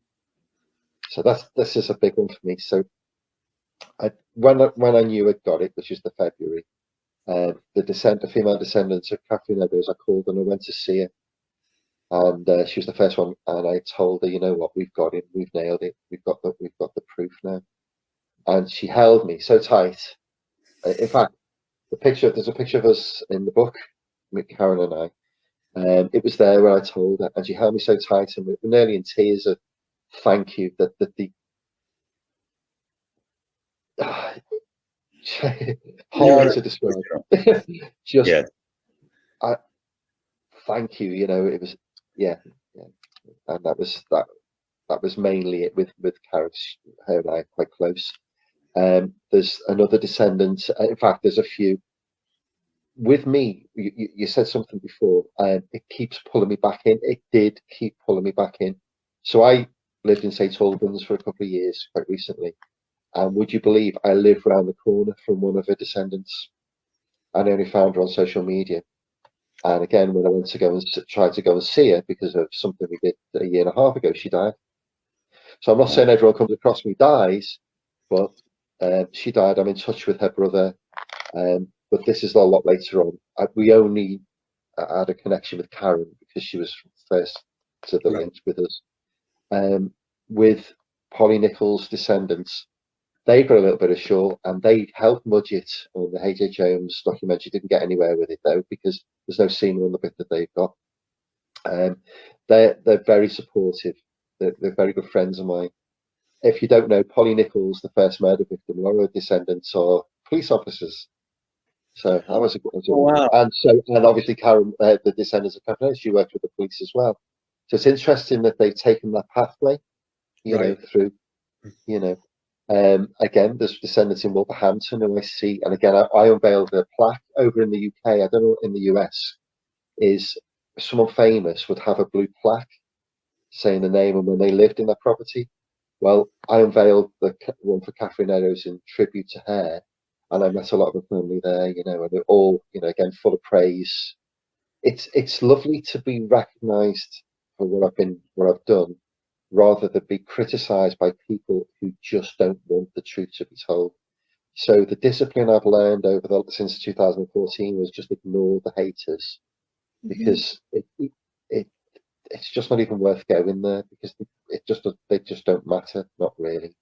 S4: So this is a big one for me. So when I knew I'd got it, which is the February, the female descendants of Catherine Eddowes, I called and I went to see her, and she was the first one, and I told her, you know what, we've got him, we've nailed it, we've got the proof now, and she held me so tight. In fact, there's a picture of us in the book, Karen and I. It was there when I told her, and she held me so tight, and we were nearly in tears of thank you. That the hard to describe. Just
S2: Yeah.
S4: Thank you. You know, it was yeah, and that was mainly it with Karen. Her and I are quite close. There's another descendant. In fact, there's a few. With me, you said something before, and it keeps pulling me back in. It did keep pulling me back in. So I lived in St Albans for a couple of years, quite recently, and would you believe I live around the corner from one of her descendants? I only found her on social media, and again, when I went to go and try to go and see her because of something we did a year and a half ago, she died. So I'm not saying everyone comes across me dies, but she died. I'm in touch with her brother. But this is a lot later on. We only had a connection with Karen because she was first to the link with us. With Polly Nichols' descendants, they got a little bit of short, and they helped mudge it on the H.H. Holmes documentary. Didn't get anywhere with it though, because there's no semen on the bit that they've got. They're very supportive. They're very good friends of mine. If you don't know, Polly Nichols, the first murder victim, a lot of her descendants are police officers. So that was a good one.
S6: Wow.
S4: And obviously Karen, the descendants of Catherine, she worked with the police as well. So it's interesting that they've taken that pathway, you know, through, you know, again, there's descendants in Wolverhampton who I see, and again, I unveiled a plaque over in the UK. I don't know, in the US, is someone famous would have a blue plaque saying the name and when they lived in that property. Well, I unveiled the one for Catherine Eddowes in tribute to her. And I met a lot of the family there, you know, and they're all, you know, again, full of praise. It's lovely to be recognised for what I've done, rather than be criticised by people who just don't want the truth to be told. So the discipline I've learned since 2014 was just ignore the haters, because it's just not even worth going there, because they just don't matter, not really.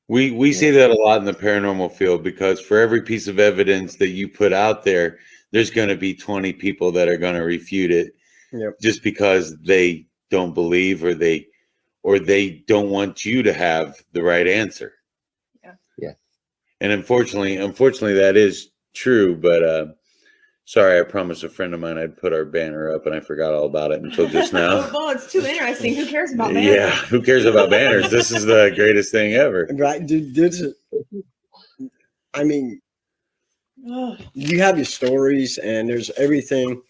S2: We see that a lot in the paranormal field, because for every piece of evidence that you put out there, there's going to be 20 people that are going to refute it, just because they don't believe or they don't want you to have the right answer.
S4: Yeah.
S2: And unfortunately, that is true. But sorry, I promised a friend of mine I'd put our banner up, and I forgot all about it until just now.
S1: Well, it's too interesting. Who cares about banners?
S2: Yeah, who cares about banners? This is the greatest thing ever.
S6: Right, dude. I mean, you have your stories, and there's everything,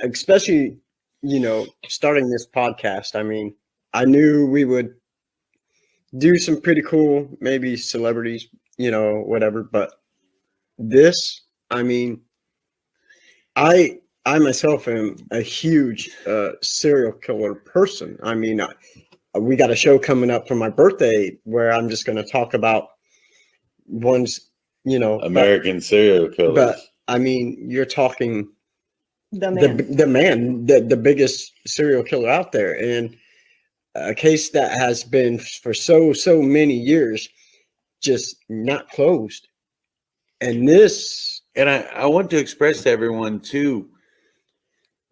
S6: especially, you know, starting this podcast. I mean, I knew we would do some pretty cool, maybe celebrities, you know, whatever. But this, I mean, I myself am a huge serial killer person. I mean, we got a show coming up for my birthday where I'm just going to talk about ones, you know,
S2: American serial killers.
S6: But I mean, you're talking
S1: The man.
S6: the biggest serial killer out there, and a case that has been for so many years just not closed. And this,
S2: And I want to express to everyone too,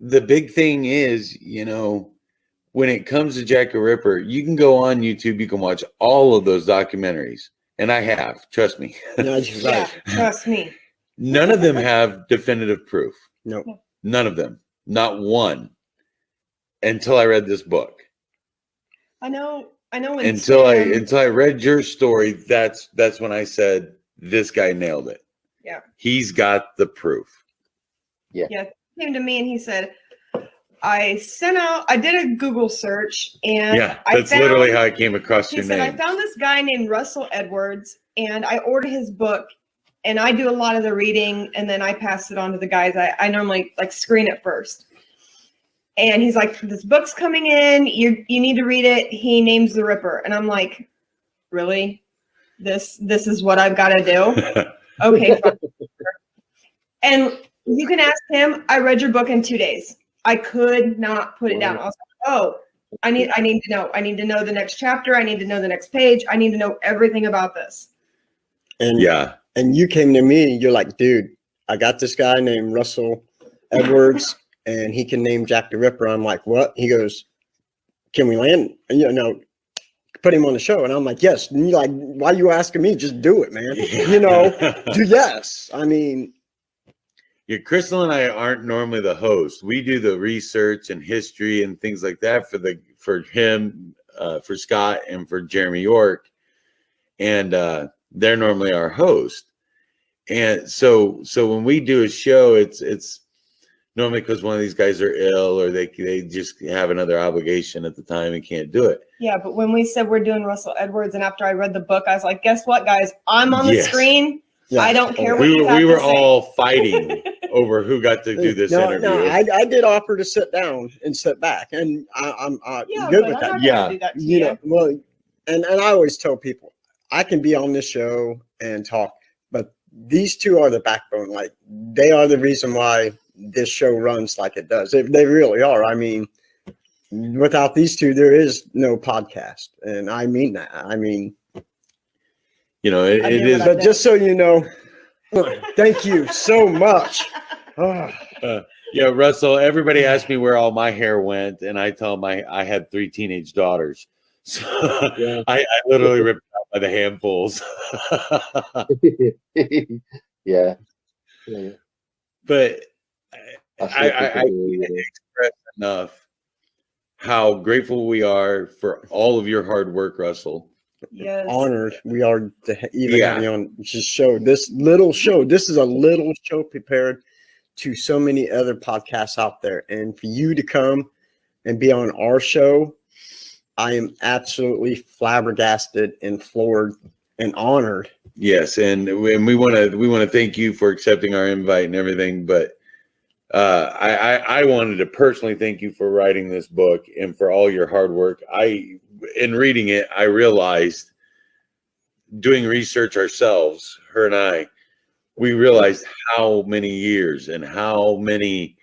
S2: the big thing is, you know, when it comes to Jack the Ripper, you can go on YouTube, you can watch all of those documentaries. And I have, trust me.
S6: that's
S1: Yeah,
S6: right.
S1: trust me.
S2: None of them have definitive proof.
S6: No,
S2: None of them. Not one. Until I read this book.
S1: I know. When
S2: Until
S1: Sam-
S2: I read your story, that's when I said this guy nailed it.
S1: Yeah.
S2: He's got the proof.
S1: he came to me and he said, I did a Google search and
S2: Yeah, that's literally how I came across
S1: he
S2: your
S1: said, I
S2: name.
S1: found this guy named Russell Edwards and I ordered his book and I do a lot of the reading and then I pass it on to the guys. I normally like screen it first. And he's like, this book's coming in. You need to read it. He names the Ripper. And I'm like, really? This is what I've got to do? Okay. Fine. And you can ask him. I read your book in 2 days. I could not put it down. I was like, oh, I need to know. I need to know the next chapter. I need to know the next page. I need to know everything about this.
S6: and
S2: Yeah.
S6: and you came to me and you're like, dude, I got this guy named Russell Edwards and he can name Jack the Ripper. I'm like, what? He goes, can we land? You know, put him on the show. And I'm like, yes. And you're like, why are you asking me? Just do it, man. You know, do yes. I mean,
S2: Yeah, Crystal and I aren't normally the host. We do the research and history and things like that for him, for Scott, and for Jeremy York, and they're normally our host. And so when we do a show, it's normally because one of these guys are ill or they just have another obligation at the time and can't do it.
S1: Yeah, but when we said we're doing Russell Edwards, and after I read the book, I was like, guess what, guys? I'm on the
S2: Yes.
S1: screen.
S6: yeah.
S1: I don't care what
S2: We
S1: you have
S2: were
S1: to say.
S2: all fighting over who got to do this interview.
S6: No, I did offer to sit down and sit back, and I'm
S1: Yeah,
S6: good
S1: but
S6: with
S1: I'm
S6: that.
S1: not
S2: Yeah.
S1: gonna do that to
S6: You
S1: you.
S6: know, well, and I always tell people I can be on this show and talk, but these two are the backbone. Like they are the reason why this show runs like it does. They really are. I mean, without these two, there is no podcast, and I mean that. I mean,
S2: You know,
S1: I
S2: it
S1: hear
S2: is.
S1: what I
S6: but just so you know, thank you so much.
S2: Yeah, Russell, everybody asked me where all my hair went, and I tell them I had 3 teenage daughters. So
S3: Yeah.
S2: I literally ripped it out by the handfuls.
S4: Yeah. Yeah.
S2: But
S4: That's
S2: I
S4: what people do,
S2: can't express enough how grateful we are for all of your hard work, Russell.
S1: Yes.
S6: Honored we are to even
S2: Yeah.
S6: have you on this show. This little show. This is a little show prepared to so many other podcasts out there, and for you to come and be on our show, I am absolutely flabbergasted and floored and honored.
S2: Yes, and we want to thank you for accepting our invite and everything. But I wanted to personally thank you for writing this book and for all your hard work. In reading it, I realized, doing research ourselves, her and I, we realized how many years and how many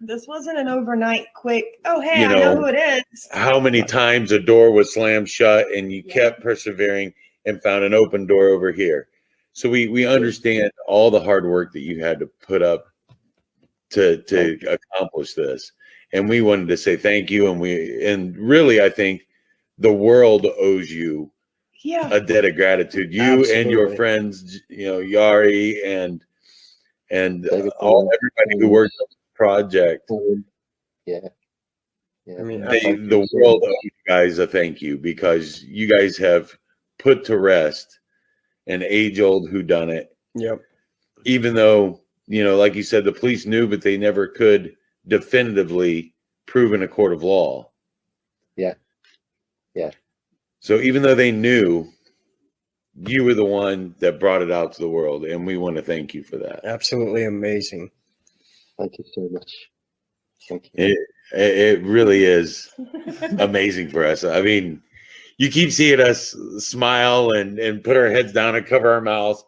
S1: This wasn't an overnight quick, oh, hey,
S2: You
S1: I know
S2: know,
S1: who it is.
S2: how many times a door was slammed shut and you kept persevering and found an open door over here. So we understand all the hard work that you had to put up to accomplish this. And we wanted to say thank you. And really, I think the world owes you
S1: Yeah.
S2: a debt of gratitude. You and your
S6: Absolutely.
S2: friends, you know, Yari and
S4: David
S2: everybody who worked on the project.
S4: Yeah. Yeah.
S6: I mean,
S2: The world owes you guys a thank you, because you guys have put to rest an age-old whodunit.
S6: Yep.
S2: Even though, you know, like you said, the police knew, but they never could definitively prove in a court of law.
S4: Yeah. Yeah.
S2: So even though they knew, you were the one that brought it out to the world, and we want to thank you for that.
S6: Absolutely amazing.
S4: Thank you so much. Thank you.
S2: It really is amazing for us. I mean, you keep seeing us smile and put our heads down and cover our mouths.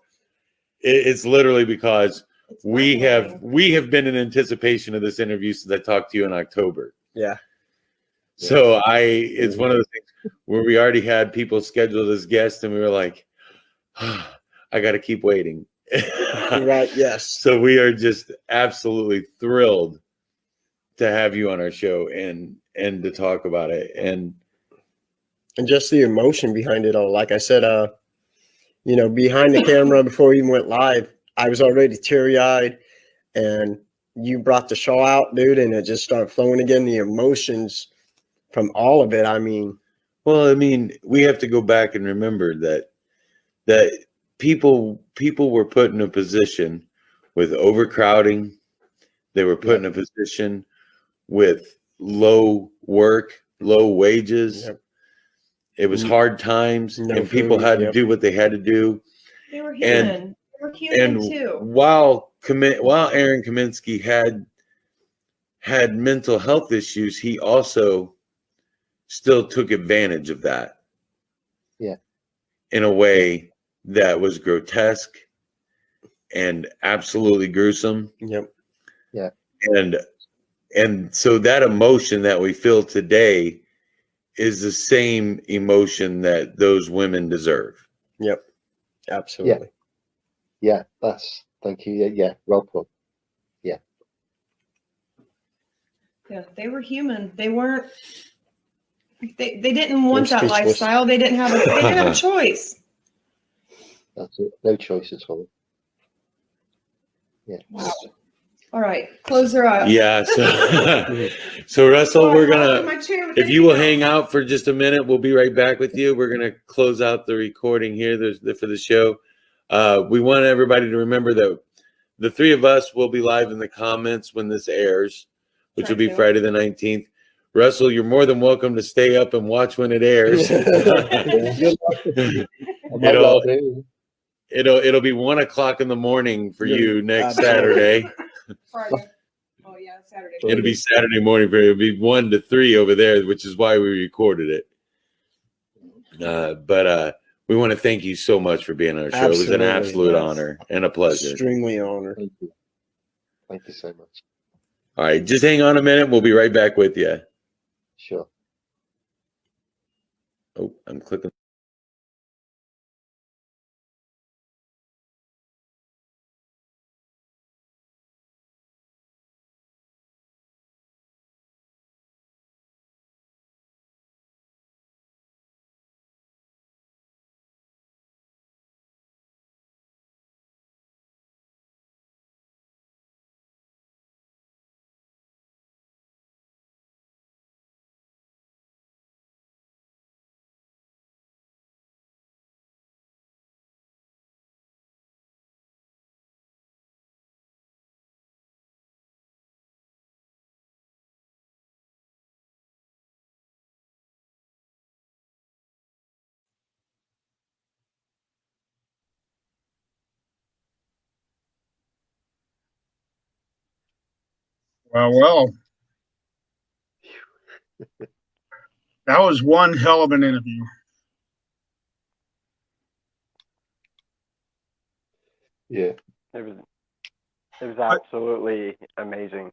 S2: It's literally because we have been in anticipation of this interview since I talked to you in October.
S6: Yeah.
S2: So it's one of those things where we already had people scheduled as guests, and we were like, I got to keep waiting.
S6: Right. Yes.
S2: So we are just absolutely thrilled to have you on our show and to talk about it. And
S6: just the emotion behind it all. Like I said, behind the camera before we even went live, I was already teary-eyed, and you brought the show out, dude, and it just started flowing again. The emotions from all of it. I mean,
S2: we have to go back and remember that people were put in a position with overcrowding. They were put in a position with low work, low wages.
S6: Yep.
S2: It was hard times,
S6: No
S2: and people
S6: food,
S2: had to do what they had to do.
S1: They were human. They were human
S2: And
S1: too.
S2: while Aaron Kaminsky had mental health issues, he also still took advantage of that.
S4: Yeah.
S2: In a way that was grotesque and absolutely gruesome.
S6: yep.
S2: And so that emotion that we feel today is the same emotion that those women deserve.
S6: Yep. Absolutely.
S4: Yeah, thank you. Yeah, well put.
S1: Yeah, they were human. They weren't. They didn't want
S6: They're
S1: that
S6: speechless.
S1: lifestyle. They didn't have a choice.
S4: That's it. No choice at all. Yeah.
S1: Wow. All right, close her up.
S2: Yeah. So Russell, we're gonna.
S1: My chair with
S2: If you will
S1: anything
S2: hang out for just a minute, we'll be right back with you. We're going to close out the recording here for the show. We want everybody to remember that the three of us will be live in the comments when this airs, which will be
S1: Thank you.
S2: Friday the 19th. Russell, you're more than welcome to stay up and watch when it airs. It'll be 1 o'clock in the morning for you next Saturday.
S1: Friday. Oh yeah, Saturday.
S2: It'll be Saturday morning for you. It'll be 1 to 3 over there, which is why we recorded it. But we want to thank you so much for being on our show. It was an
S6: Absolutely.
S2: absolute
S6: Yes.
S2: honor and a pleasure.
S6: Extremely honored.
S4: Thank you. Thank you so much.
S2: All right, just hang on a minute. We'll be right back with you.
S4: Sure.
S2: Oh, I'm clicking.
S7: Well. That was one hell of an interview.
S4: Yeah.
S5: It was absolutely amazing.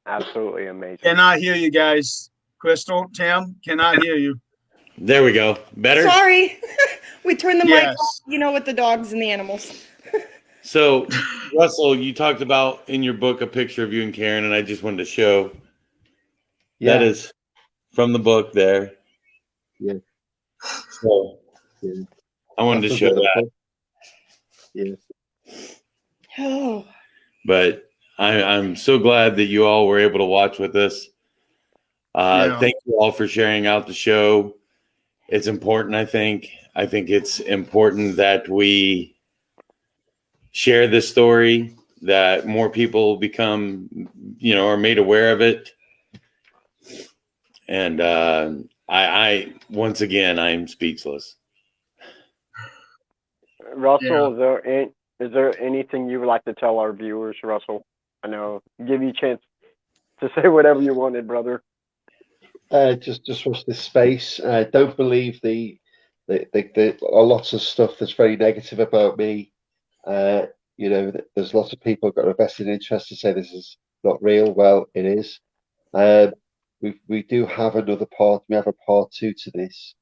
S5: Absolutely amazing.
S7: Cannot hear you guys. Crystal, Tim, cannot hear you.
S2: There we go. Better?
S1: Sorry, we turned the mic
S7: Yes.
S1: off. With the dogs and the animals.
S2: So, Russell, you talked about in your book a picture of you and Karen, and I just wanted to show that is from the book there.
S4: Yeah.
S2: So,
S4: Yeah.
S2: I wanted to show that.
S4: Yeah.
S1: Oh,
S2: But I'm so glad that you all were able to watch with us.
S7: Yeah.
S2: Thank you all for sharing out the show. It's important, I think. I think it's important that we share this story, that more people become, are made aware of it. And I once again, I'm speechless.
S5: Russell, is there anything you would like to tell our viewers, Russell? I know, give you a chance to say whatever you wanted, brother.
S4: Just watch this space. Don't believe the lots of stuff that's very negative about me. There's lots of people got a vested interest to say this is not real. Well, it is. we do have another part. We have a part 2 to this.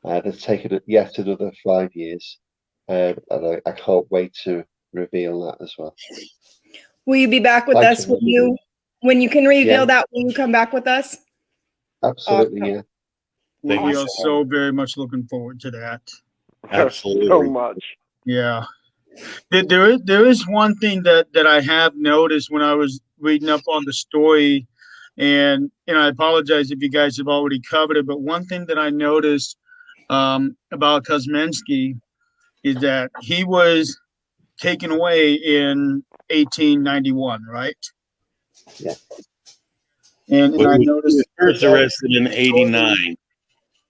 S4: That's taken it yet another 5 years, and I can't wait to reveal that as well.
S1: Will you be back with
S4: Thanks
S1: us
S4: for having me.
S1: when you can reveal
S4: Yeah.
S1: that? Will you come back with us?
S4: Absolutely,
S1: Awesome.
S4: yeah.
S2: Thank
S7: We
S2: you
S7: are so very much looking forward to that.
S2: Absolutely.
S5: So much.
S7: Yeah. There is one thing that I have noticed when I was reading up on the story, and I apologize if you guys have already covered it, but one thing that I noticed about Kosminski is that he was taken away in 1891, right?
S4: Yeah.
S7: And
S2: Well,
S7: I
S2: he was
S7: noticed
S2: first arrested in '89.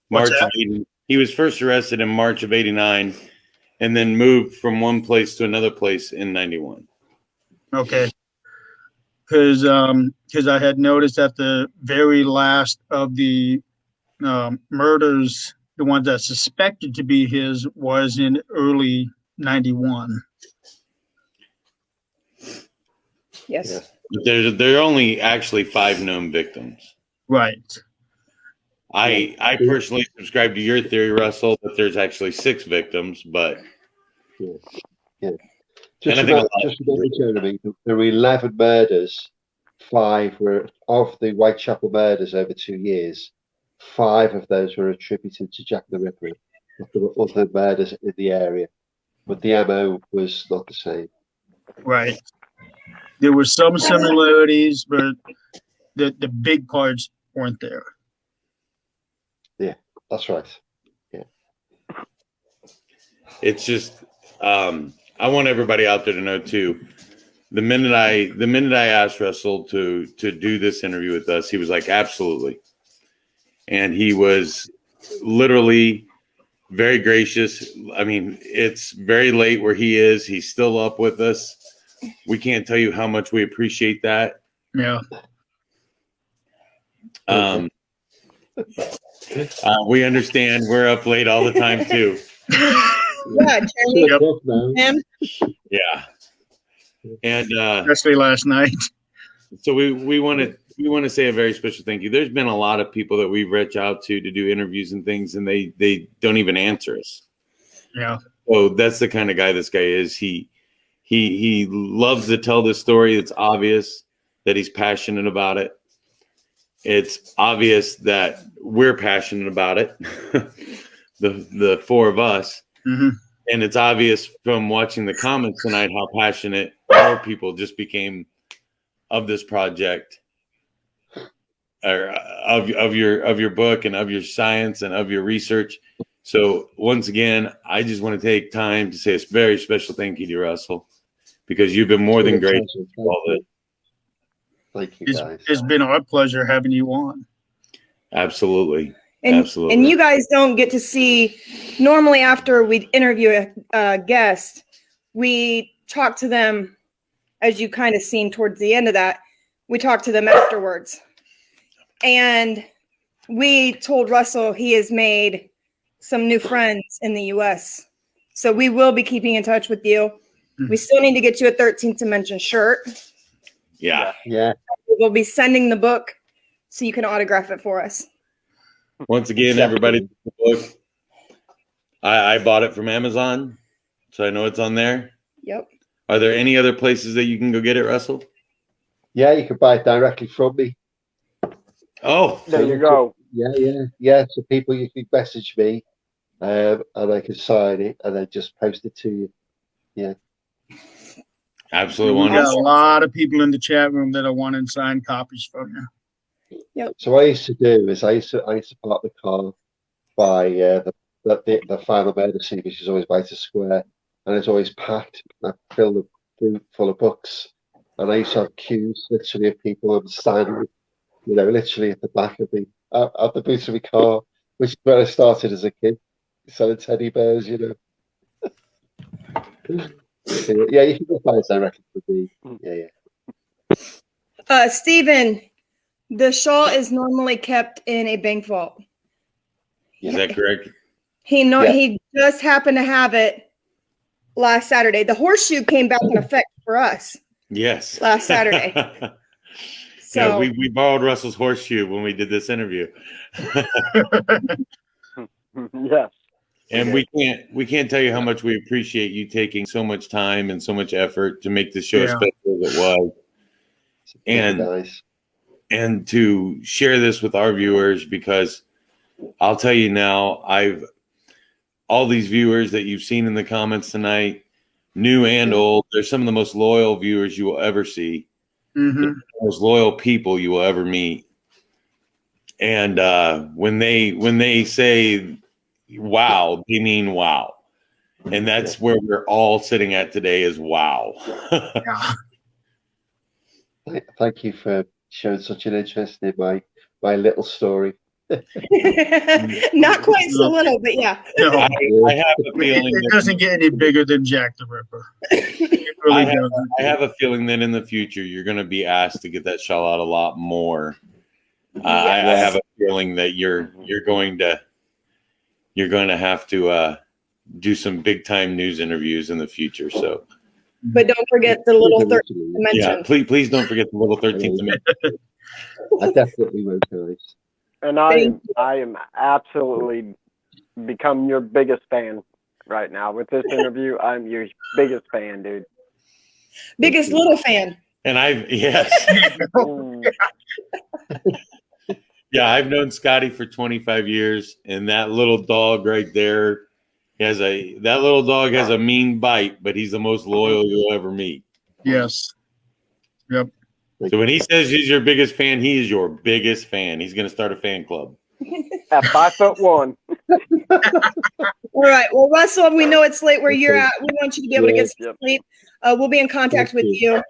S7: What's
S2: March of 80. He was first arrested in March of '89, and then moved from one place to another place in '91.
S7: Okay. Because I had noticed at the very last of the murders, the ones that suspected to be his was in early 91.
S1: Yes.
S4: Yeah.
S2: But there are only actually 5 known victims.
S7: Right.
S2: I personally subscribe to your theory, Russell, that there's actually 6 victims, but
S4: Just
S2: And I think a
S4: about,
S2: lot
S4: just about Jeremy, there were 11 murders. 5 were of the Whitechapel murders over 2 years. 5 of those were attributed to Jack the Ripper. But there were other murders in the area, but the MO was not the same.
S7: Right. There were some similarities, but the big parts weren't there.
S4: That's right.
S2: it's just I want everybody out there to know too. The minute I asked Russell to do this interview with us, he was like, absolutely. And he was literally very gracious. I mean, it's very late where he is. He's still up with us. We can't tell you how much we appreciate that.
S7: Yeah.
S2: We understand we're up late all the time too.
S1: Yeah, Jeremy.
S7: Yep.
S1: Him.
S2: Yeah. And
S7: Especially last night.
S2: so we want to say a very special thank you. There's been a lot of people that we've reached out to do interviews and things, and they don't even answer us.
S7: Yeah.
S2: So that's the kind of guy this guy is. He loves to tell this story. It's obvious that he's passionate about it. It's obvious that we're passionate about it. the 4 of us.
S7: Mm-hmm.
S2: And it's obvious from watching the comments tonight how passionate more people just became of this project, or of your book and of your science and of your research. So once again, I just want to take time to say a very special thank you to Russell, because you've been more than great for all this.
S4: Thank you, guys.
S7: It's been our pleasure having you on.
S2: Absolutely.
S1: And,
S2: Absolutely.
S1: and you guys don't get to see, normally after we interview a guest, we talk to them, as you kind of seen towards the end of that, we talk to them afterwards. And we told Russell he has made some new friends in the U.S. So we will be keeping in touch with you. We still need to get you a 13th Dimension shirt.
S2: Yeah.
S4: Yeah.
S1: We'll be sending the book so you can autograph it for us.
S2: Once again, everybody, the book, I bought it from Amazon, so I know it's on there.
S1: Yep.
S2: Are there any other places that you can go get it, Russell?
S4: Yeah, you can buy it directly from me.
S2: Oh,
S5: There you go.
S4: Yeah. So people, you can message me, and I can sign it and then just post it to you. Yeah.
S2: absolutely
S7: We got
S2: wonderful.
S7: a lot of people in the chat room that are wanting signed copies from you.
S4: So what I used to do is I used to park the car by the final murder scene, which is always by the square, and it's always packed. I fill the boot full of books, and I used to have queues literally of people standing, literally at the back of the boot of my car, which is where I started as a kid, selling teddy bears, Yeah, you can go buy it directly from me. Yeah.
S1: Stephen, the shawl is normally kept in a bank vault.
S2: Is that correct?
S4: Yeah.
S1: He just happened to have it last Saturday. The horseshoe came back in effect for us
S2: Yes.
S1: last Saturday. So
S2: Yeah, we borrowed Russell's horseshoe when we did this interview.
S5: Yes.
S2: And we can't tell you how much we appreciate you taking so much time and so much effort to make this show as
S7: Yeah.
S2: special as it was,
S4: Thank you,
S2: and
S4: guys.
S2: and to share this with our viewers, because I'll tell you now, all these viewers that you've seen in the comments tonight, new and old, they're some of the most loyal viewers you will ever see,
S7: Hmm.
S2: most loyal people you will ever meet. And when they say wow, they mean wow. And that's where we're all sitting at today is wow.
S4: Thank you for showing such an interest in my little story.
S1: not quite so little, but yeah.
S7: No,
S2: I have a feeling
S7: it doesn't get any bigger than Jack the Ripper. It really doesn't.
S2: I have a feling that in the future you're going to be asked to get that shell out a lot more. I have a feeling that you're going to have to do some big time news interviews in the future. So
S1: But don't forget the little 13th
S2: yeah,
S1: dimension.
S2: please don't forget the little 13th dimension.
S4: I definitely won't, guys.
S5: And I am absolutely become your biggest fan right now with this interview. I'm your biggest fan, dude.
S1: Biggest little fan.
S2: And yes. Yeah, I've known Scotty for 25 years, and that little dog right there that little dog has a mean bite, but he's the most loyal you'll ever meet.
S7: Yes. Yep.
S2: So when he says he's your biggest fan, he is your biggest fan. He's going to start a fan club.
S5: At 5'1".
S1: All right. Well, Russell, we know it's late where you're at. We want you to be able to get some
S5: Yep.
S1: sleep. We'll be in contact with you.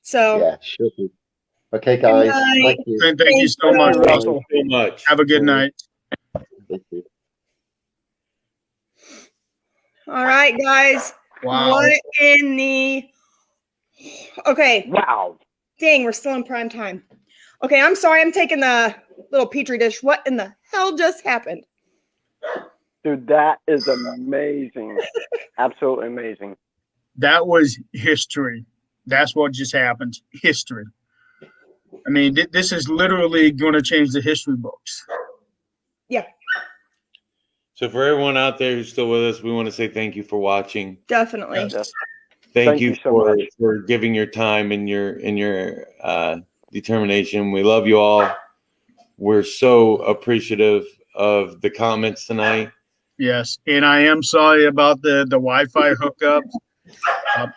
S1: So
S4: Yeah, sure. Okay, guys.
S1: night.
S4: Thank you.
S7: And thank you so much,
S5: Thank you.
S7: Russell.
S2: So much.
S7: Have a good night.
S4: Thank you.
S1: all right, guys.
S7: Wow.
S1: What in the okay.
S5: Wow.
S1: Dang, we're still in prime time. Okay, I'm sorry. I'm taking the little petri dish. What in the hell just happened?
S5: Dude, that is amazing. Absolutely amazing.
S7: That was history. That's what just happened. History. I mean, this is literally going to change the history books.
S2: So for everyone out there who's still with us, we want to say thank you for watching.
S1: Definitely.
S5: Yes.
S2: Thank you
S5: so much.
S2: for giving your time and your determination. We love you all. We're so appreciative of the comments tonight.
S7: Yes. And I am sorry about the Wi-Fi hookup.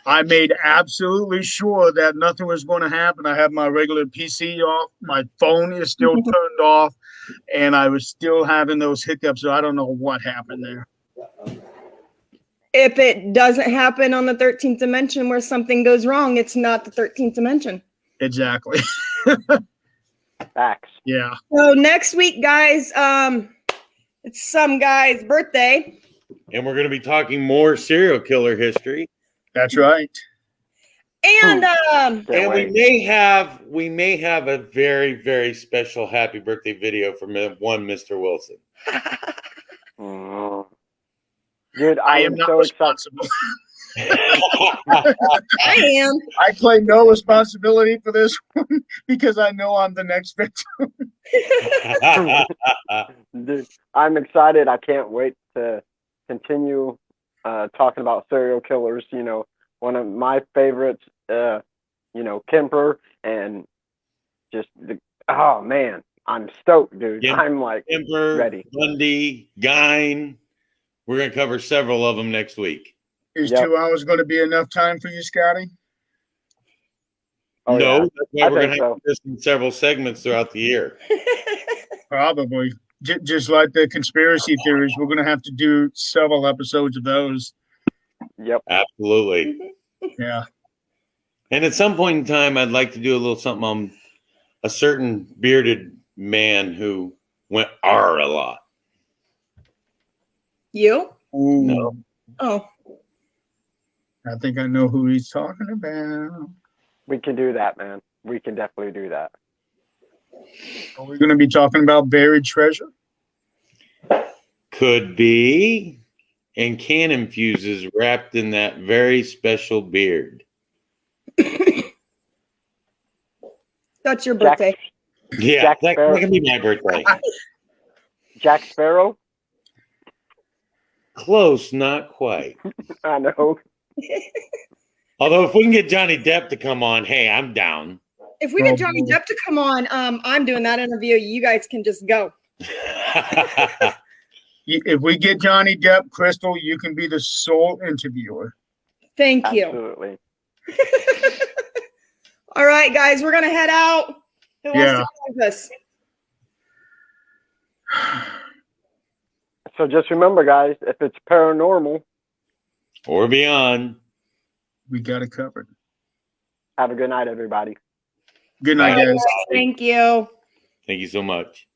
S7: I made absolutely sure that nothing was going to happen. I have my regular PC off. My phone is still turned off. And I was still having those hiccups. So I don't know what happened there.
S1: If it doesn't happen on the 13th dimension where something goes wrong, it's not the 13th dimension.
S7: Exactly.
S5: Facts.
S7: Yeah.
S1: So next week, guys, it's some guy's birthday.
S2: And we're going to be talking more serial killer history.
S7: That's right.
S1: And
S5: Can't
S2: And
S5: wait.
S2: we may have a very, very special happy birthday video from one Mr. Wilson.
S5: Mm. Dude,
S7: I am
S5: am
S7: not
S5: so excited.
S7: responsible.
S1: I am.
S7: I claim no responsibility for this one because I know I'm the next victim.
S5: Dude, I'm excited. I can't wait to continue talking about serial killers. You know, one of my favorites, Kemper, and just oh man, I'm stoked, dude.
S2: Yeah.
S5: I'm like
S2: Emperor,
S5: ready.
S2: Bundy, Gine. We're going to cover several of them next week.
S7: Is
S5: Yep.
S7: 2 hours going to be enough time for you, Scotty?
S5: Oh,
S2: No,
S5: yeah.
S2: that's why
S5: I
S2: we're going
S5: think
S2: to have this in several segments throughout the year.
S7: Probably. Just like the conspiracy theories, we're going to have to do several episodes of those.
S5: Yep.
S2: Absolutely.
S7: Yeah.
S2: And at some point in time, I'd like to do a little something on a certain bearded man who went R a lot.
S1: You?
S7: Ooh,
S2: No.
S1: Oh,
S7: I think I know who he's talking about.
S5: We can do that, man. We can definitely do that.
S7: Are we going to be talking about buried treasure?
S2: Could be. And cannon fuses wrapped in that very special beard.
S1: That's your
S5: Jack,
S1: birthday.
S2: Yeah,
S5: Jack
S2: that
S5: Sparrow.
S2: can be my birthday.
S5: Jack Sparrow.
S2: Close, not quite.
S5: I know.
S2: Although if we can get Johnny Depp to come on, hey, I'm down.
S1: If we get Johnny Depp to come on, I'm doing that interview. You guys can just go.
S7: If we get Johnny Depp, Crystal, you can be the sole interviewer.
S1: Thank you.
S5: Absolutely.
S1: All right, guys, we're gonna head out. Who wants to go with us?
S5: So just remember, guys, if it's paranormal,
S2: or beyond.
S7: We got it covered.
S5: have a good night, everybody.
S7: Good night,
S2: Bye.
S7: guys.
S1: Thank you.
S2: Thank you so much.